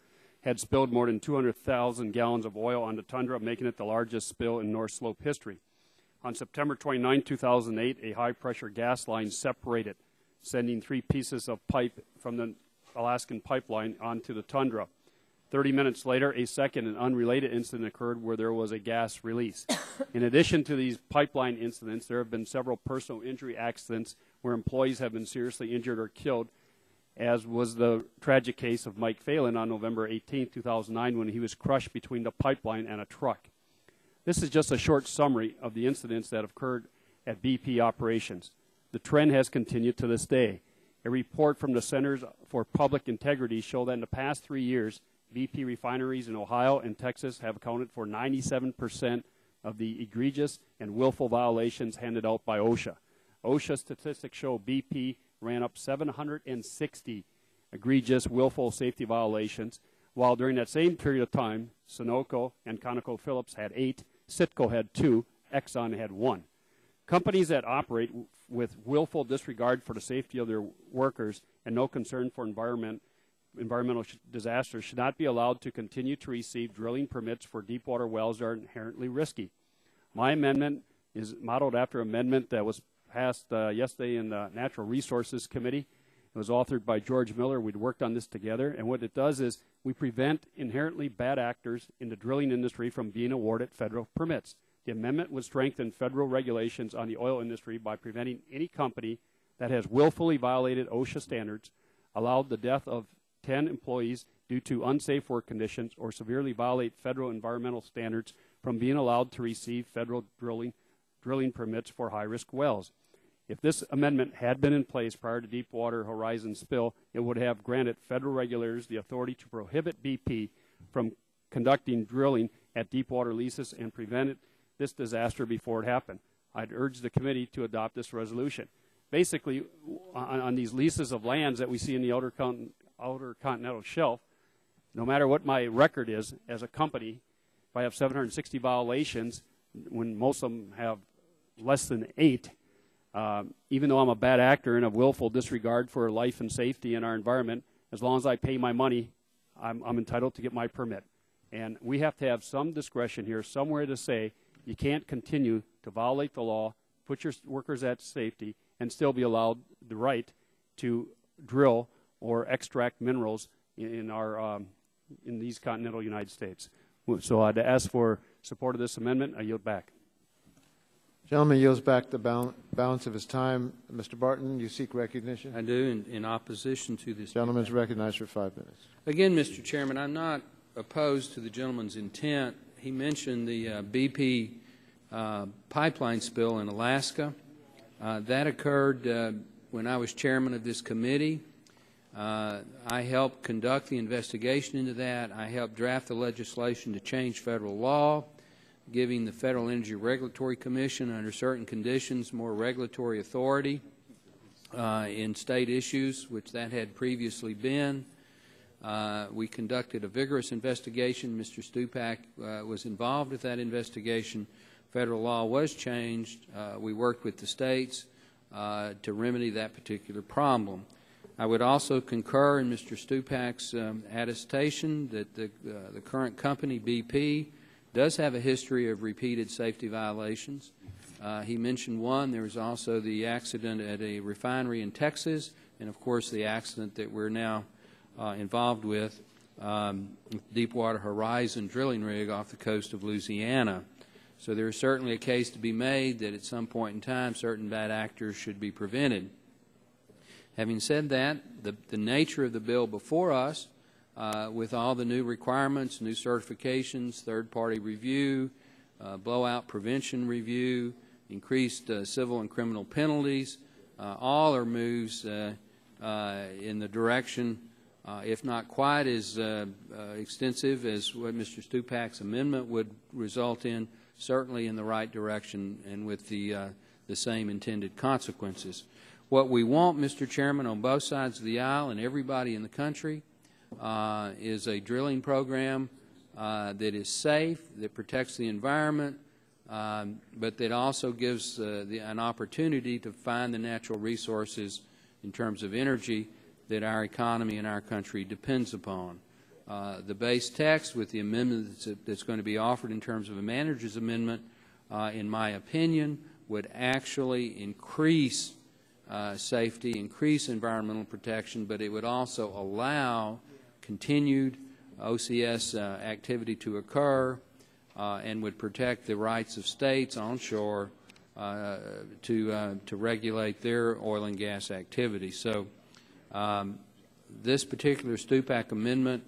had spilled more than 200,000 gallons of oil on the tundra, making it the largest spill in North Slope history. On September 29, 2008, a high-pressure gas line separated, sending 3 pieces of pipe from the Alaskan pipeline onto the tundra. 30 minutes later, a second and unrelated incident occurred where there was a gas release. In addition to these pipeline incidents, there have been several personal injury accidents where employees have been seriously injured or killed, as was the tragic case of Mike Phelan on November 18, 2009, when he was crushed between the pipeline and a truck. This is just a short summary of the incidents that occurred at BP operations. The trend has continued to this day. A report from the Centers for Public Integrity showed that in the past 3 years, BP refineries in Ohio and Texas have accounted for 97% of the egregious and willful violations handed out by OSHA. OSHA statistics show BP ran up 760 egregious willful safety violations, while during that same period of time, Sunoco and ConocoPhillips had 8, Citgo had 2, Exxon had 1. Companies that operate with willful disregard for the safety of their workers and no concern for environmental disasters should not be allowed to continue to receive drilling permits for deepwater wells that are inherently risky. My amendment is modeled after an amendment that was passed yesterday in the Natural Resources Committee. It was authored by George Miller. We'd worked on this together, and what it does is we prevent inherently bad actors in the drilling industry from being awarded federal permits. The amendment would strengthen federal regulations on the oil industry by preventing any company that has willfully violated OSHA standards, allowed the death of 10 employees due to unsafe work conditions, or severely violate federal environmental standards from being allowed to receive federal drilling permits for high-risk wells. If this amendment had been in place prior to Deepwater Horizon spill, it would have granted federal regulators the authority to prohibit BP from conducting drilling at deepwater leases and prevented this disaster before it happened. I'd urge the committee to adopt this resolution. Basically, on these leases of lands that we see in the outer continental shelf, no matter what my record is as a company, if I have 760 violations, when most of them have less than 8, even though I'm a bad actor and a willful disregard for life and safety in our environment, as long as I pay my money, I'm entitled to get my permit. And we have to have some discretion here, somewhere to say you can't continue to violate the law, put your workers at safety, and still be allowed the right to drill or extract minerals in these continental United States. So I'd ask for support of this amendment. I yield back. Gentleman yields back the balance of his time. Mr. Barton, you seek recognition? I do, in opposition to this. Gentleman's recognized for 5 minutes. Again, Mr. Chairman, I'm not opposed to the gentleman's intent. He mentioned the BP pipeline spill in Alaska. That occurred when I was chairman of this committee. I helped conduct the investigation into that. I helped draft the legislation to change federal law, giving the Federal Energy Regulatory Commission, under certain conditions, more regulatory authority in state issues, which that had previously been. We conducted a vigorous investigation. Mr. Stupak was involved with that investigation. Federal law was changed. We worked with the states to remedy that particular problem. I would also concur in Mr. Stupak's attestation that the current company, BP, does have a history of repeated safety violations. He mentioned one. There was also the accident at a refinery in Texas, and of course the accident that we're now involved with, Deepwater Horizon drilling rig off the coast of Louisiana. So there is certainly a case to be made that at some point in time certain bad actors should be prevented. Having said that, the nature of the bill before us, with all the new requirements, new certifications, third-party review, blowout prevention review, increased civil and criminal penalties, all are moves in the direction, if not quite as extensive as what Mr. Stupak's amendment would result in, certainly in the right direction and with the same intended consequences. What we want, Mr. Chairman, on both sides of the aisle and everybody in the country is a drilling program that is safe, that protects the environment, but that also gives an opportunity to find the natural resources in terms of energy that our economy and our country depends upon. The base text with the amendment that's going to be offered in terms of a manager's amendment, in my opinion, would actually increase safety, increase environmental protection, but it would also allow continued OCS activity to occur and would protect the rights of states onshore to regulate their oil and gas activity. So this particular Stupak amendment,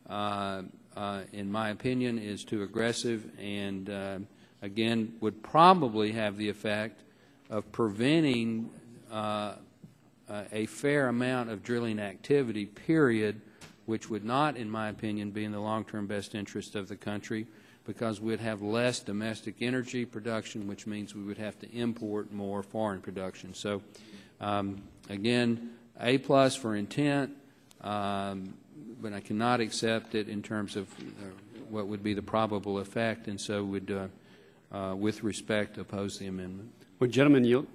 in my opinion, is too aggressive and, again, would probably have the effect of preventing a fair amount of drilling activity, period, which would not, in my opinion, be in the long-term best interest of the country, because we'd have less domestic energy production, which means we would have to import more foreign production. So, again, A+ for intent, but I cannot accept it in terms of what would be the probable effect, and so would, with respect, oppose the amendment. Would gentlemen yield?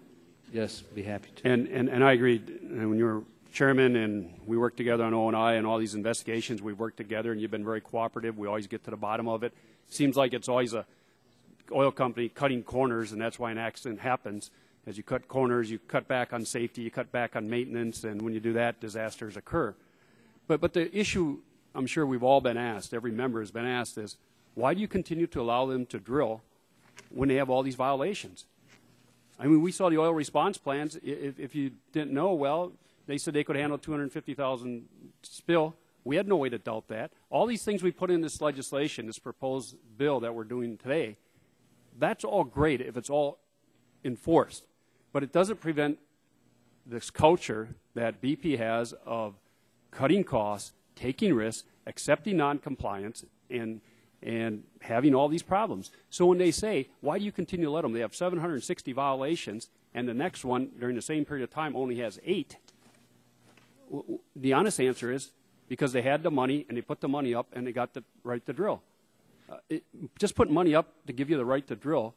Yes, be happy to. And I agree. And when you were chairman and we worked together on O&I and all these investigations, we've worked together and you've been very cooperative. We always get to the bottom of it. Seems like it's always a oil company cutting corners, and that's why an accident happens. As you cut corners, you cut back on safety, you cut back on maintenance, and when you do that, disasters occur. But the issue I'm sure we've all been asked, every member has been asked, is why do you continue to allow them to drill when they have all these violations. I mean, we saw the oil response plans. If you didn't know, well, they said they could handle 250,000 spill. We had no way to doubt that. All these things we put in this legislation, this proposed bill that we're doing today, that's all great if it's all enforced. But it doesn't prevent this culture that BP has of cutting costs, taking risks, accepting noncompliance, and having all these problems. So when they say, why do you continue to let them? They have 760 violations, and the next one during the same period of time only has 8. The honest answer is because they had the money, and they put the money up, and they got the right to drill. Just putting money up to give you the right to drill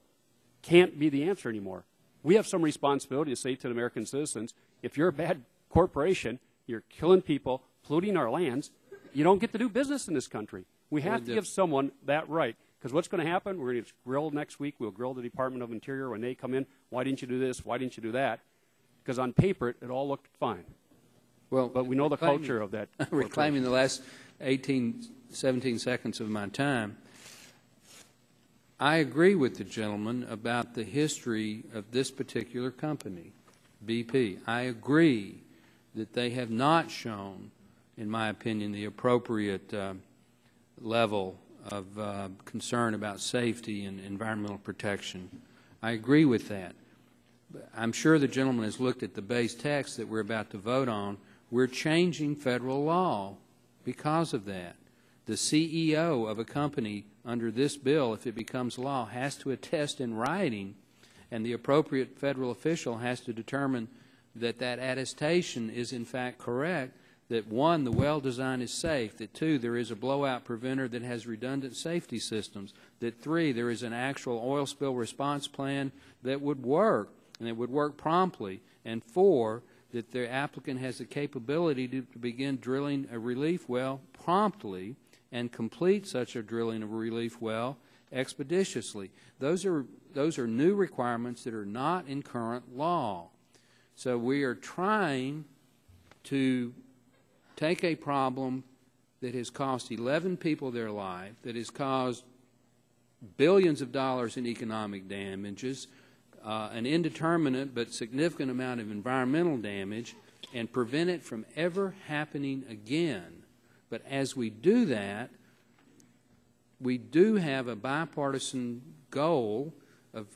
can't be the answer anymore. We have some responsibility to say to the American citizens, if you're a bad corporation, you're killing people, polluting our lands, you don't get to do business in this country. We have to give someone that right. Because what's going to happen, we're going to grill next week. We'll grill the Department of Interior when they come in. Why didn't you do this? Why didn't you do that? Because on paper, it all looked fine. Well, but we know the culture of that. Reclaiming the last 17 seconds of my time, I agree with the gentleman about the history of this particular company, BP. I agree that they have not shown, in my opinion, the appropriate level of concern about safety and environmental protection. I agree with that. I'm sure the gentleman has looked at the base text that we're about to vote on. We're changing federal law because of that. The CEO of a company under this bill, if it becomes law, has to attest in writing, and the appropriate federal official has to determine that that attestation is in fact correct, that 1, the well design is safe, that 2, there is a blowout preventer that has redundant safety systems, that 3, there is an actual oil spill response plan that would work, and it would work promptly, and 4, that the applicant has the capability to begin drilling a relief well promptly and complete such a drilling of a relief well expeditiously. Those are new requirements that are not in current law. So we are trying to take a problem that has cost 11 people their life, that has caused billions of dollars in economic damages, an indeterminate but significant amount of environmental damage, and prevent it from ever happening again. But as we do that, we do have a bipartisan goal of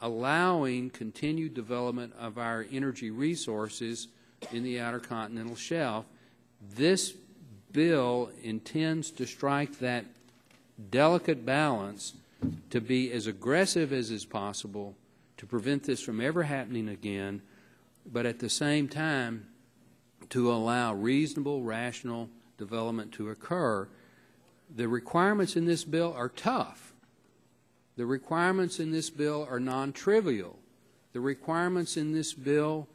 allowing continued development of our energy resources in the Outer Continental Shelf. This bill intends to strike that delicate balance to be as aggressive as is possible to prevent this from ever happening again, but at the same time to allow reasonable, rational development to occur. The requirements in this bill are tough. The requirements in this bill are non-trivial. The requirements in this bill,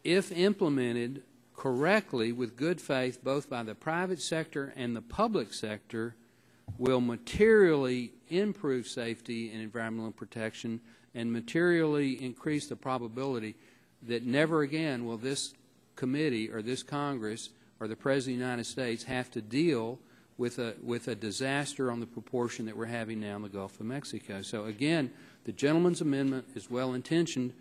if implemented correctly with good faith both by the private sector and the public sector, will materially improve safety and environmental protection and materially increase the probability that never again will this committee or this Congress or the President of the United States have to deal with a disaster on the proportion that we're having now in the Gulf of Mexico. So again, the gentleman's amendment is well-intentioned,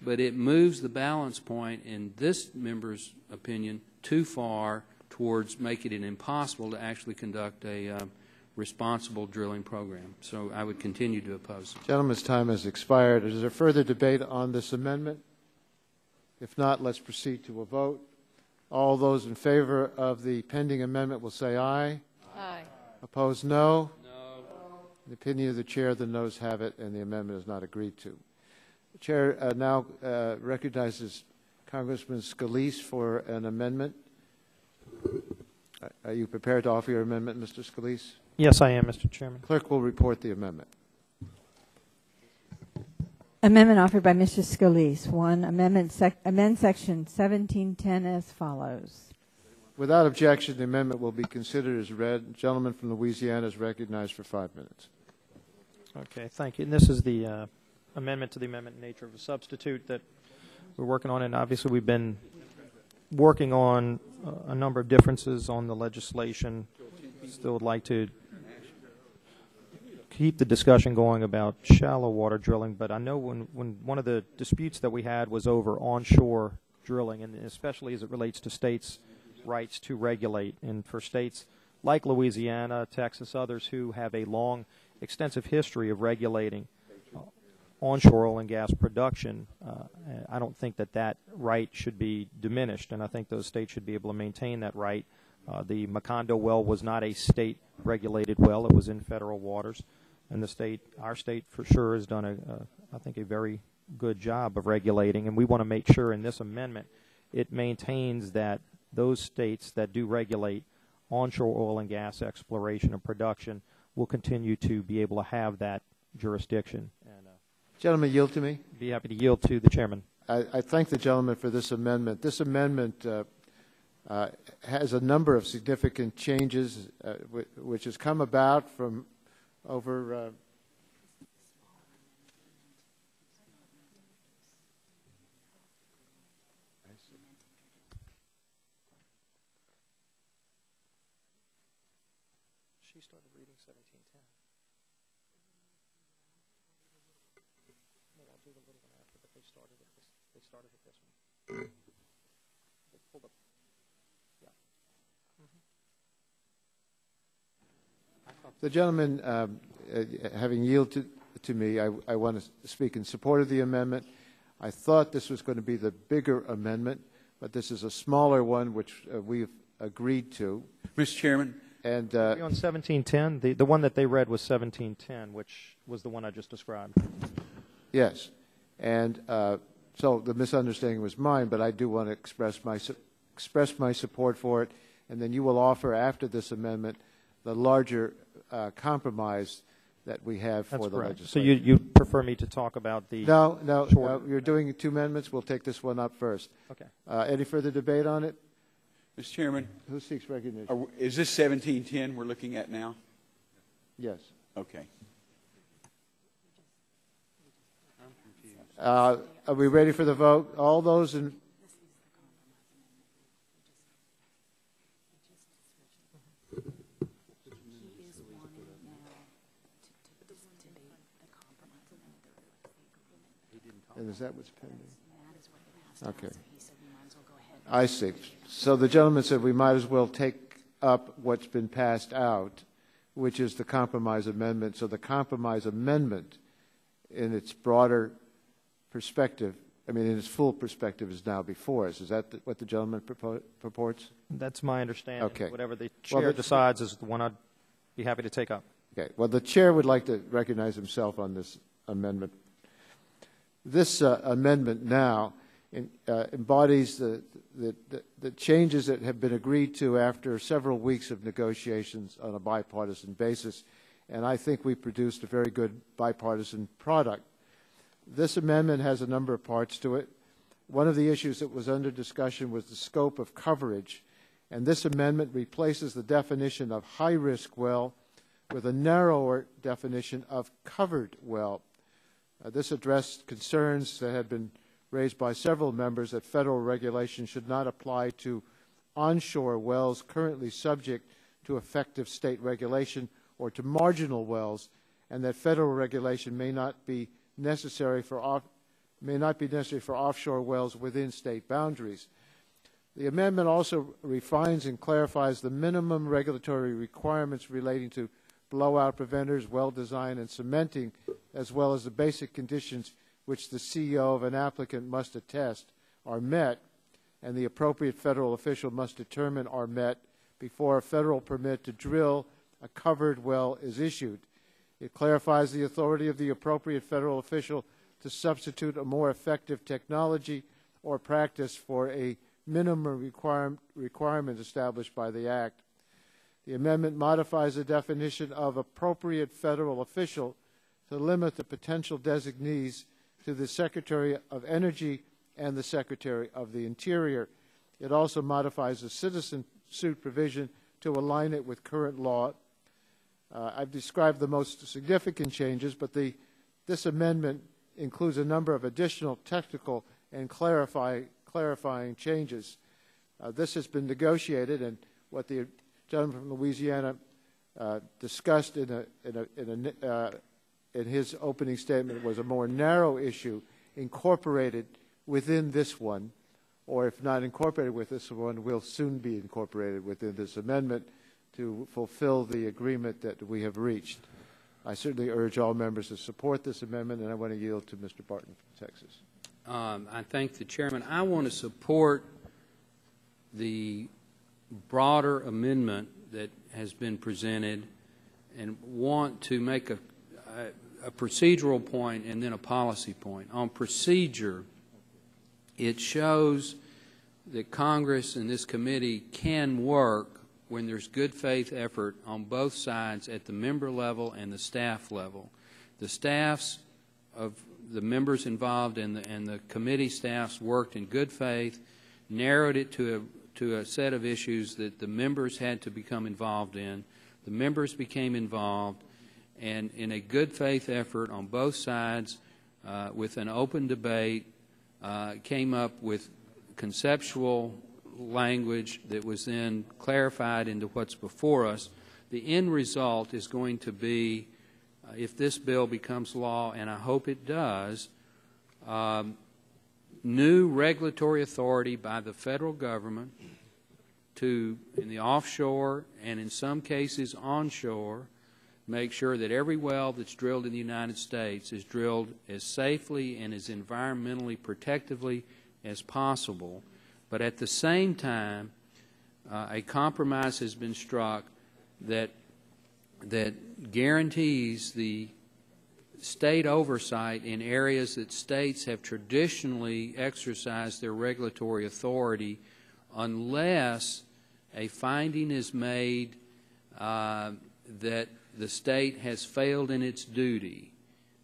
but it moves the balance point, in this member's opinion, too far towards making it impossible to actually conduct a responsible drilling program. So I would continue to oppose it. Gentleman's time has expired. Is there further debate on this amendment? If not, let's proceed to a vote. All those in favor of the pending amendment will say aye. Aye. Opposed, no. No. In the opinion of the chair, the noes have it, and the amendment is not agreed to. The chair now recognizes Congressman Scalise for an amendment. Are you prepared to offer your amendment, Mr. Scalise? Yes, I am, Mr. Chairman. Clerk will report the amendment. Amendment offered by Mr. Scalise. 1, amend Section 1710 as follows. Without objection, the amendment will be considered as read. The gentleman from Louisiana is recognized for 5 minutes. Okay, thank you. And this is the amendment to the amendment in nature of a substitute that we're working on, and obviously we've been working on a number of differences on the legislation. Still would like to keep the discussion going about shallow water drilling, but I know when one of the disputes that we had was over onshore drilling, and especially as it relates to states' rights to regulate. And for states like Louisiana, Texas, others who have a long, extensive history of regulating onshore oil and gas production, I don't think that right should be diminished, and I think those states should be able to maintain that right. The Macondo well was not a state-regulated well. It was in federal waters, and our state for sure has done, I think, a very good job of regulating, and we want to make sure in this amendment it maintains that those states that do regulate onshore oil and gas exploration and production will continue to be able to have that jurisdiction. And, gentlemen, yield to me. Be happy to yield to the chairman. I thank the gentleman for this amendment. This amendment has a number of significant changes which has come about from over She started reading 1710. No, I'll do the little one after, but they started at this. They started at this one. They pulled up. Yeah. The gentleman, having yielded to me, I want to speak in support of the amendment. I thought this was going to be the bigger amendment, but this is a smaller one, which we've agreed to. Mr. Chairman. And on 1710, the one that they read was 1710, which was the one I just described. Yes, and so the misunderstanding was mine, but I do want to express my support for it, and then you will offer after this amendment the larger compromise that we have for the legislation. So you prefer me to talk about the No, you're doing two amendments. We'll take this one up first. Okay. Any further debate on it? Mr. Chairman. Who seeks recognition? Is this 1710 we're looking at now? Yes. Okay. Are we ready for the vote? All those in... And is that what's pending? Okay. I see. So the gentleman said we might as well take up what's been passed out, which is the compromise amendment. So the compromise amendment in its broader perspective, I mean in its full perspective, is now before us. Is that what the gentleman purports? That's my understanding. Okay. Whatever the chair decides is the one I'd be happy to take up. Okay. Well, the chair would like to recognize himself on this amendment. This amendment now embodies the changes that have been agreed to after several weeks of negotiations on a bipartisan basis, and I think we produced a very good bipartisan product. This amendment has a number of parts to it. One of the issues that was under discussion was the scope of coverage, and this amendment replaces the definition of high-risk well with a narrower definition of covered well. This addressed concerns that had been raised by several members that federal regulation should not apply to onshore wells currently subject to effective state regulation or to marginal wells, and that federal regulation may not be necessary for offshore wells within state boundaries. The amendment also refines and clarifies the minimum regulatory requirements relating to blowout preventers, well design, and cementing, as well as the basic conditions which the CEO of an applicant must attest are met, and the appropriate federal official must determine are met before a federal permit to drill a covered well is issued. It clarifies the authority of the appropriate federal official to substitute a more effective technology or practice for a minimum requirement established by the Act. The amendment modifies the definition of appropriate federal official to limit the potential designees to the Secretary of Energy and the Secretary of the Interior. It also modifies the citizen suit provision to align it with current law. I've described the most significant changes, but this amendment includes a number of additional technical and clarifying changes. This has been negotiated, and what the gentleman from Louisiana discussed in his opening statement was a more narrow issue incorporated within this one, or if not incorporated with this one, will soon be incorporated within this amendment to fulfill the agreement that we have reached. I certainly urge all members to support this amendment, and I want to yield to Mr. Barton from Texas. I thank the chairman. I want to support the broader amendment that has been presented and want to make a procedural point and then a policy point. On procedure, it shows that Congress and this committee can work when there's good faith effort on both sides at the member level and the staff level. The staffs of the members involved and the committee staffs worked in good faith, narrowed it to a set of issues that the members had to become involved in. The members became involved, and in a good faith effort on both sides with an open debate, came up with conceptual language that was then clarified into what's before us. The end result is going to be, if this bill becomes law, and I hope it does, new regulatory authority by the federal government to, in the offshore and in some cases onshore, make sure that every well that's drilled in the United States is drilled as safely and as environmentally protectively as possible. But at the same time, a compromise has been struck that guarantees the state oversight in areas that states have traditionally exercised their regulatory authority unless a finding is made that the state has failed in its duty.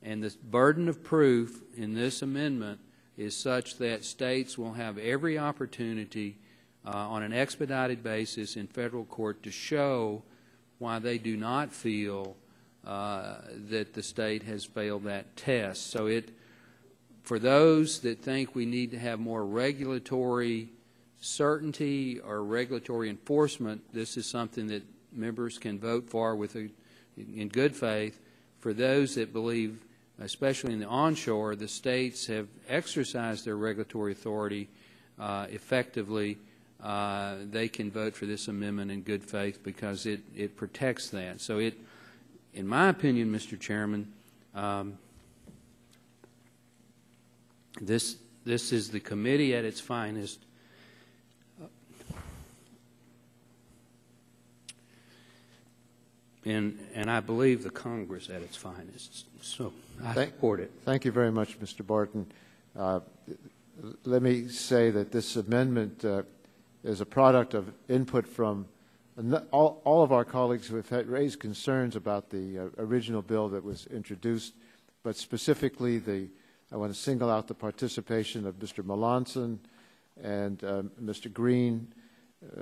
And the burden of proof in this amendment is such that states will have every opportunity on an expedited basis in federal court to show why they do not feel that the state has failed that test. So for those that think we need to have more regulatory certainty or regulatory enforcement, this is something that members can vote for in good faith. For those that believe, especially in the onshore, the states have exercised their regulatory authority effectively, they can vote for this amendment in good faith because it protects that. So in my opinion, Mr. Chairman, this is the committee at its finest. And I believe the Congress at its finest. So I support it. Thank you very much, Mr. Barton. Let me say that this amendment is a product of input from all of our colleagues who have raised concerns about the original bill that was introduced, but specifically I want to single out the participation of Mr. Melanson and Mr. Green,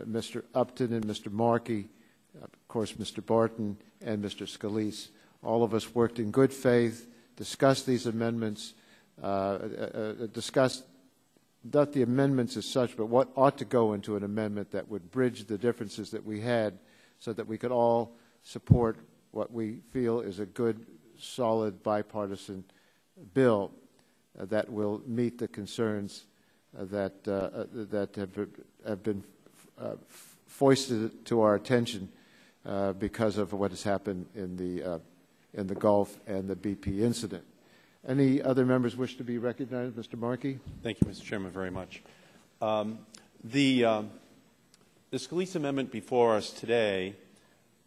Mr. Upton and Mr. Markey, of course, Mr. Barton and Mr. Scalise. All of us worked in good faith, discussed these amendments, discussed not the amendments as such, but what ought to go into an amendment that would bridge the differences that we had so that we could all support what we feel is a good, solid, bipartisan bill that will meet the concerns that have been foisted to our attention because of what has happened in the Gulf and the BP incident. Any other members wish to be recognized? Mr. Markey? Thank you, Mr. Chairman, very much. The Scalise amendment before us today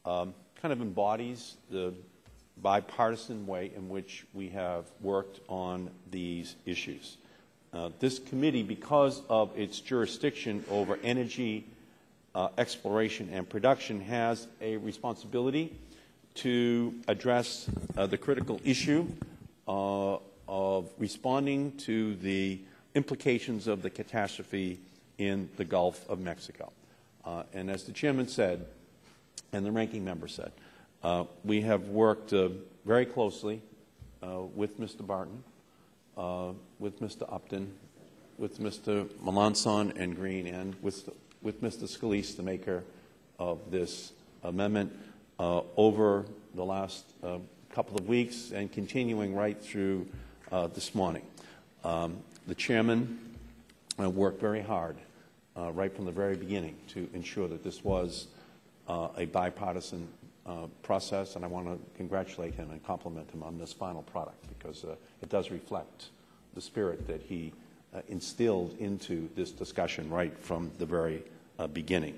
kind of embodies the bipartisan way in which we have worked on these issues. This committee, because of its jurisdiction over energy exploration and production, has a responsibility to address the critical issue of responding to the implications of the catastrophe in the Gulf of Mexico. And as the chairman said, and the ranking member said, we have worked very closely with Mr. Barton, with Mr. Upton, with Mr. Melanson and Green, and with Mr. Scalise, the maker of this amendment. over the last couple of weeks and continuing right through this morning. The chairman worked very hard right from the very beginning to ensure that this was a bipartisan process, and I want to congratulate him and compliment him on this final product, because it does reflect the spirit that he instilled into this discussion right from the very beginning.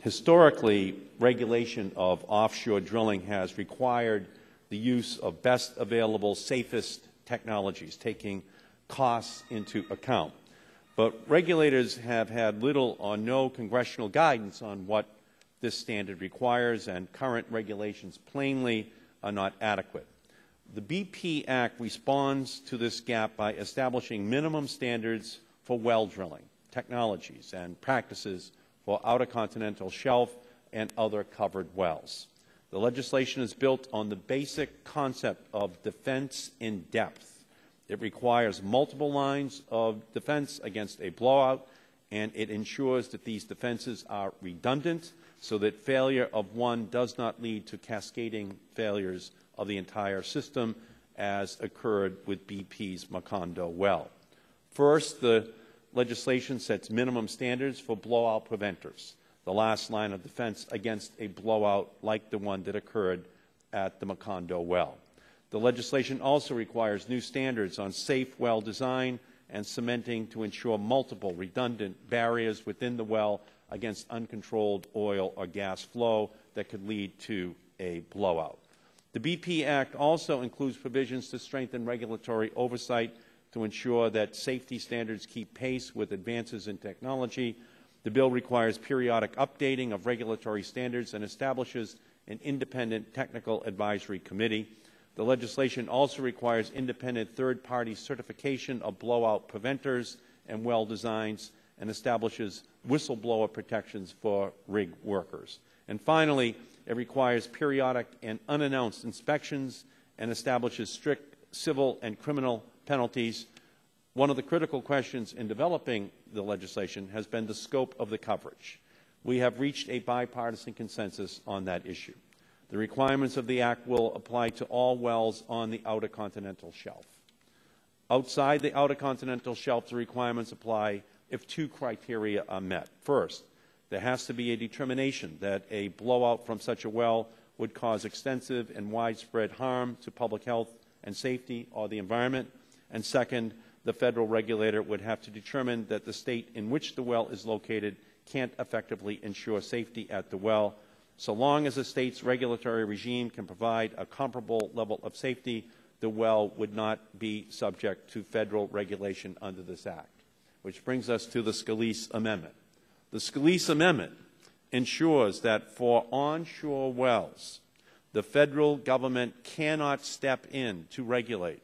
Historically, regulation of offshore drilling has required the use of best available, safest technologies, taking costs into account. But regulators have had little or no congressional guidance on what this standard requires, and current regulations plainly are not adequate. The BP Act responds to this gap by establishing minimum standards for well drilling, technologies, and practices for outer continental shelf and other covered wells. The legislation is built on the basic concept of defense in depth. It requires multiple lines of defense against a blowout, and it ensures that these defenses are redundant so that failure of one does not lead to cascading failures of the entire system, as occurred with BP's Macondo well. First, the legislation sets minimum standards for blowout preventers, the last line of defense against a blowout like the one that occurred at the Macondo well. The legislation also requires new standards on safe well design and cementing to ensure multiple redundant barriers within the well against uncontrolled oil or gas flow that could lead to a blowout. The BP Act also includes provisions to strengthen regulatory oversight to ensure that safety standards keep pace with advances in technology. The bill requires periodic updating of regulatory standards and establishes an independent technical advisory committee. The legislation also requires independent third-party certification of blowout preventers and well designs, and establishes whistleblower protections for rig workers. And finally, it requires periodic and unannounced inspections and establishes strict civil and criminal penalties. One of the critical questions in developing the legislation has been the scope of the coverage. We have reached a bipartisan consensus on that issue. The requirements of the Act will apply to all wells on the outer continental shelf. Outside the outer continental shelf, the requirements apply if two criteria are met. First, there has to be a determination that a blowout from such a well would cause extensive and widespread harm to public health and safety or the environment. And second, the federal regulator would have to determine that the state in which the well is located can't effectively ensure safety at the well. So long as a state's regulatory regime can provide a comparable level of safety, the well would not be subject to federal regulation under this Act. Which brings us to the Scalise Amendment. The Scalise Amendment ensures that for onshore wells, the federal government cannot step in to regulate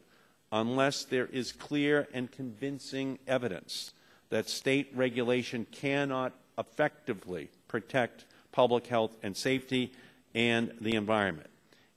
unless there is clear and convincing evidence that state regulation cannot effectively protect public health and safety and the environment.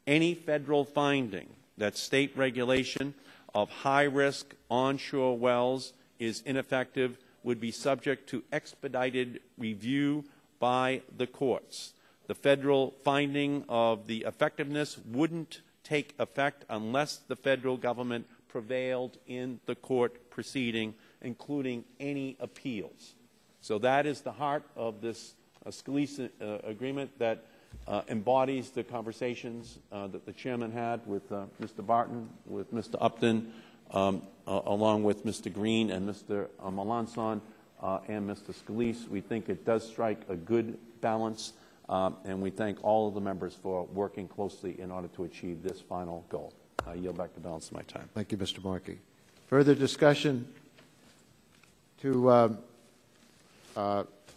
Any federal finding that state regulation of high-risk onshore wells is ineffective would be subject to expedited review by the courts. The federal finding of the effectiveness wouldn't take effect unless the federal government prevailed in the court proceeding, including any appeals. So that is the heart of this Scalise agreement that embodies the conversations that the chairman had with Mr. Barton, with Mr. Upton, along with Mr. Green and Mr. Melanson and Mr. Scalise. We think it does strike a good balance, and we thank all of the members for working closely in order to achieve this final goal. I yield back the balance of my time. Thank you, Mr. Markey. Further discussion to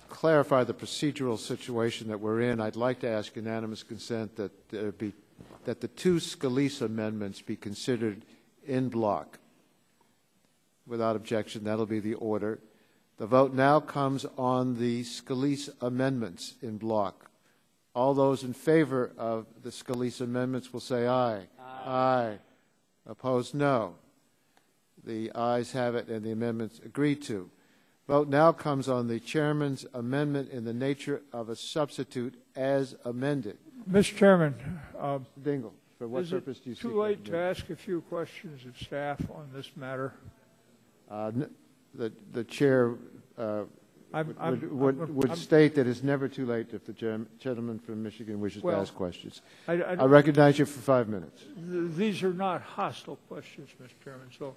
clarify the procedural situation that we're in. I'd like to ask unanimous consent that that the two Scalise amendments be considered in block. Without objection, that'll be the order. The vote now comes on the Scalise amendments in block. All those in favor of the Scalise amendments will say aye. Aye. Aye. Opposed, no. The ayes have it, and the amendments agreed to. Vote now comes on the chairman's amendment in the nature of a substitute as amended. Mr. Chairman, Dingle, for what is purpose it do you seek too late to recognition? ask a few questions of staff on this matter? The chair would state that it's never too late if the gentleman from Michigan wishes to ask questions. I recognize you for 5 minutes. These are not hostile questions, Mr. Chairman. So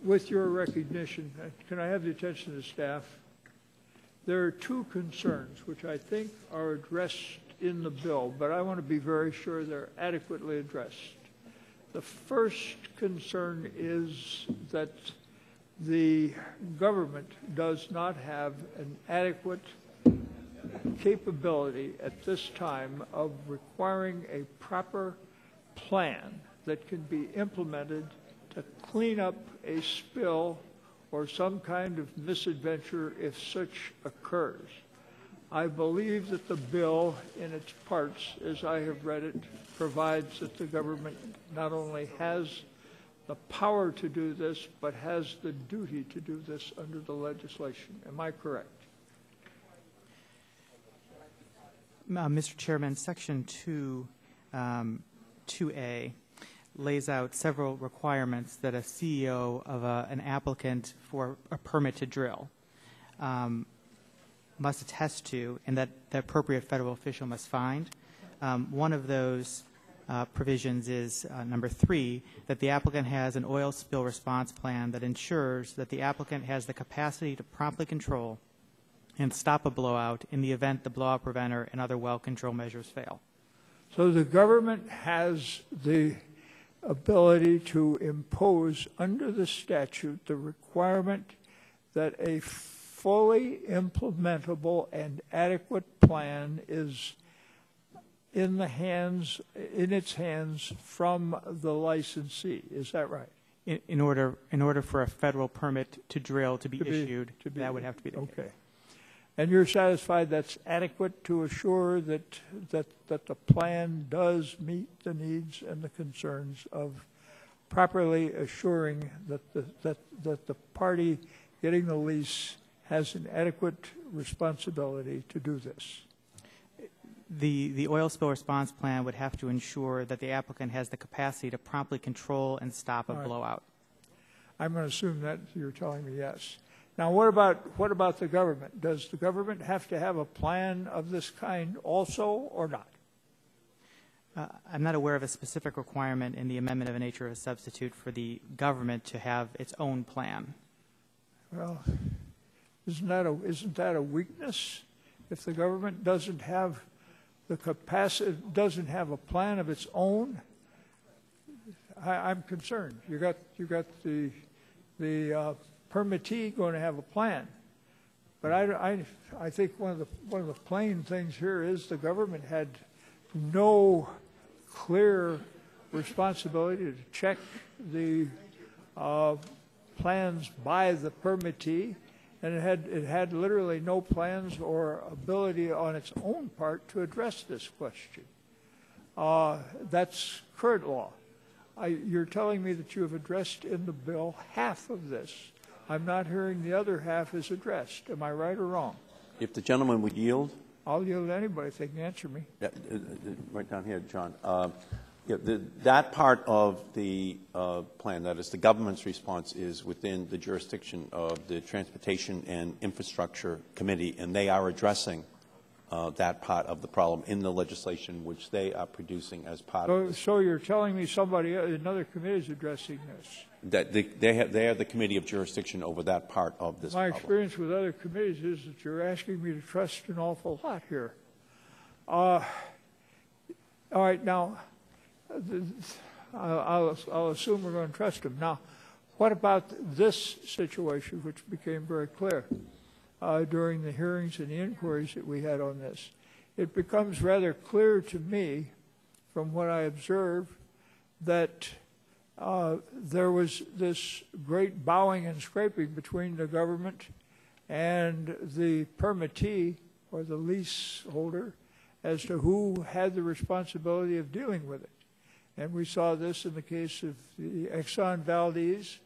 with your recognition, can I have the attention of the staff? There are two concerns which I think are addressed in the bill, but I want to be very sure they're adequately addressed. The first concern is that the government does not have an adequate capability at this time of requiring a proper plan that can be implemented to clean up a spill or some kind of misadventure if such occurs. I believe that the bill in its parts, as I have read it, provides that the government not only has the power to do this, but has the duty to do this under the legislation. Am I correct? Mr. Chairman, Section 2A lays out several requirements that a CEO of an applicant for a permit to drill must attest to, and that the appropriate federal official must find. One of those provisions is number 3, that the applicant has an oil spill response plan that ensures that the applicant has the capacity to promptly control and stop a blowout in the event the blowout preventer and other well control measures fail. So the government has the ability to impose under the statute the requirement that a fully implementable and adequate plan is in its hands from the licensee. Is that right? In order for a federal permit to drill to be issued, that would have to be the case. Okay. And you're satisfied that's adequate to assure that the plan does meet the needs and the concerns of properly assuring that the party getting the lease has an adequate responsibility to do this? The oil spill response plan would have to ensure that the applicant has the capacity to promptly control and stop a blowout. I'm going to assume that you're telling me yes. Now, what about the government? Does the government have to have a plan of this kind also, or not? I'm not aware of a specific requirement in the amendment of a nature of a substitute for the government to have its own plan. Well, isn't that a weakness? If the government doesn't have the capacity, doesn't have a plan of its own, I'm concerned. You got the permittee going to have a plan, but I think one of the plain things here is the government had no clear responsibility to check the plans by the permittee, and it had literally no plans or ability on its own part to address this question. That's current law. You're telling me that you have addressed in the bill half of this. I'm not hearing the other half is addressed. Am I right or wrong? If the gentleman would yield. I'll yield to anybody if they can answer me. Yeah, right down here, John. That part of the plan, that is the government's response, is within the jurisdiction of the Transportation and Infrastructure Committee, and they are addressing that part of the problem in the legislation which they are producing as part of this. So you're telling me another committee is addressing this? That they are the committee of jurisdiction over that part of this My problem. experience with other committees is that you're asking me to trust an awful lot here. All right, now, I'll assume we're going to trust him. Now, what about this situation, which became very clear during the hearings and the inquiries that we had on this? It becomes rather clear to me, from what I observe, that there was this great bowing and scraping between the government and the permittee, or the leaseholder, as to who had the responsibility of dealing with it. And we saw this in the case of the Exxon Valdez.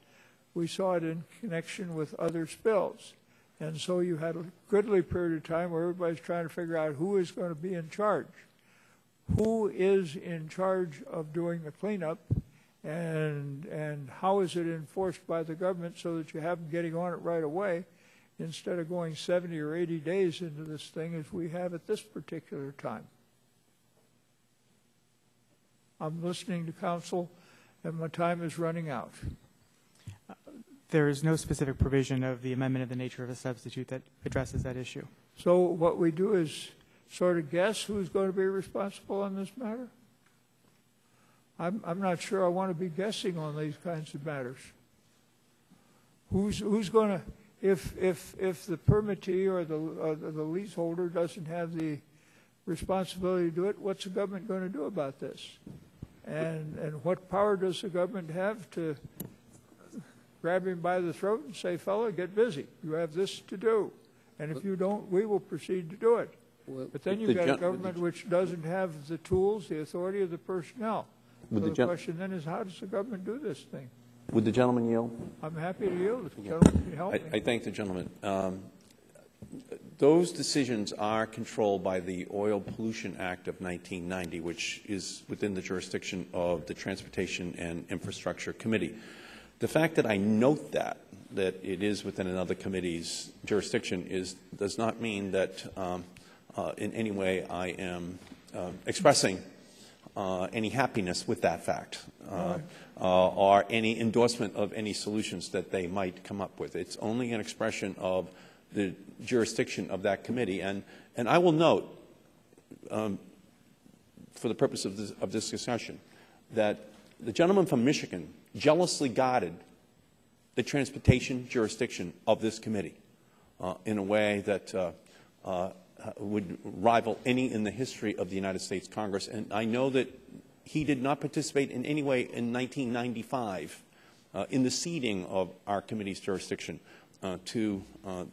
We saw it in connection with other spills. And so you had a goodly period of time where everybody's trying to figure out who is going to be in charge. who is in charge of doing the cleanup, and how is it enforced by the government so that you have them getting on it right away instead of going 70 or 80 days into this thing as we have at this particular time. I'm listening to counsel, and my time is running out. There is no specific provision of the amendment of the nature of a substitute that addresses that issue. So what we do is sort of guess who's going to be responsible on this matter? I'm not sure I want to be guessing on these kinds of matters. Who's going to, if the permittee or the leaseholder doesn't have the responsibility to do it, what's the government going to do about this? And what power does the government have to grab him by the throat and say, fella, get busy. You have this to do. And if you don't, we will proceed to do it. But then you've got a government which doesn't have the tools, the authority, or the personnel. So the question then is, how does the government do this thing? Would the gentleman yield? I'm happy to yield if the gentleman can help me. I thank the gentleman. Those decisions are controlled by the Oil Pollution Act of 1990, which is within the jurisdiction of the Transportation and Infrastructure Committee. The fact that I note that it is within another committee's jurisdiction does not mean that in any way I am expressing any happiness with that fact or any endorsement of any solutions that they might come up with. It's only an expression of the jurisdiction of that committee. And I will note, for the purpose of this discussion, that the gentleman from Michigan jealously guarded the transportation jurisdiction of this committee in a way that would rival any in the history of the United States Congress. And I know that he did not participate in any way in 1995 in the ceding of our committee's jurisdiction to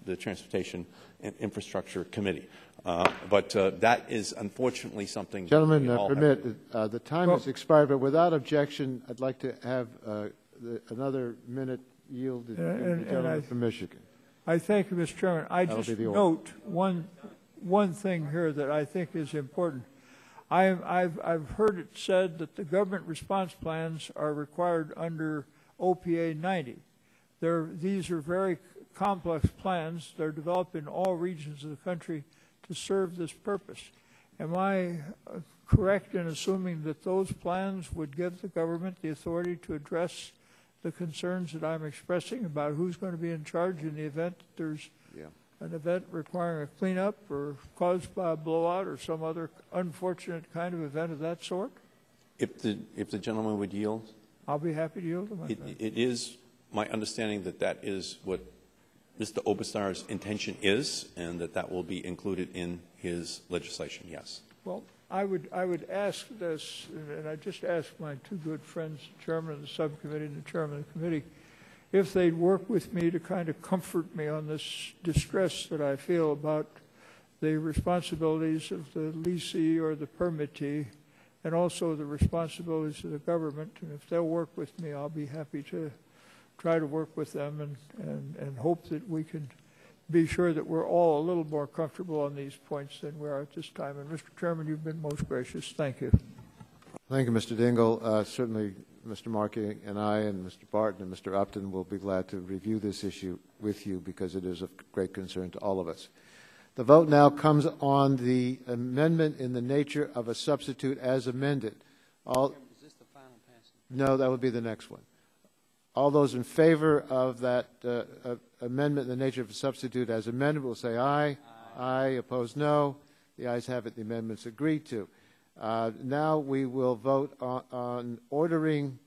the Transportation and Infrastructure Committee. But that is unfortunately something. Gentlemen, permit, the time has expired, but without objection, I'd like to have another minute yielded to the gentleman from Michigan. I thank you, Mr. Chairman. I just note one thing here that I think is important. I've heard it said that the government response plans are required under OPA 90. These are very complex plans. They're developed in all regions of the country to serve this purpose. Am I correct in assuming that those plans would give the government the authority to address the concerns that I'm expressing about who's going to be in charge in the event that there's an event requiring a cleanup or caused by a blowout or some other unfortunate kind of event of that sort? If the gentleman would yield? I'll be happy to yield to my friend. It is my understanding that that is what Mr. Oberstar's intention is, and that will be included in his legislation, yes. Well, I would ask this, and I just asked my two good friends, the chairman of the subcommittee and the chairman of the committee, if they'd work with me to kind of comfort me on this distress that I feel about the responsibilities of the leasee or the permittee, and also the responsibilities of the government. And if they'll work with me, I'll be happy to try to work with them and hope that we can be sure that we're all a little more comfortable on these points than we are at this time. And Mr. Chairman, you've been most gracious. Thank you. Thank you, Mr. Dingell. Certainly, Mr. Markey and I and Mr. Barton and Mr. Upton will be glad to review this issue with you because it is of great concern to all of us. The vote now comes on the amendment in the nature of a substitute as amended. Is this the final passage? No, that would be the next one. All those in favor of that amendment in the nature of a substitute as amended will say aye. Aye. Opposed, no. The ayes have it. The amendment's agreed to. Now we will vote on ordering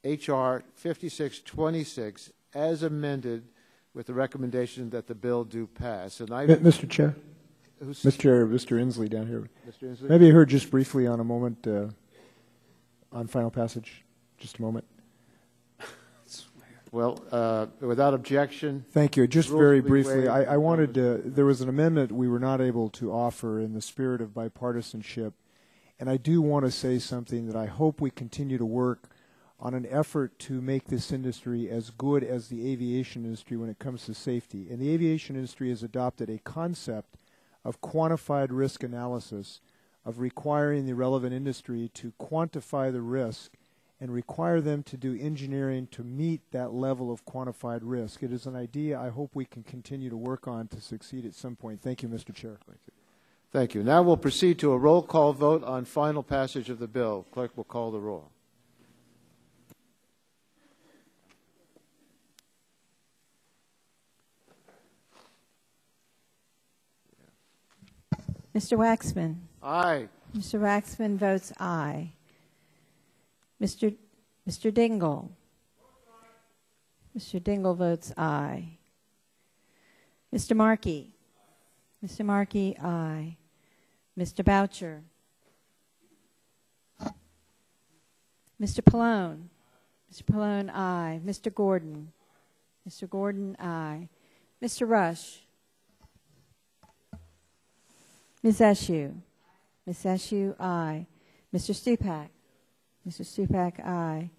H.R. 5626 as amended with the recommendation that the bill do pass. And Mr. Chair. Mr. Inslee down here. Mr. Inslee? Maybe I heard just briefly on a moment on final passage. Just a moment. Well, without objection. Thank you. Just very briefly, I wanted to, there was an amendment we were not able to offer in the spirit of bipartisanship, and I do want to say something that I hope we continue to work on an effort to make this industry as good as the aviation industry when it comes to safety. And the aviation industry has adopted a concept of quantified risk analysis of requiring the relevant industry to quantify the risk and require them to do engineering to meet that level of quantified risk. It is an idea I hope we can continue to work on to succeed at some point. Thank you, Mr. Chair. Thank you. Now we'll proceed to a roll call vote on final passage of the bill. Clerk will call the roll. Mr. Waxman. Aye. Mr. Waxman votes aye. Mr. Dingell. Mr. Dingell votes aye. Mr. Markey. Mr. Markey, aye. Mr. Boucher. Mr. Pallone. Mr. Pallone, aye. Mr. Gordon. Mr. Gordon, aye. Mr. Rush. Ms. Eshoo. Ms. Eshoo, aye. Mr. Stupak. Mr. Stupak, aye.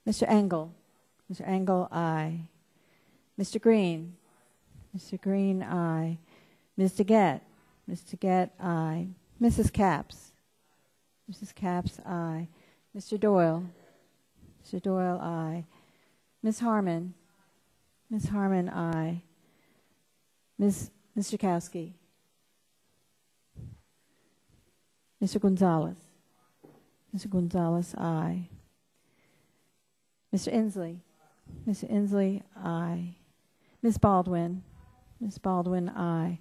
Mr. Engel. Mr. Engel, aye. Mr. Green. Mr. Green, aye. Ms. DeGette. Ms. DeGette, aye. Mrs. Capps. Mrs. Capps, aye. Mr. Doyle. Mr. Doyle, aye. Ms. Harmon. Ms. Harmon, aye. Ms. Jakowski. Mr. Gonzalez. Mr. Gonzalez, aye. Mr. Inslee. Mr. Inslee, aye. Ms. Baldwin. Ms. Baldwin, aye.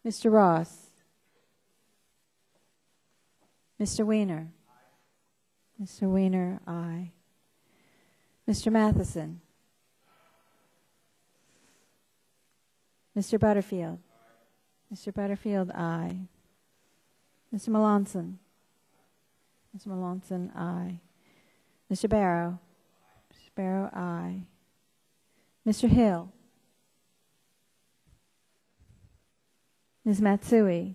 Mr. Ross. Mr. Weiner. Mr. Weiner, aye. Mr. Matheson. Mr. Butterfield. Mr. Butterfield, aye. Mr. Melanson. Mr. Melanson, aye. Mr. Barrow. Mr. Barrow, aye. Mr. Hill. Ms. Matsui.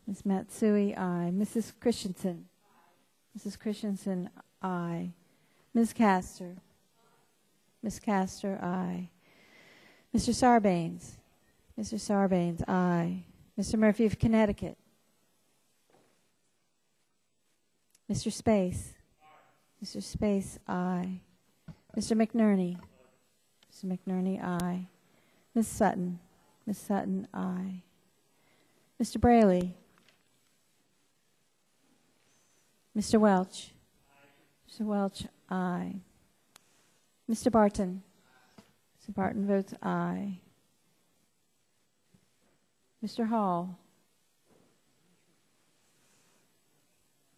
Ms. Matsui, aye. Mrs. Christensen. Mrs. Christensen, aye. Ms. Castor. Ms. Castor, aye. Mr. Sarbanes. Mr. Sarbanes, aye. Mr. Murphy of Connecticut. Mr. Space. Mr. Space, aye. Mr. McNerney. Mr. McNerney, aye. Ms. Sutton. Ms. Sutton, aye. Mr. Braley. Mr. Welch. Mr. Welch, aye. Mr. Barton. Mr. Barton votes aye. Mr. Hall.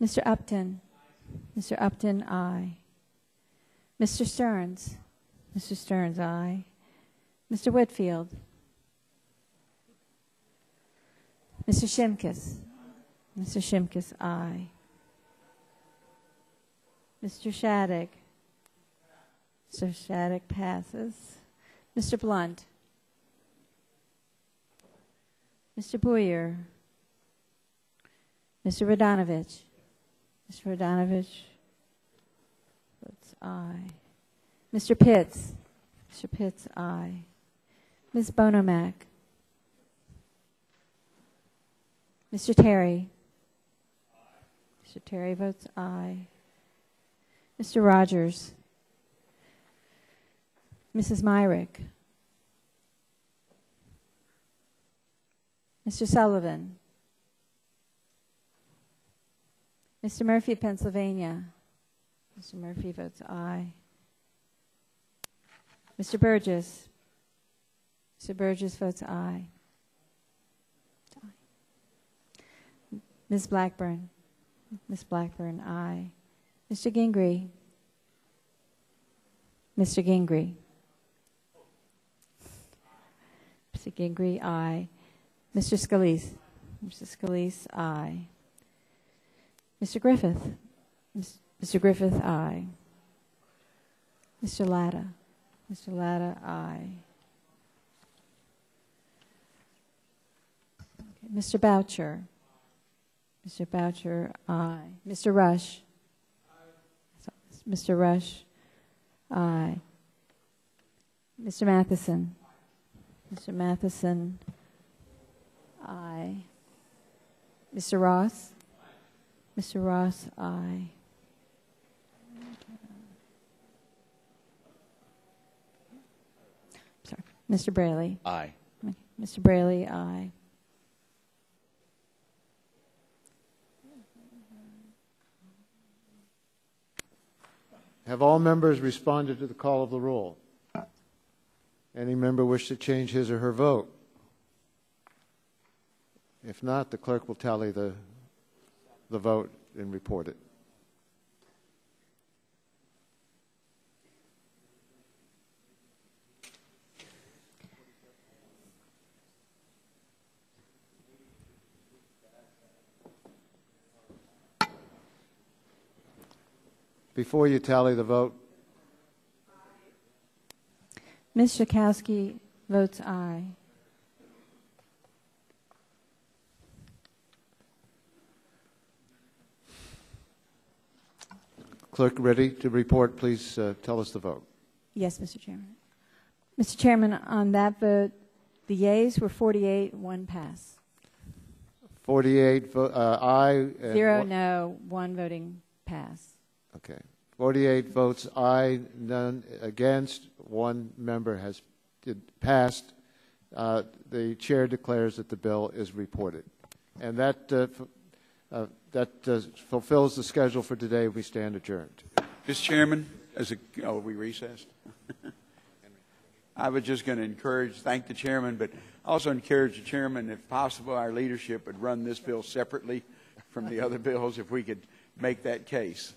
Mr. Upton. Mr. Upton, aye. Mr. Stearns. Mr. Stearns, aye. Mr. Whitfield. Mr. Shimkus. Mr. Shimkus, aye. Mr. Shattuck. Mr. Shattuck passes. Mr. Blunt. Mr. Boyer. Mr. Radonovich. Mr. Radonovich votes aye. Mr. Pitts. Mr. Pitts, aye. Ms. Bonomack. Mr. Terry. Mr. Terry votes aye. Mr. Rogers. Mrs. Myrick. Mr. Sullivan. Mr. Murphy of Pennsylvania. Mr. Murphy votes aye. Mr. Burgess. Mr. Burgess votes aye. Ms. Blackburn. Ms. Blackburn, aye. Mr. Gingrey. Mr. Gingrey. Mr. Gingrey, aye. Mr. Scalise. Mr. Scalise, aye. Mr. Griffith. Mr. Griffith, aye. Mr. Latta. Mr. Latta, aye. Okay. Mr. Boucher. Mr. Boucher, aye. Mr. Rush. Mr. Rush, aye. Mr. Matheson. Mr. Matheson, aye. Mr. Ross. Mr. Ross, aye. Sorry. Mr. Braley? Aye. Mr. Braley, aye. Have all members responded to the call of the roll? Any member wish to change his or her vote? If not, the clerk will tally the vote and report it. Before you tally the vote, Ms. Schakowsky votes aye. clerk ready to report, please tell us the vote. Yes, Mr. Chairman. Mr. Chairman, on that vote, the yeas were 48, 1 pass. 48 aye. And 0 no, 1 voting pass. Okay. 48 votes aye, none against, 1 member has passed. The chair declares that the bill is reported. And that fulfills the schedule for today. We stand adjourned. Mr. Chairman, we recessed? I was just going to thank the chairman, but also encourage the chairman, if possible, our leadership would run this bill separately from the other bills if we could make that case.